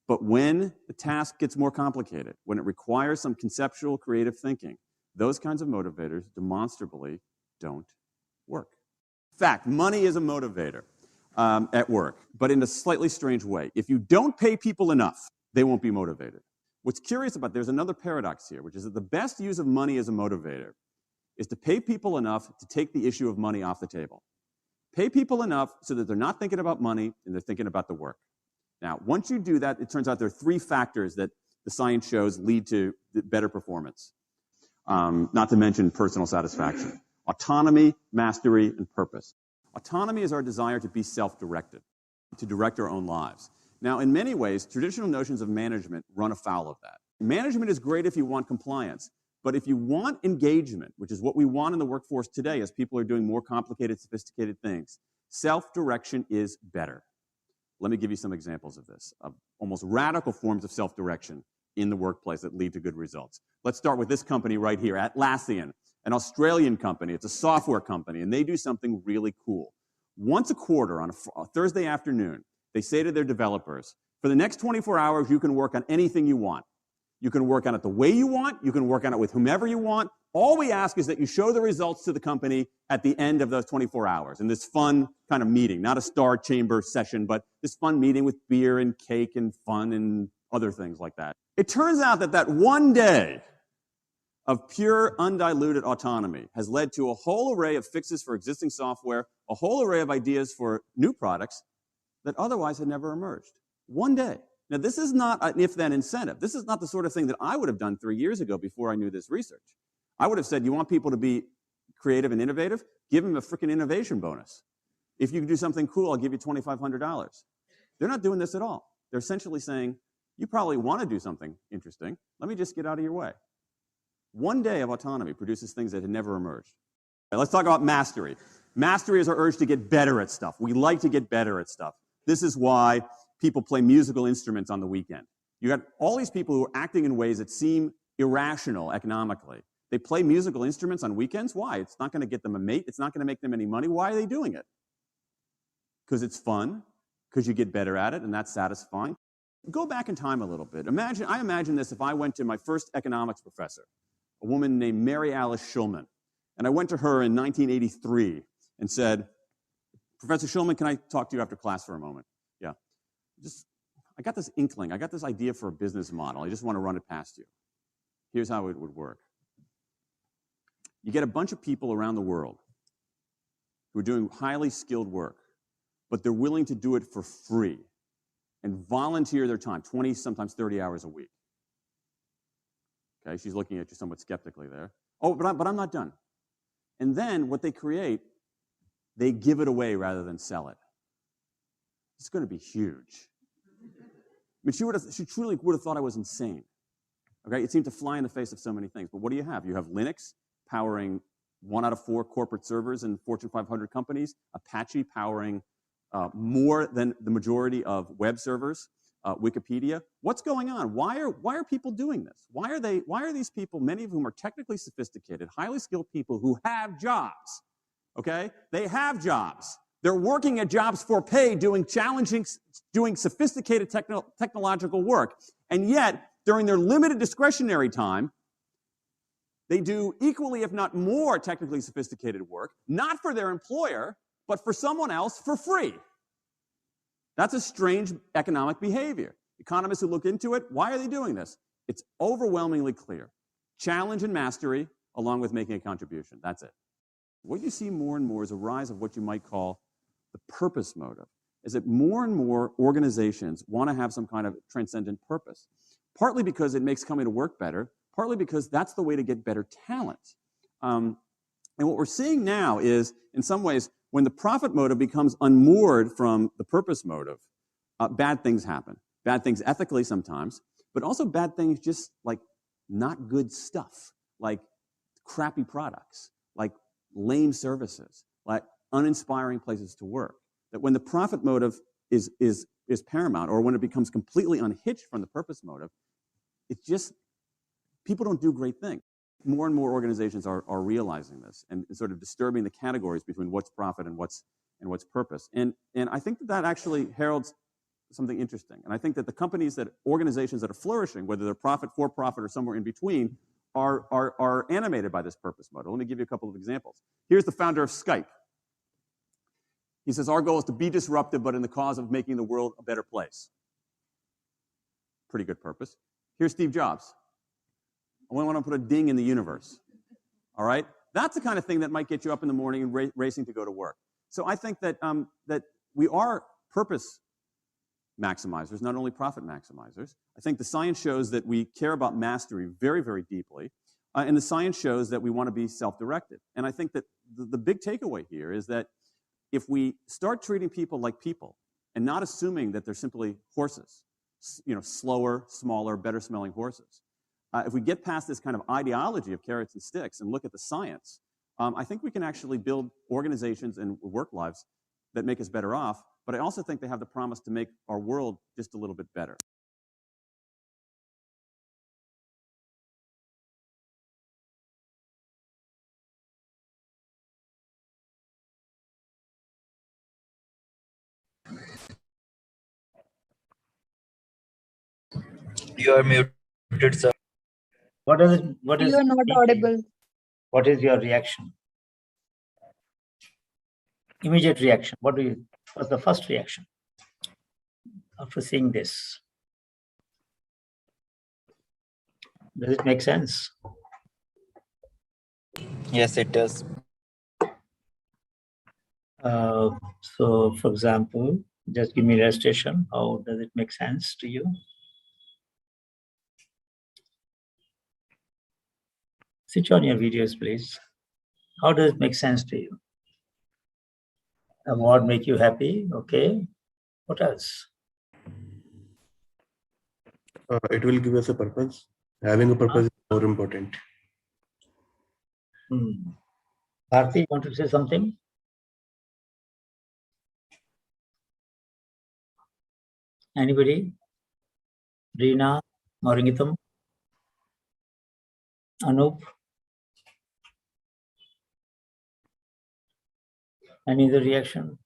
[SPEAKER 2] But when the task gets more complicated, when it requires some conceptual, creative thinking, those kinds of motivators demonstrably don't work. In fact, money is a motivator at work, but in a slightly strange way. If you don't pay people enough, they won't be motivated. What's curious about, there's another paradox here, which is that the best use of money as a motivator is to pay people enough to take the issue of money off the table. Pay people enough so that they're not thinking about money and they're thinking about the work. Now, once you do that, it turns out there are 3 factors that the science shows lead to better performance, not to mention personal satisfaction. Autonomy, mastery, and purpose. Autonomy is our desire to be self-directed, to direct our own lives. Now, in many ways, traditional notions of management run afoul of that. Management is great if you want compliance, But if you want engagement, which is what we want in the workforce today as people are doing more complicated, sophisticated things, self-direction is better. Let me give you some examples of this, of almost radical forms of self-direction in the workplace that lead to good results. Let's start with this company right here, Atlassian, an Australian company. It's a software company, and they do something really cool. Once a quarter on a Thursday afternoon, they say to their developers, for the next 24 hours, you can work on anything you want. You can work on it the way you want. You can work on it with whomever you want. All we ask is that you show the results to the company at the end of those 24 hours in this fun kind of meeting, not a star chamber session, but this fun meeting with beer and cake and fun and other things like that. It turns out that that one day of pure undiluted autonomy has led to a whole array of fixes for existing software, a whole array of ideas for new products that otherwise had never emerged. One day. Now, this is not an if-then incentive. This is not the sort of thing that I would have done 3 years ago before I knew this research. I would have said, you want people to be creative and innovative? Give them a freaking innovation bonus. If you can do something cool, I'll give you $2,500. They're not doing this at all. They're essentially saying, you probably want to do something interesting. Let me just get out of your way. One day of autonomy produces things that had never emerged. Okay, let's talk about mastery. Mastery is our urge to get better at stuff. We like to get better at stuff. This is why people play musical instruments on the weekend. You got all these people who are acting in ways that seem irrational economically. They play musical instruments on weekends. Why? It's not going to get them a mate. It's not going to make them any money. Why are they doing it? Because it's fun, because you get better at it, and that's satisfying. Go back in time a little bit. I imagine this if I went to my first economics professor, a woman named Mary Alice Schulman, and I went to her in 1983 and said, Professor Schulman, can I talk to you after class for a moment? Yeah. I got this inkling. I got this idea for a business model. I just want to run it past you. Here's how it would work. You get a bunch of people around the world who are doing highly skilled work, but they're willing to do it for free and volunteer their time, 20, sometimes 30 hours a week. Okay, she's looking at you somewhat skeptically there. Oh, but I'm not done. And then what they create, they give it away rather than sell it. It's going to be huge. I mean, she truly would have thought I was insane. Okay, it seemed to fly in the face of so many things. But what do you have? You have Linux powering 1 out of 4 corporate servers in Fortune 500 companies, Apache powering more than the majority of web servers, Wikipedia. What's going on? Why are people doing this? Why are these people, many of whom are technically sophisticated, highly skilled people who have jobs? Okay, they have jobs. They're working at jobs for pay, doing sophisticated technological work, and yet during their limited discretionary time, they do equally, if not more, technically sophisticated work, not for their employer, but for someone else for free. That's a strange economic behavior. Economists who look into it, why are they doing this? It's overwhelmingly clear. Challenge and mastery, along with making a contribution. That's it. What you see more and more is a rise of what you might call the purpose motive, is that more and more organizations want to have some kind of transcendent purpose, partly because it makes coming to work better, partly because that's the way to get better talent. And what we're seeing now is, in some ways, when the profit motive becomes unmoored from the purpose motive, bad things happen. Bad things ethically sometimes, but also bad things just like not good stuff, like crappy products, like lame services, like uninspiring places to work. That when the profit motive is paramount, or when it becomes completely unhitched from the purpose motive, it's just, people don't do great things. More and more organizations are realizing this and sort of disturbing the categories between what's profit and what's purpose. And I think that actually heralds something interesting. And I think that the organizations that are flourishing, whether they're profit, for profit, or somewhere in between, are animated by this purpose model. Let me give you a couple of examples. Here's the founder of Skype. He says, our goal is to be disruptive, but in the cause of making the world a better place. Pretty good purpose. Here's Steve Jobs. I want to put a ding in the universe. All right? That's the kind of thing that might get you up in the morning and racing to go to work. So I think that, that we are purpose maximizers, not only profit maximizers. I think the science shows that we care about mastery very, very deeply. And the science shows that we want to be self-directed. And I think that the big takeaway here is that if we start treating people like people and not assuming that they're simply horses, slower, smaller, better smelling horses, if we get past this kind of ideology of carrots and sticks and look at the science, I think we can actually build organizations and work lives that make us better off, but I also think they have the promise to make our world just a little bit better.
[SPEAKER 5] You are muted, sir.
[SPEAKER 1] What is it? What is
[SPEAKER 6] You are not audible.
[SPEAKER 1] What is your reaction? Immediate reaction. What's the first reaction after seeing this? Does it make sense?
[SPEAKER 5] Yes, it does.
[SPEAKER 1] So, for example, just give me illustration. How does it make sense to you? Switch on your videos, please. How does it make sense to you? Award make you happy? Okay. What else?
[SPEAKER 7] It will give us a purpose. Having a purpose is more important.
[SPEAKER 1] Bharti, you want to say something? Anybody? Reena, Moringitam, Anup? Any other reaction?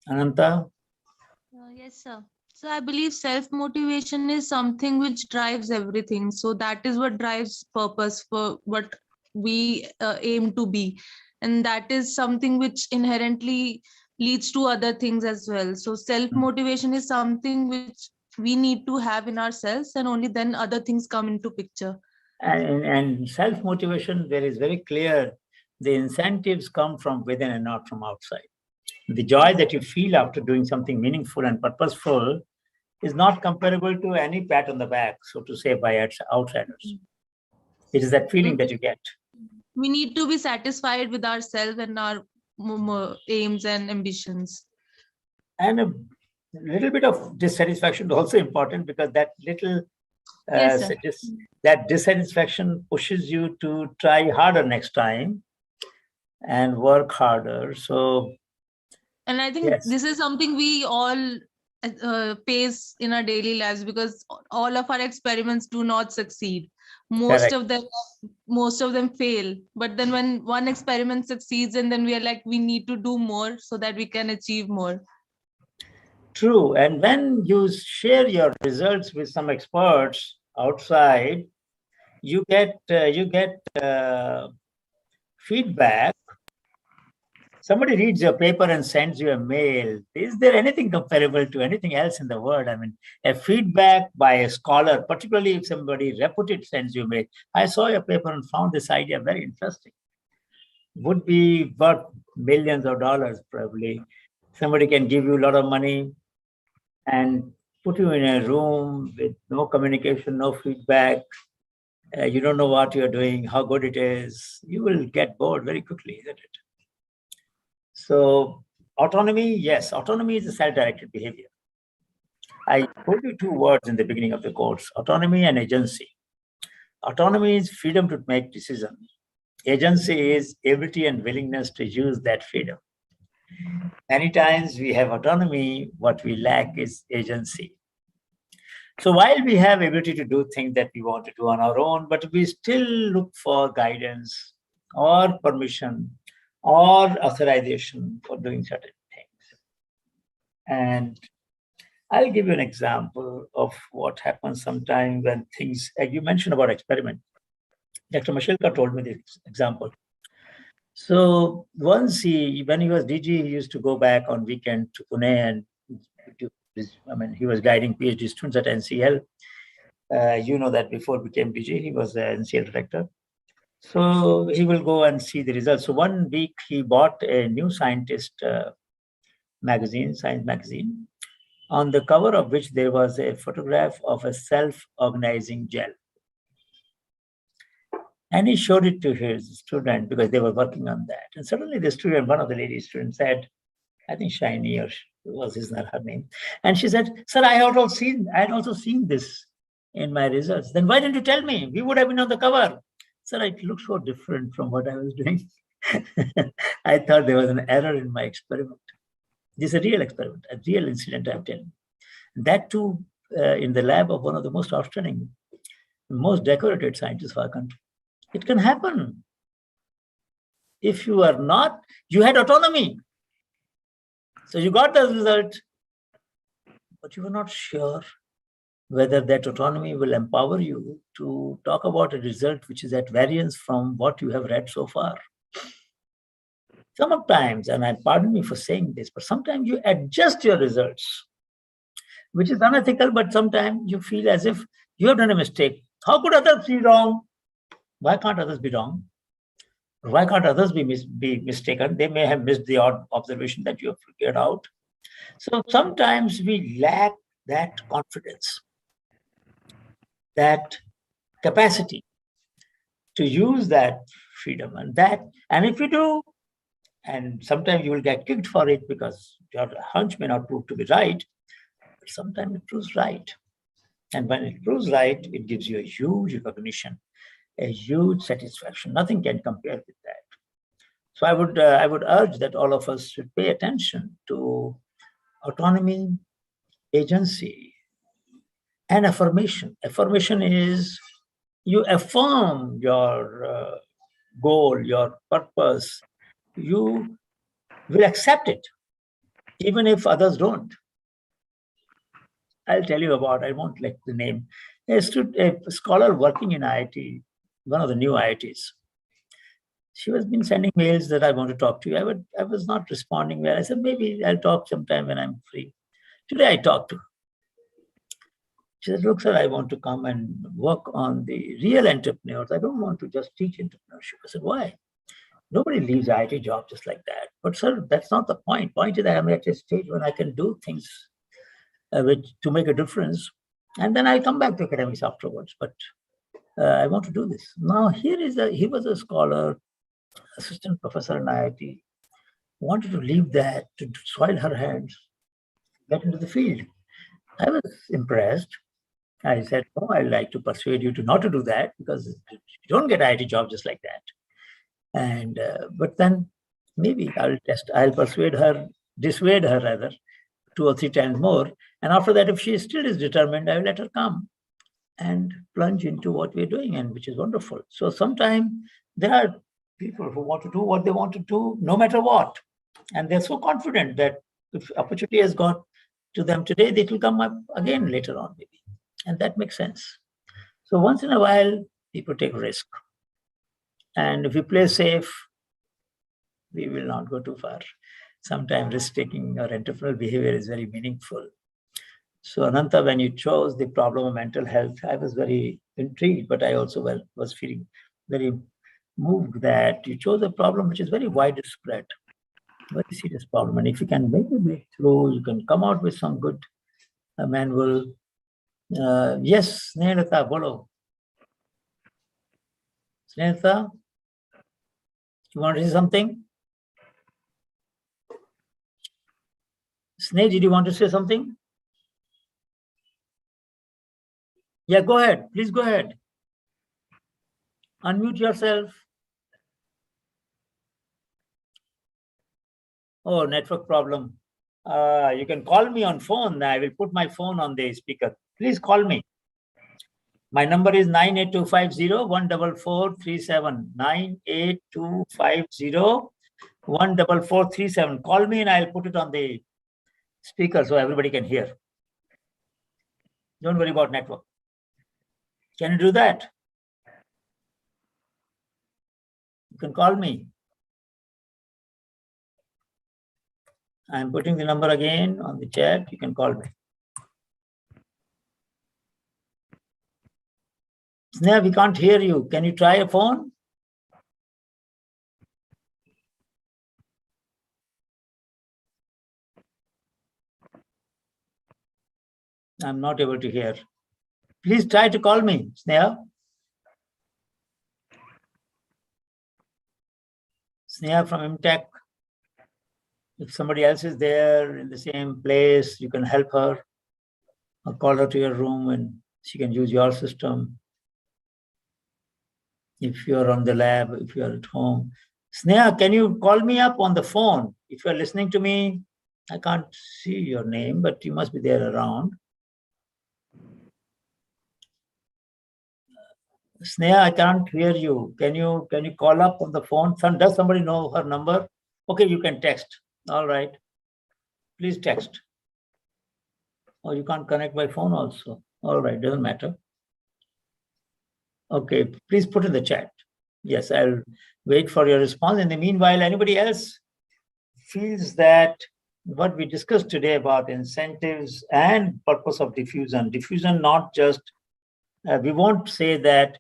[SPEAKER 1] Ananta?
[SPEAKER 9] Yes, sir. So I believe self-motivation is something which drives everything. So that is what drives purpose for what we aim to be. And that is something which inherently leads to other things as well. So self-motivation is something which we need to have in ourselves, and only then other things come into picture.
[SPEAKER 1] And self-motivation, there is very clear, the incentives come from within and not from outside. The joy that you feel after doing something meaningful and purposeful is not comparable to any pat on the back, so to say, by outsiders. It is that feeling that you get.
[SPEAKER 9] We need to be satisfied with ourselves and our aims and ambitions.
[SPEAKER 1] And a little bit of dissatisfaction is also important, because that little that dissatisfaction pushes you to try harder next time and work harder. So,
[SPEAKER 9] and I think this is something we all face in our daily lives, because all of our experiments do not succeed. Most of them fail. But then when one experiment succeeds, and then we are like, we need to do more so that we can achieve more.
[SPEAKER 1] True. And when you share your results with some experts outside, you get feedback. Somebody reads your paper and sends you a mail. Is there anything comparable to anything else in the world? I mean, a feedback by a scholar, particularly if somebody reputed sends you a mail. I saw your paper and found this idea very interesting. Would be worth millions of dollars, probably. Somebody can give you a lot of money and put you in a room with no communication, no feedback. You don't know what you're doing, how good it is. You will get bored very quickly, isn't it? So autonomy, yes, autonomy is a self-directed behavior. I told you two words in the beginning of the course, autonomy and agency. Autonomy is freedom to make decisions. Agency is ability and willingness to use that freedom. Many times we have autonomy, what we lack is agency. So while we have ability to do things that we want to do on our own, but we still look for guidance or permission or authorization for doing certain things. And I'll give you an example of what happens sometimes when things, you mentioned about experiment. Dr. Mashilka told me this example. So once when he was DG, he used to go back on weekend to Pune and he was guiding PhD students at NCL. You know that before he became DG, he was the NCL director. So he will go and see the results. So one week he bought a New Scientist magazine, science magazine, on the cover of which there was a photograph of a self-organizing gel. And he showed it to his student because they were working on that. And suddenly the student, one of the lady students said, I think Shiny or was his not her name. And she said, sir, I had also seen this in my results. Then why didn't you tell me? We would have been on the cover. Sir, it looked so different from what I was doing. I thought there was an error in my experiment. This is a real experiment, a real incident I'm telling you. That too in the lab of one of the most outstanding, most decorated scientists of our country. It can happen. If you are not, you had autonomy. So you got the result, but you were not sure whether that autonomy will empower you to talk about a result which is at variance from what you have read so far. Sometimes, and pardon me for saying this, but sometimes you adjust your results, which is unethical, but sometimes you feel as if you have done a mistake. How could others be wrong? Why can't others be wrong? Why can't others be mistaken? They may have missed the odd observation that you have figured out. So sometimes we lack that confidence, that capacity to use that freedom and if you do, and sometimes you will get kicked for it because your hunch may not prove to be right, but sometimes it proves right. And when it proves right, it gives you a huge recognition, a huge satisfaction. Nothing can compare with that. So I would urge that all of us should pay attention to autonomy, agency, and affirmation. Affirmation is you affirm your goal, your purpose. You will accept it, even if others don't. I'll tell you about, I won't let the name. A scholar working in IIT, one of the new IITs. She has been sending mails that I want to talk to you. I was not responding well. I said, maybe I'll talk sometime when I'm free. Today I talked to her. She said, look, sir, I want to come and work on the real entrepreneurs. I don't want to just teach entrepreneurship. I said, why? Nobody leaves IT job just like that. But sir, that's not the point. Point is that I'm at a stage when I can do things to make a difference. And then I'll come back to academics afterwards. But I want to do this. Now, he was a scholar, assistant professor in IIT, wanted to leave that, to soil her hands, get into the field. I was impressed. I said, oh, I'd like to persuade you to not to do that because you don't get IT job just like that. And but then maybe I'll dissuade her rather 2 or 3 times more. And after that, if she still is determined, I will let her come and plunge into what we're doing, and which is wonderful. So sometimes there are people who want to do what they want to do no matter what. And they're so confident that if opportunity has got to them today, they will come up again later on, maybe. And that makes sense. So once in a while, people take risk. And if we play safe, we will not go too far. Sometimes risk-taking or entrepreneurial behavior is very meaningful. So Ananta, when you chose the problem of mental health, I was very intrigued, but I also was feeling very moved that you chose a problem which is very widespread, very serious problem. And if you can make a breakthrough, you can come out with some good manual. Yes, Snehlata, bolo. Snehlata, you want to say something? Sneh, did you want to say something? Yeah, go ahead. Please go ahead. Unmute yourself. Oh, network problem. You can call me on phone. I will put my phone on the speaker. Please call me. My number is 98250-14437. 98250-14437. Call me and I'll put it on the speaker so everybody can hear. Don't worry about network. Can you do that? You can call me. I'm putting the number again on the chat. You can call me. Sneha, we can't hear you. Can you try a phone? I'm not able to hear. Please try to call me, Sneha. Sneha from MTech. If somebody else is there in the same place, you can help her or call her to your room and She can use your system. If you're on the lab, if you're at home. Sneha, can you call me up on the phone? If you're listening to me, I can't see your name, but you must be there around. Sneha, I can't hear you. Can you call up on the phone? Does somebody know her number? Okay, you can text. All right. Please text. Or you can't connect by phone also. All right, doesn't matter. Okay, please put in the chat. Yes, I'll wait for your response. In the meanwhile, anybody else feels that what we discussed today about incentives and purpose of diffusion, not just, we won't say that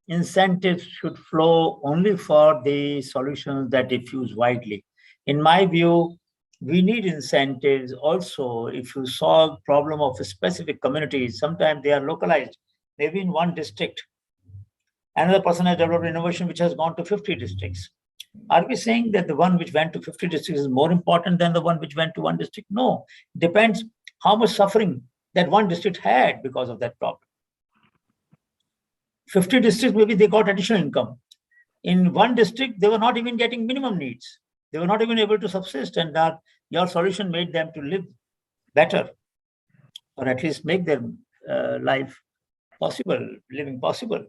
[SPEAKER 1] incentives should flow only for the solutions that diffuse widely. In my view, we need incentives also if you solve problem of a specific communities. Sometimes they are localized, maybe in one district. Another person has developed innovation which has gone to 50 districts. Are we saying that the one which went to 50 districts is more important than the one which went to one district? No, depends how much suffering that one district had because of that problem. 50 districts, maybe they got additional income. In one district, they were not even getting minimum needs. They were not even able to subsist, and that your solution made them to live better, or at least make their life possible, living possible.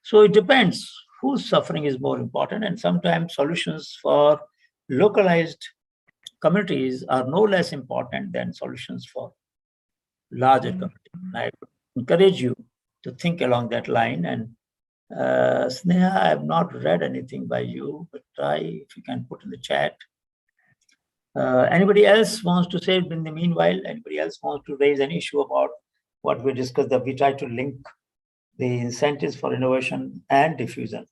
[SPEAKER 1] So it depends whose suffering is more important, and sometimes solutions for localized communities are no less important than solutions for larger communities. I encourage you to think along that line. And Sneha, I have not read anything by you, but try if you can put in the chat. Anybody else wants to say in the meanwhile? Anybody else wants to raise any issue about what we discussed, that we try to link the incentives for innovation and diffusion?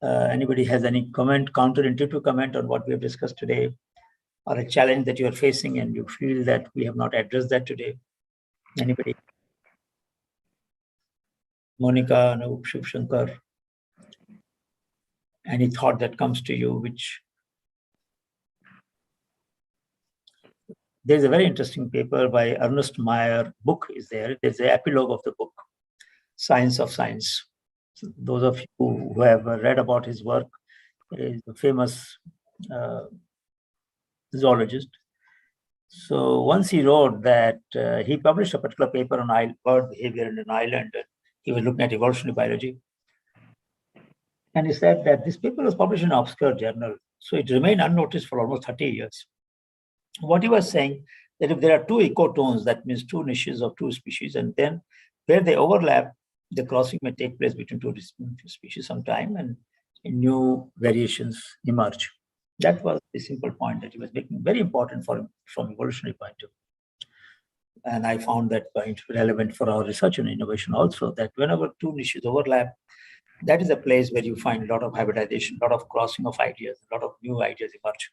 [SPEAKER 1] Anybody has any comment, counterintuitive comment on what we have discussed today, or a challenge that you are facing and you feel that we have not addressed that today? Anybody? Monica, Anup, Shiv Shankar, any thought that comes to you which... There's a very interesting paper by Ernest Mayr, book is there. There's the epilogue of the book, Science of Science. So those of you who have read about his work, he is a famous zoologist. So once he wrote that he published a particular paper on bird behavior in an island. He was looking at evolutionary biology. And he said that this paper was published in an obscure journal. So it remained unnoticed for almost 30 years. What he was saying, that if there are two ecotones, that means two niches of two species, and then where they overlap, the crossing may take place between two species sometime, and new variations emerge. That was the simple point that he was making, very important for him from evolutionary point of view. And I found that point relevant for our research and innovation also, that whenever two niches overlap, that is a place where you find a lot of hybridization, a lot of crossing of ideas, a lot of new ideas emerge.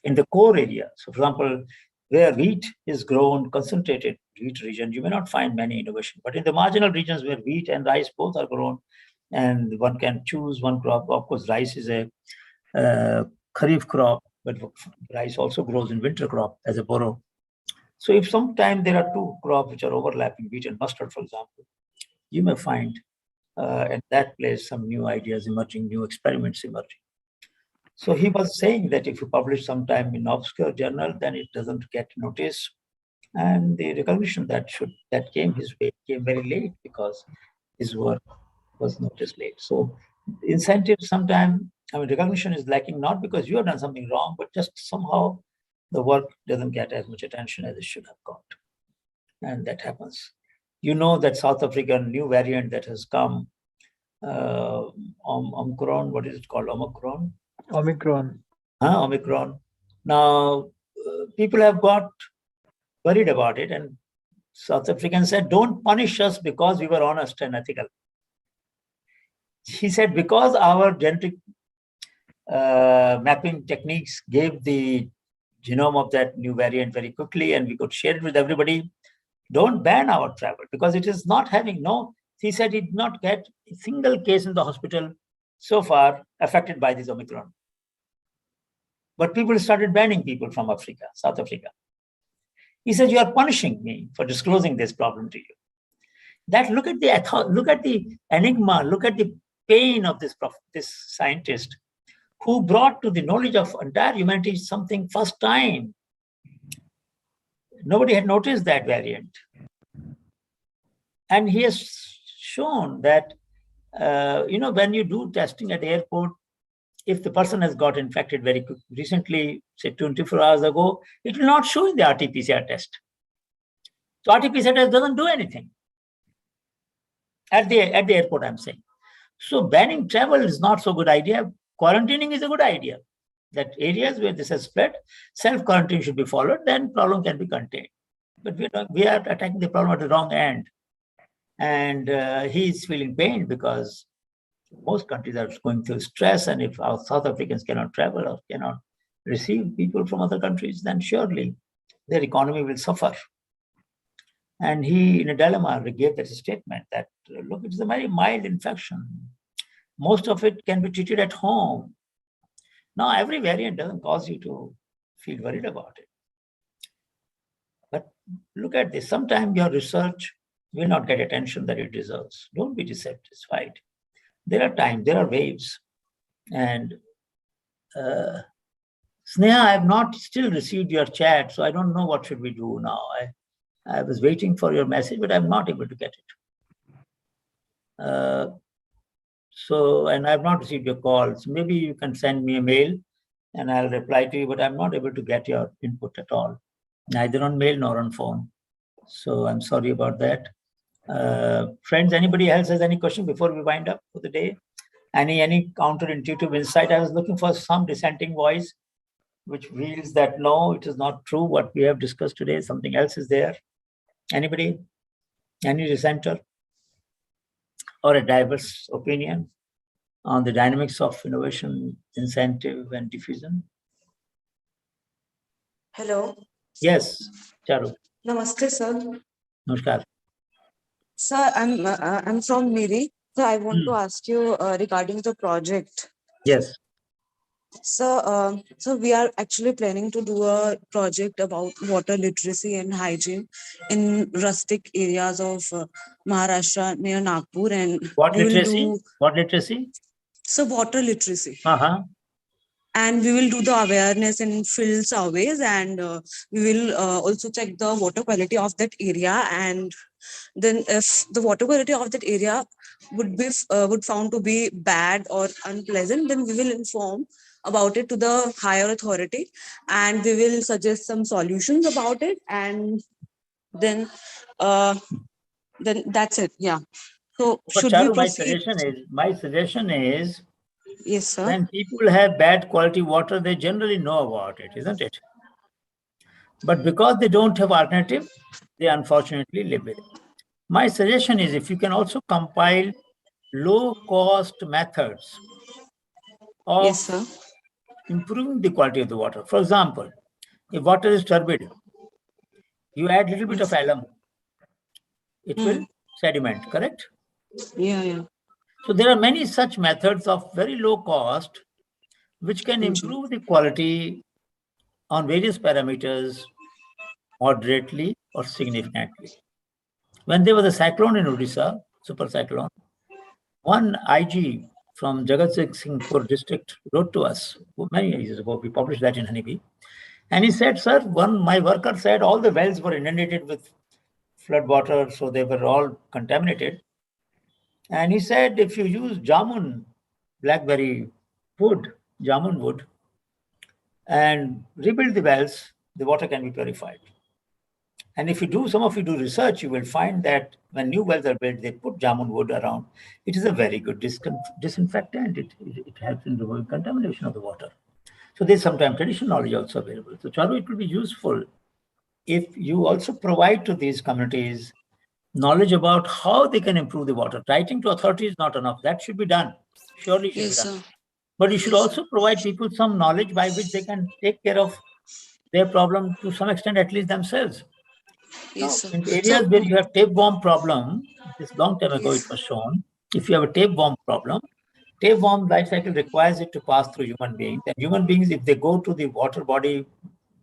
[SPEAKER 1] In the core area, so for example, where wheat is grown, concentrated wheat region, you may not find many innovation. But in the marginal regions where wheat and rice both are grown, and one can choose one crop. Of course, rice is a kharif crop, but rice also grows in winter crop as a burrow. So if sometime there are two crops which are overlapping, wheat and mustard, for example, you may find at that place some new ideas emerging, new experiments emerging. So he was saying that if you publish sometime in obscure journal, then it doesn't get noticed. And the recognition that came his way came very late, because his work was noticed late. So incentive sometimes, recognition is lacking, not because you have done something wrong, but just somehow the work doesn't get as much attention as it should have got. And that happens. You know that South African new variant that has come, Omicron, what is it called? Omicron? Omicron. Now, people have got worried about it, and South Africans said, don't punish us because we were honest and ethical. He said, because our genetic mapping techniques gave the genome of that new variant very quickly, and we could share it with everybody, don't ban our travel, because it is not having he said he did not get a single case in the hospital so far affected by this Omicron. But people started banning people from Africa, South Africa. He said, you are punishing me for disclosing this problem to you. That look at the enigma, look at the pain of this scientist who brought to the knowledge of entire humanity something first time. Nobody had noticed that variant. And he has shown that, when you do testing at the airport, if the person has got infected very recently, say 24 hours ago, it will not show in the RT-PCR test. So RT-PCR test doesn't do anything at the airport, I'm saying. So banning travel is not so good idea. Quarantining is a good idea. That areas where this has spread, self-quarantine should be followed, then problem can be contained. But we are attacking the problem at the wrong end. And he is feeling pain because most countries are going through stress, and if our South Africans cannot travel or cannot receive people from other countries, then surely their economy will suffer. And he, in a dilemma, gave that statement that, look, it's a very mild infection. Most of it can be treated at home. Now, every variant doesn't cause you to feel worried about it. But look at this. Sometimes your research will not get attention that it deserves. Don't be dissatisfied. There are times, there are waves. And Sneha, I have not still received your chat, so I don't know what should we do now. I was waiting for your message, but I'm not able to get it. And I've not received your call. So maybe you can send me a mail and I'll reply to you, but I'm not able to get your input at all, neither on mail nor on phone. So I'm sorry about that. Friends, anybody else has any question before we wind up for the day? Any counterintuitive insight? I was looking for some dissenting voice which feels that no, it is not true what we have discussed today. Something else is there. Anybody? Any dissenter? Or a diverse opinion on the dynamics of innovation, incentive, and diffusion?
[SPEAKER 4] Hello.
[SPEAKER 1] Yes, Charu.
[SPEAKER 4] Namaste, sir.
[SPEAKER 1] Namaskar.
[SPEAKER 4] Sir, I'm from Miri. So I want to ask you regarding the project.
[SPEAKER 1] Yes.
[SPEAKER 4] So we are actually planning to do a project about water literacy and hygiene in rustic areas of Maharashtra near Nagpur, and
[SPEAKER 1] what
[SPEAKER 4] we
[SPEAKER 1] literacy?
[SPEAKER 4] will do
[SPEAKER 1] What literacy?
[SPEAKER 4] so water literacy.
[SPEAKER 6] and we will do the awareness in field surveys, and we will also check the water quality of that area. And then if the water quality of that area would found to be bad or unpleasant, then we will inform about it to the higher authority, and we will suggest some solutions about it, and then that's it. Yeah. So
[SPEAKER 1] But
[SPEAKER 6] should
[SPEAKER 1] Charu,
[SPEAKER 6] we proceed?
[SPEAKER 1] my suggestion is,
[SPEAKER 6] Yes, sir.
[SPEAKER 1] when people have bad quality water, they generally know about it, isn't it? But because they don't have alternative, they unfortunately live with it. My suggestion is, if you can also compile low-cost methods of improving the quality of the water. For example, if water is turbid, you add a little bit of alum. It will sediment, correct?
[SPEAKER 6] Yeah.
[SPEAKER 1] So there are many such methods of very low cost which can improve the quality on various parameters moderately or significantly. When there was a cyclone in Odisha, super cyclone, one IG from Jagatsinghpur district wrote to us many years ago. We published that in Honeybee. And he said, sir, my worker said all the wells were inundated with flood water, so they were all contaminated. And he said, if you use jamun, blackberry wood, jamun wood, and rebuild the wells, the water can be purified. And if some of you do research, you will find that when new wells are built, they put jamun wood around. It is a very good disinfectant. It helps in removing contamination of the water. So there's sometimes traditional knowledge also available. So Charu, it will be useful if you also provide to these communities knowledge about how they can improve the water. Writing to authorities is not enough. That should be done. Surely should be done. But you should also provide people some knowledge by which they can take care of their problem to some extent, at least themselves. In areas where you have tapeworm problem, this long time ago it was shown, if you have a tapeworm problem, tapeworm life cycle requires it to pass through human beings. And human beings, if they go to the water body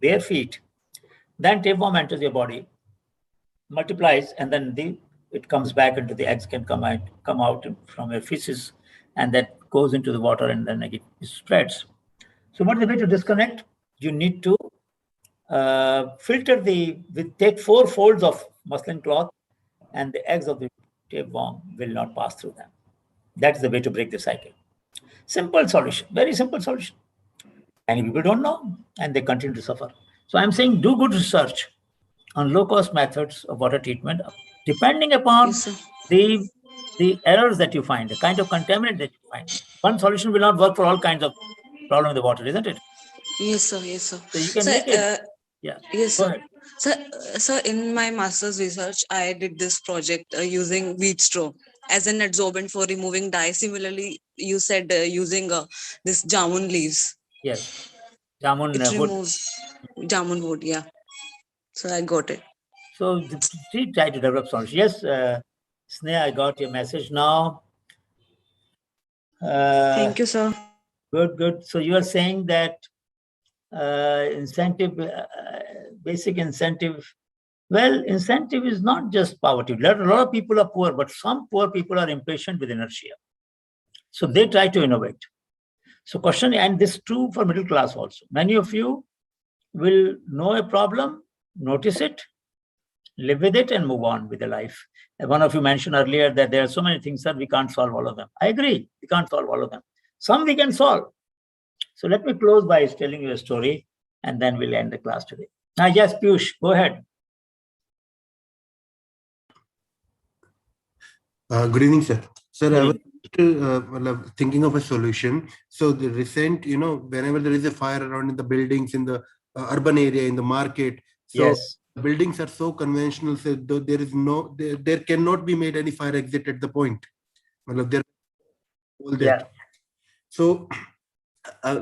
[SPEAKER 1] bare feet, then tapeworm enters your body, multiplies, and then it comes back into the eggs, can come out from a feces, and that goes into the water, and then it spreads. So what is the way to disconnect? You need to filter take 4 folds of muslin cloth, and the eggs of the tapeworm will not pass through them. That is the way to break the cycle. Simple solution, very simple solution. Many people don't know, and they continue to suffer. So I'm saying do good research on low-cost methods of water treatment, depending upon the errors that you find, the kind of contaminant that you find. One solution will not work for all kinds of problems with the water, isn't it?
[SPEAKER 6] Yes, sir. Yes, sir.
[SPEAKER 1] So you can make it. Yeah.
[SPEAKER 6] Yes,
[SPEAKER 1] Go
[SPEAKER 6] sir.
[SPEAKER 1] ahead.
[SPEAKER 6] So in my master's research, I did this project using wheat straw as an adsorbent for removing dye. Similarly, you said using this jamun leaves.
[SPEAKER 1] Yes. Jamun
[SPEAKER 6] It
[SPEAKER 1] wood.
[SPEAKER 6] removes jamun wood. Yeah. So I got it.
[SPEAKER 1] So please try to develop solutions. Yes, Sneha, I got your message now.
[SPEAKER 6] Thank you, sir.
[SPEAKER 1] Good, good. So you are saying that incentive, basic incentive. Well, incentive is not just poverty. A lot of people are poor, but some poor people are impatient with inertia. So they try to innovate. So question, and this is true for middle class also. Many of you will know a problem, notice it, live with it, and move on with the life. And one of you mentioned earlier that there are so many things that we can't solve all of them. I agree, we can't solve all of them. Some we can solve. So let me close by telling you a story, and then we'll end the class today. Now, yes, Piyush, go ahead.
[SPEAKER 7] Good evening, sir. Sir, I was thinking of a solution. So the recent, whenever there is a fire around in the buildings, in the urban area, in the market, so
[SPEAKER 1] yes,
[SPEAKER 7] buildings are so conventional, so there is there cannot be made any fire exit at the point.
[SPEAKER 1] Yeah.
[SPEAKER 7] So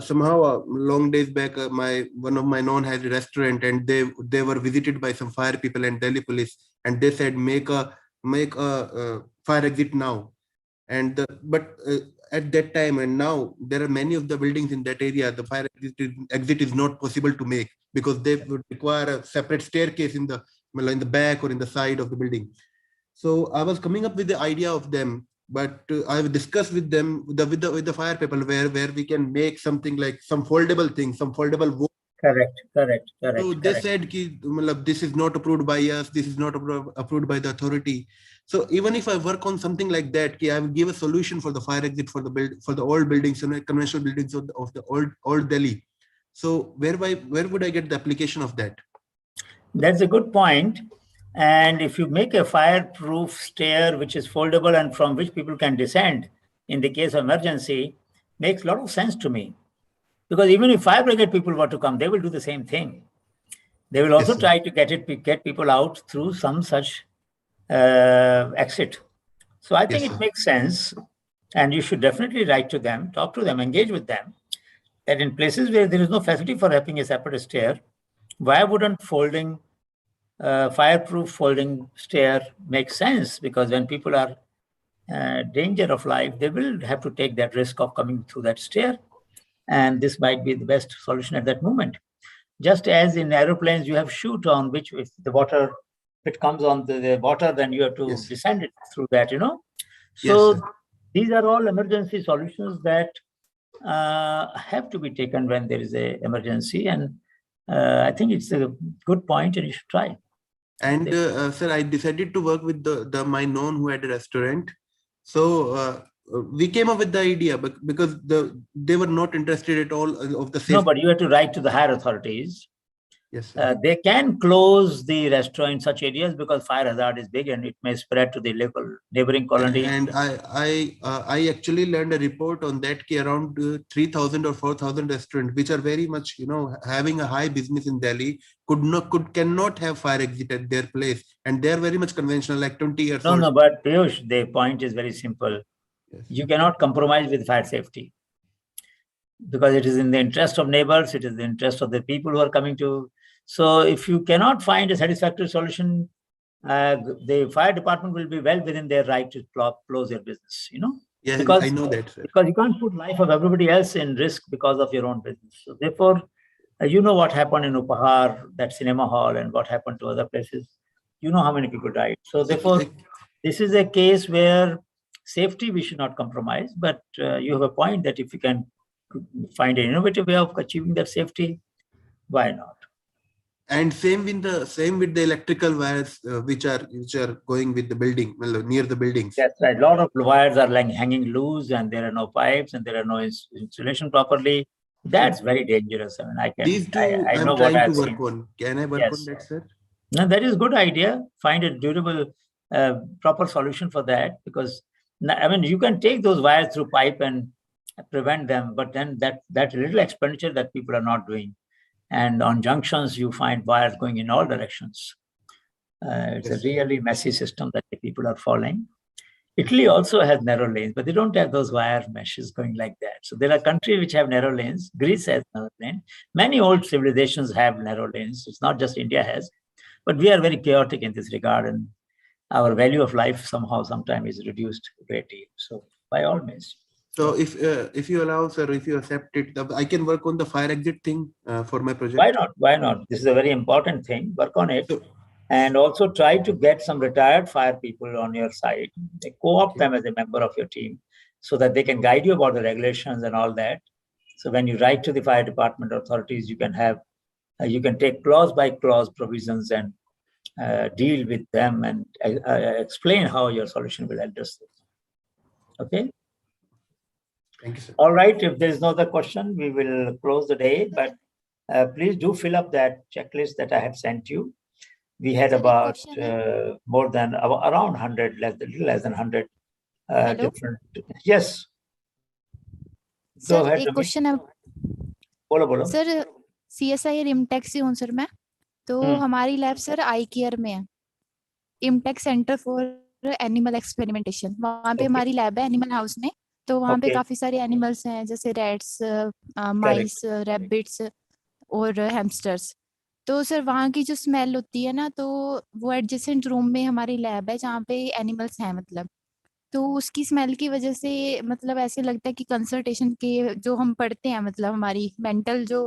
[SPEAKER 7] somehow long days back, one of my known has a restaurant, and they were visited by some fire people and Delhi police, and they said make a fire exit now. And but at that time and now, there are many of the buildings in that area, the fire exit is not possible to make, because they would require a separate staircase in the back or in the side of the building. So I was coming up with the idea of them, but I've discussed with them with the fire people where we can make something like some foldable thing, some foldable wall.
[SPEAKER 1] Correct.
[SPEAKER 7] So they said this is not approved by us, this is not approved by the authority. So even if I work on something like that, I will give a solution for the fire exit for the old buildings, conventional buildings of the old Delhi. So where would I get the application of that?
[SPEAKER 1] That's a good point. And if you make a fireproof stair which is foldable and from which people can descend in the case of emergency, makes a lot of sense to me. Because even if fire brigade people were to come, they will do the same thing. They will also try to get people out through some such exit. So I think it makes sense, and you should definitely write to them, talk to them, engage with them, that in places where there is no facility for having a separate stair, why wouldn't fireproof folding stair make sense? Because when people are danger of life, they will have to take that risk of coming through that stair. And this might be the best solution at that moment. Just as in aeroplanes, you have chute on which if the water, if it comes on the water, then you have to descend it through that, So these are all emergency solutions that have to be taken when there is an emergency. And I think it's a good point and you should try.
[SPEAKER 7] And sir, I decided to work with my known who had a restaurant. So we came up with the idea, but because they were not interested at all of the safety.
[SPEAKER 1] No, but you have to write to the higher authorities.
[SPEAKER 7] Yes, sir.
[SPEAKER 1] They can close the restaurant in such areas because fire hazard is big and it may spread to the local neighboring colony.
[SPEAKER 7] And I actually learned a report on that around 3,000 or 4,000 restaurants, which are very much having a high business in Delhi, cannot have fire exit at their place, and they are very much conventional, like 20 years old.
[SPEAKER 1] No, but Piyush, the point is very simple. You cannot compromise with fire safety because it is in the interest of neighbors, it is in the interest of the people who are coming to. So if you cannot find a satisfactory solution, the fire department will be well within their right to close their business,
[SPEAKER 7] Yes,
[SPEAKER 1] because,
[SPEAKER 7] I know that, sir.
[SPEAKER 1] Because you can't put life of everybody else in risk because of your own business. So therefore, you know what happened in Upahar, that cinema hall, and what happened to other places. You know how many people died. So therefore, this is a case where safety we should not compromise, but you have a point that if you can find an innovative way of achieving that safety, why not?
[SPEAKER 7] And same with the electrical wires which are going with the building, well, near the buildings.
[SPEAKER 1] That's right. A lot of wires are like hanging loose, and there are no pipes, and there are no insulation properly. That's very dangerous. I mean,
[SPEAKER 7] These two
[SPEAKER 1] I know
[SPEAKER 7] I'm
[SPEAKER 1] what
[SPEAKER 7] trying
[SPEAKER 1] I've
[SPEAKER 7] to work
[SPEAKER 1] seen.
[SPEAKER 7] on. Can I work
[SPEAKER 1] Yes.
[SPEAKER 7] on that, sir?
[SPEAKER 1] No, that is a good idea. Find a durable, proper solution for that, because I mean, you can take those wires through pipe and prevent them, but then that little expenditure that people are not doing. And on junctions, you find wires going in all directions. It's a really messy system that the people are following. Italy also has narrow lanes, but they don't have those wire meshes going like that. So there are countries which have narrow lanes. Greece has narrow lane. Many old civilizations have narrow lanes. It's not just India has, but we are very chaotic in this regard, and our value of life sometimes is reduced greatly. So by all means.
[SPEAKER 7] So if you allow, sir, if you accept it, I can work on the fire exit thing for my project.
[SPEAKER 1] Why not? Why not? This is a very important thing. Work on it. And also try to get some retired fire people on your side. Co-opt them as a member of your team so that they can guide you about the regulations and all that. So when you write to the fire department authorities, you can have, you can take clause by clause provisions and deal with them and explain how your solution will address this. Okay?
[SPEAKER 7] Thank you, sir.
[SPEAKER 1] All right. If there is no other question, we will close the day. But please do fill up that checklist that I have sent you. We had about more than around 100, little less than 100 different. Yes.
[SPEAKER 10] Sir
[SPEAKER 1] Go ahead,
[SPEAKER 10] एक
[SPEAKER 1] Ramesh.
[SPEAKER 10] Question है
[SPEAKER 1] बोलो
[SPEAKER 10] sir CSI इमटेक से हूँ sir मैं तो हमारी lab sir I care में है इमटेक सेंटर फॉर एनिमल एक्सपेरिमेंटेशन वहाँ पे हमारी लैब है एनिमल हाउस में तो वहाँ पे काफी सारे एनिमल्स हैं जैसे रैट्स माइस रैबिट्स और हैमस्टर्स तो सर वहाँ की जो स्मेल होती है ना तो वो एडजेसेंट रूम में हमारी लैब है जहाँ पे एनिमल्स हैं मतलब तो उसकी स्मेल की वजह से मतलब ऐसे लगता है कि कंसल्टेशन के जो हम पढ़ते हैं मतलब हमारी मेंटल जो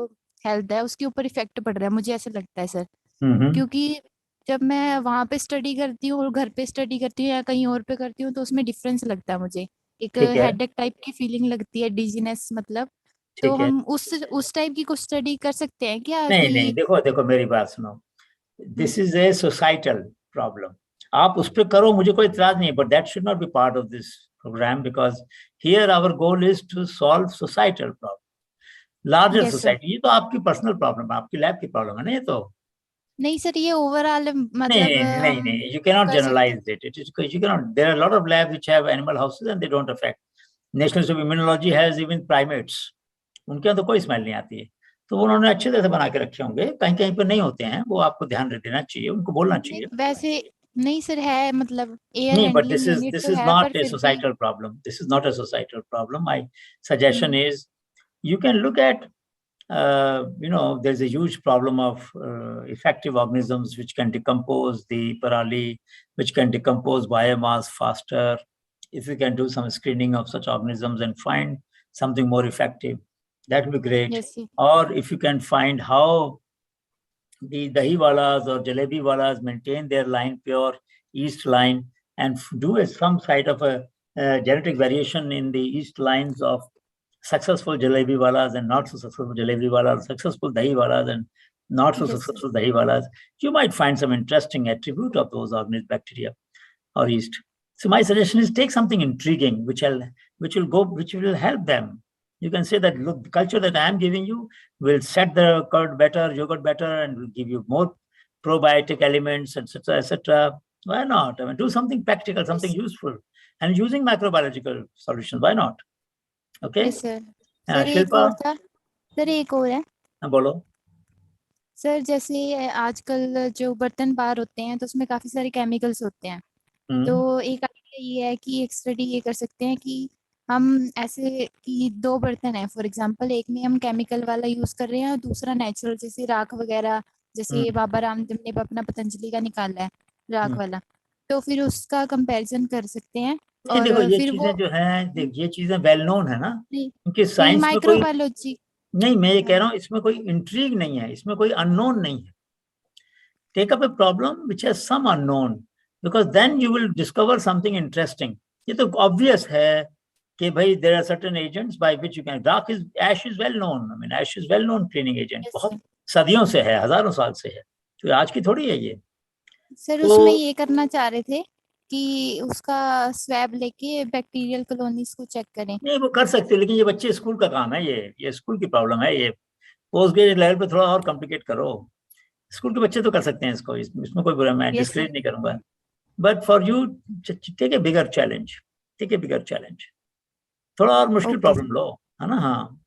[SPEAKER 10] हेल्थ है उसके ऊपर इफेक्ट पड़ रहा है मुझे ऐसा लगता है सर क्योंकि जब मैं वहाँ पे स्टडी करती हूँ और घर पे स्टडी करती हूँ या कहीं और पे करती हूँ तो उसमें डिफरेंस लगता है मुझे एक हेडेक टाइप की फीलिंग लगती है डिजीनेस मतलब तो हम उस टाइप की कुछ स्टडी कर सकते हैं क्या
[SPEAKER 1] नहीं देखो मेरी बात सुनो this is a societal problem आप उस पर करो मुझे कोई इतराज नहीं but that should not be part of this program because here our goal is to solve societal problem larger society ये तो आपकी पर्सनल प्रॉब्लम है आपकी लैब की प्रॉब्लम है ना ये तो
[SPEAKER 10] नहीं सर ये ओवरऑल मतलब
[SPEAKER 1] नहीं you cannot generalize it is because you cannot there are a lot of labs which have animal houses and they don't affect National Institute of Immunology has even primates उनके अंदर कोई smell नहीं आती है तो उन्होंने अच्छे तरह से बना के रखे होंगे कहीं कहीं पर नहीं होते हैं वो आपको ध्यान देना चाहिए उनको बोलना चाहिए
[SPEAKER 10] वैसे नहीं सर है मतलब
[SPEAKER 1] नहीं but this is not a societal problem this is not a societal problem my suggestion is you can look at there's a huge problem of effective organisms which can decompose the parali, which can decompose biomass faster. If you can do some screening of such organisms and find something more effective, that would be great.
[SPEAKER 10] Yes,
[SPEAKER 1] or if you can find how the dahi walas or jalebi walas maintain their line pure yeast line and do some side of a genetic variation in the yeast lines of successful jalebi walas and not so successful jalebi walas, successful dahi walas and not so successful dahi walas, you might find some interesting attribute of those organisms, bacteria or yeast. So my suggestion is take something intriguing, which will help them. You can say that, look, the culture that I am giving you will set the curd better, yogurt better, and will give you more probiotic elements, etc., etc. Why not? I mean, do something practical, something useful, and using microbiological solutions. Why not? Okay.
[SPEAKER 10] Yes, sir.
[SPEAKER 1] Shilpa
[SPEAKER 10] sir एक और है
[SPEAKER 1] बोलो
[SPEAKER 10] sir जैसे आजकल जो बर्तन बार होते हैं तो उसमें काफी सारे केमिकल्स होते हैं तो एक आइडिया ये है कि एक स्टडी ये कर सकते हैं कि हम ऐसे कि दो बर्तन है फॉर एग्जांपल एक में हम केमिकल वाला यूज कर रहे हैं और दूसरा नेचुरल जैसे राख वगैरह जैसे बाबा रामदेव ने अपना पतंजलि का निकाला है राख वाला तो फिर उसका कंपैरिजन कर सकते हैं और
[SPEAKER 1] देखो ये
[SPEAKER 10] फिर
[SPEAKER 1] चीजें जो है ये चीजें वेल नोन है ना क्योंकि
[SPEAKER 10] नहीं
[SPEAKER 1] साइंस में कोई
[SPEAKER 10] माइक्रोबायोलॉजी
[SPEAKER 1] नहीं मैं ये कह रहा हूँ इसमें कोई इंट्रीग नहीं है इसमें कोई अननोन नहीं है take up a problem which has some unknown because then you will discover something interesting. ये तो obvious है कि भाई there are certain agents by which you can, ash is well known. I mean, ash is well known cleaning agent. बहुत सदियों से है, हजारों साल से है, तो आज की थोड़ी है ये.
[SPEAKER 10] सर उसमें ये करना चाह रहे थे कि उसका स्वैब लेके बैक्टीरियल कॉलोनीज को चेक करें.
[SPEAKER 1] नहीं, वो कर सकते, लेकिन ये बच्चे स्कूल का काम है, ये स्कूल की प्रॉब्लम है. ये पोस्ट ग्रेजुएट लेवल पे थोड़ा और कॉम्प्लिकेट करो. स्कूल के बच्चे तो कर सकते हैं इसको, इसमें कोई बुरा, मैं डिस्करेज नहीं करूंगा. But for you take a bigger challenge, थोड़ा और मुश्किल प्रॉब्लम लो, है ना. हाँ,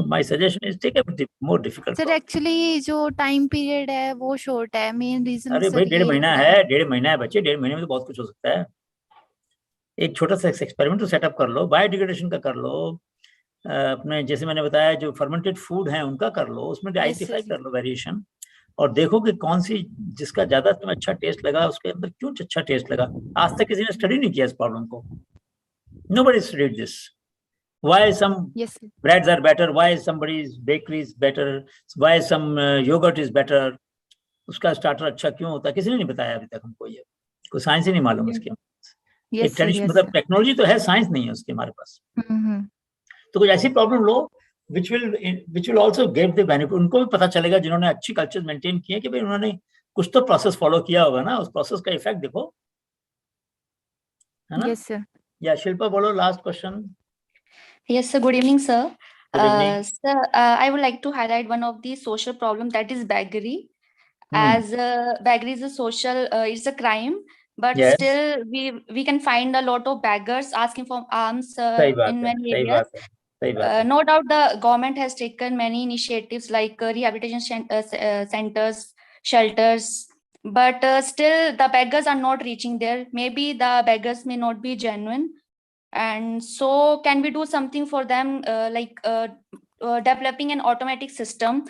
[SPEAKER 1] my suggestion is take a more difficult.
[SPEAKER 10] Sir actually जो टाइम पीरियड है वो शॉर्ट है, मेन रीजन.
[SPEAKER 1] अरे भाई 1.5 महीना है, 1.5 महीना है बच्चे, 1.5 महीने में तो बहुत कुछ हो सकता है. एक छोटा सा एक्सपेरिमेंट तो सेटअप कर लो, बायोडिग्रेडेशन का कर लो, अपने जैसे मैंने बताया जो फर्मेंटेड फूड है उनका कर लो, उसमें आइडेंटिफाई कर लो वेरिएशन, और देखो कि कौन सी जिसका ज्यादा तुम्हें अच्छा टेस्ट लगा, उसके अंदर क्यों अच्छा टेस्ट लगा. आज तक किसी ने स्टडी नहीं किया इस प्रॉब्लम को. Nobody studied this. Why some breads are better? Why somebody's bakery is better? Why some yogurt is better? उसका स्टार्टर अच्छा क्यों होता है, किसी ने नहीं बताया अभी तक हमको. ये कोई साइंस ही नहीं मालूम इसके. एक ट्रेडिशनल मतलब टेक्नोलॉजी तो है, साइंस नहीं है उसके हमारे पास. तो कुछ ऐसी problem low which will also give the benefit. उनको भी पता चलेगा जिन्होंने अच्छी कल्चर मेंटेन किए कि भाई उन्होंने कुछ तो प्रोसेस फॉलो किया होगा ना, उस प्रोसेस का इफेक्ट देखो, है ना.
[SPEAKER 10] Yes sir.
[SPEAKER 1] या शिल्पा बोलो, last question.
[SPEAKER 11] Yes, sir. Good evening, sir.
[SPEAKER 1] Good evening.
[SPEAKER 11] Sir, I would like to highlight one of the social problem, that is beggary. As beggary is a social, it's a crime, but still we can find a lot of beggars asking for alms in many areas. No doubt the government has taken many initiatives like rehabilitation centers, shelters, but still the beggars are not reaching there. Maybe the beggars may not be genuine. And so can we do something for them, like developing an automatic system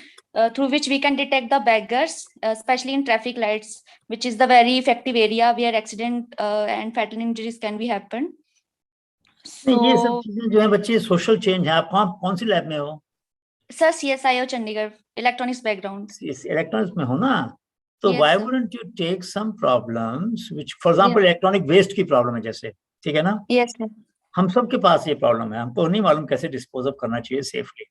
[SPEAKER 11] through which we can detect the beggars, especially in traffic lights, which is the very effective area where accident and fatal injuries can be happen.
[SPEAKER 1] So, ये सब चीजें जो है बच्चे, social change है. आप कौन सी lab में हो?
[SPEAKER 11] Sir CSIO Chandigarh, electronics background.
[SPEAKER 1] Electronics में हो ना, तो why wouldn't you take some problems which, for example electronic waste की प्रॉब्लम है जैसे, ठीक है ना.
[SPEAKER 11] Yes sir.
[SPEAKER 1] हम सब के पास ये प्रॉब्लम है, हमको नहीं मालूम कैसे डिस्पोज ऑफ करना चाहिए safely.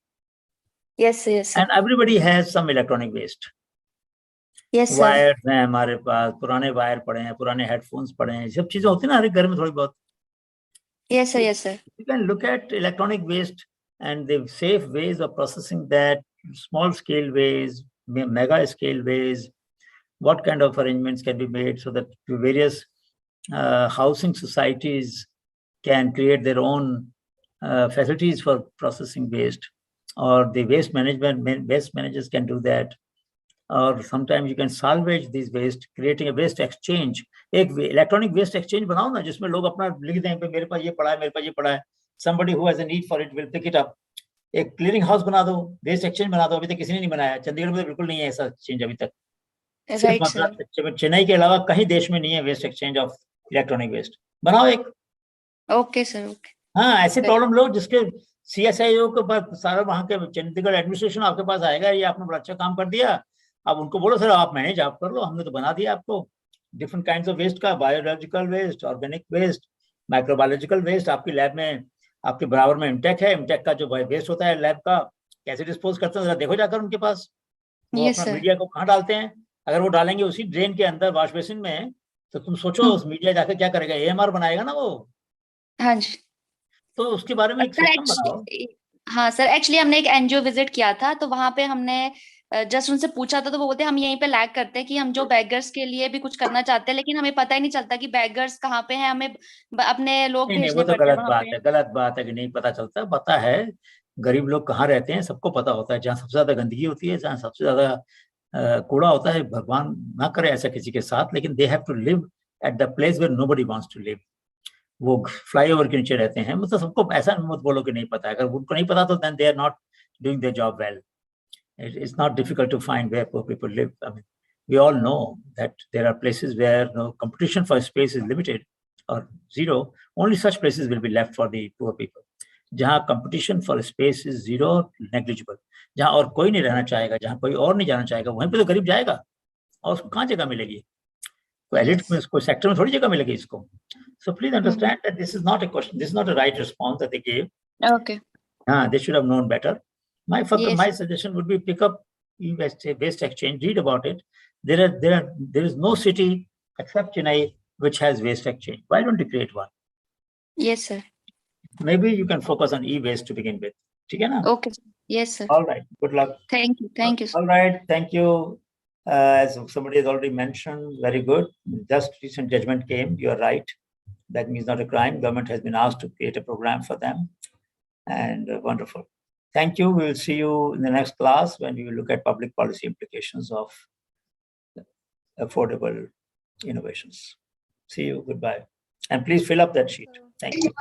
[SPEAKER 11] Yes yes.
[SPEAKER 1] And everybody has some electronic waste.
[SPEAKER 11] Yes
[SPEAKER 1] wire हैं हमारे पास, पुराने वायर पड़े हैं, पुराने हेडफोन्स पड़े हैं, सब चीजें होती है ना हर एक घर में थोड़ी बहुत.
[SPEAKER 11] Yes sir. Yes sir.
[SPEAKER 1] You can look at electronic waste and the safe ways of processing that, small scale ways, mega scale ways. What kind of arrangements can be made so that various housing societies can create their own facilities for processing waste, or the waste managers can do that, or sometimes you can salvage these waste, creating a waste exchange. एक electronic waste exchange बनाओ ना, जिसमें लोग अपना लिख दें कि मेरे पास ये पड़ा है, मेरे पास ये पड़ा है. somebody who has a need for it will pick it up. एक क्लियरिंग हाउस बना दो, वेस्ट एक्सचेंज बना दो. अभी तक किसी ने नहीं बनाया, चंडीगढ़ में तो बिल्कुल नहीं है ऐसा एक्सचेंज अभी तक. चेन्नई के अलावा कहीं देश में नहीं है waste exchange of electronic waste. बनाओ एक.
[SPEAKER 11] Okay sir. ओके.
[SPEAKER 1] हाँ, ऐसे प्रॉब्लम लो जिसके CSIO के पास सारा वहाँ के चंडीगढ़ एडमिनिस्ट्रेशन आपके पास आएगा, ये आपने बड़ा अच्छा काम कर दिया. आप उनको बोलो सर आप मैनेज आप कर लो, हमने तो बना दिया आपको डिफरेंट काइंड्स ऑफ वेस्ट का, biological waste, organic waste, microbiological waste. आपकी लैब में आपके बराबर में इमटेक है, इमटेक का जो वेस्ट होता है लैब का कैसे डिस्पोज करते हैं जरा देखो जाकर उनके पास. वो अपना मीडिया को कहाँ डालते हैं, अगर वो डालेंगे उसी ड्रेन के अंदर वॉश बेसिन में, तो तुम सोचो उस मीडिया जाकर क्या करेगा, AMR बनाएगा ना वो.
[SPEAKER 11] हाँ जी.
[SPEAKER 1] तो उसके बारे में एक सिस्टम बनाओ.
[SPEAKER 11] हाँ सर, एक्चुअली हमने एक NGO विजिट किया था, तो वहाँ पे हमने जस्ट उनसे पूछा था, तो वो बोलते हैं हम यहीं पे लैग करते हैं कि हम जो बैगर्स के लिए भी कुछ करना चाहते हैं, लेकिन हमें पता ही नहीं चलता कि बैगर्स कहाँ पे हैं, हमें अपने लोग भेजने पड़ते हैं.
[SPEAKER 1] गलत बात है कि नहीं पता चलता. पता है गरीब लोग कहाँ रहते हैं, सबको पता होता है. जहाँ सबसे ज्यादा गंदगी होती है, जहाँ सबसे ज्यादा कूड़ा होता है, भगवान ना करे ऐसा किसी के साथ, लेकिन they have to live at the place where nobody wants to live. वो फ्लाईओवर के नीचे रहते हैं. मतलब सबको ऐसा मत बोलो कि नहीं पता है. अगर उनको नहीं पता तो then they are not doing their job well. It's not difficult to find where poor people live. I mean, we all know that there are places where competition for space is limited or zero. Only such places will be left for the poor people. जहाँ competition for space is zero, negligible. जहाँ और कोई नहीं रहना चाहेगा, जहाँ कोई और नहीं जाना चाहेगा, वहीं पे तो गरीब जाएगा और उसको कहाँ जगह मिलेगी. एलिट में इसको सेक्टर में थोड़ी जगह मिलेगी इसको. So please understand that this is not a question. This is not a right response that they gave.
[SPEAKER 11] Okay.
[SPEAKER 1] They should have known better. My suggestion would be pick up waste exchange. Read about it. There is no city except Chennai which has waste exchange. Why don't you create one?
[SPEAKER 11] Yes, sir.
[SPEAKER 1] Maybe you can focus on e-waste to begin with.
[SPEAKER 11] Okay. Yes, sir.
[SPEAKER 1] All right. Good luck.
[SPEAKER 11] Thank you. Thank you, sir.
[SPEAKER 1] All right. Thank you. As somebody has already mentioned, very good. Just recent judgment came. You are right. That means not a crime. Government has been asked to create a program for them. And wonderful. Thank you. We will see you in the next class when we will look at public policy implications of affordable innovations. See you. Goodbye. And please fill up that sheet. Thank you.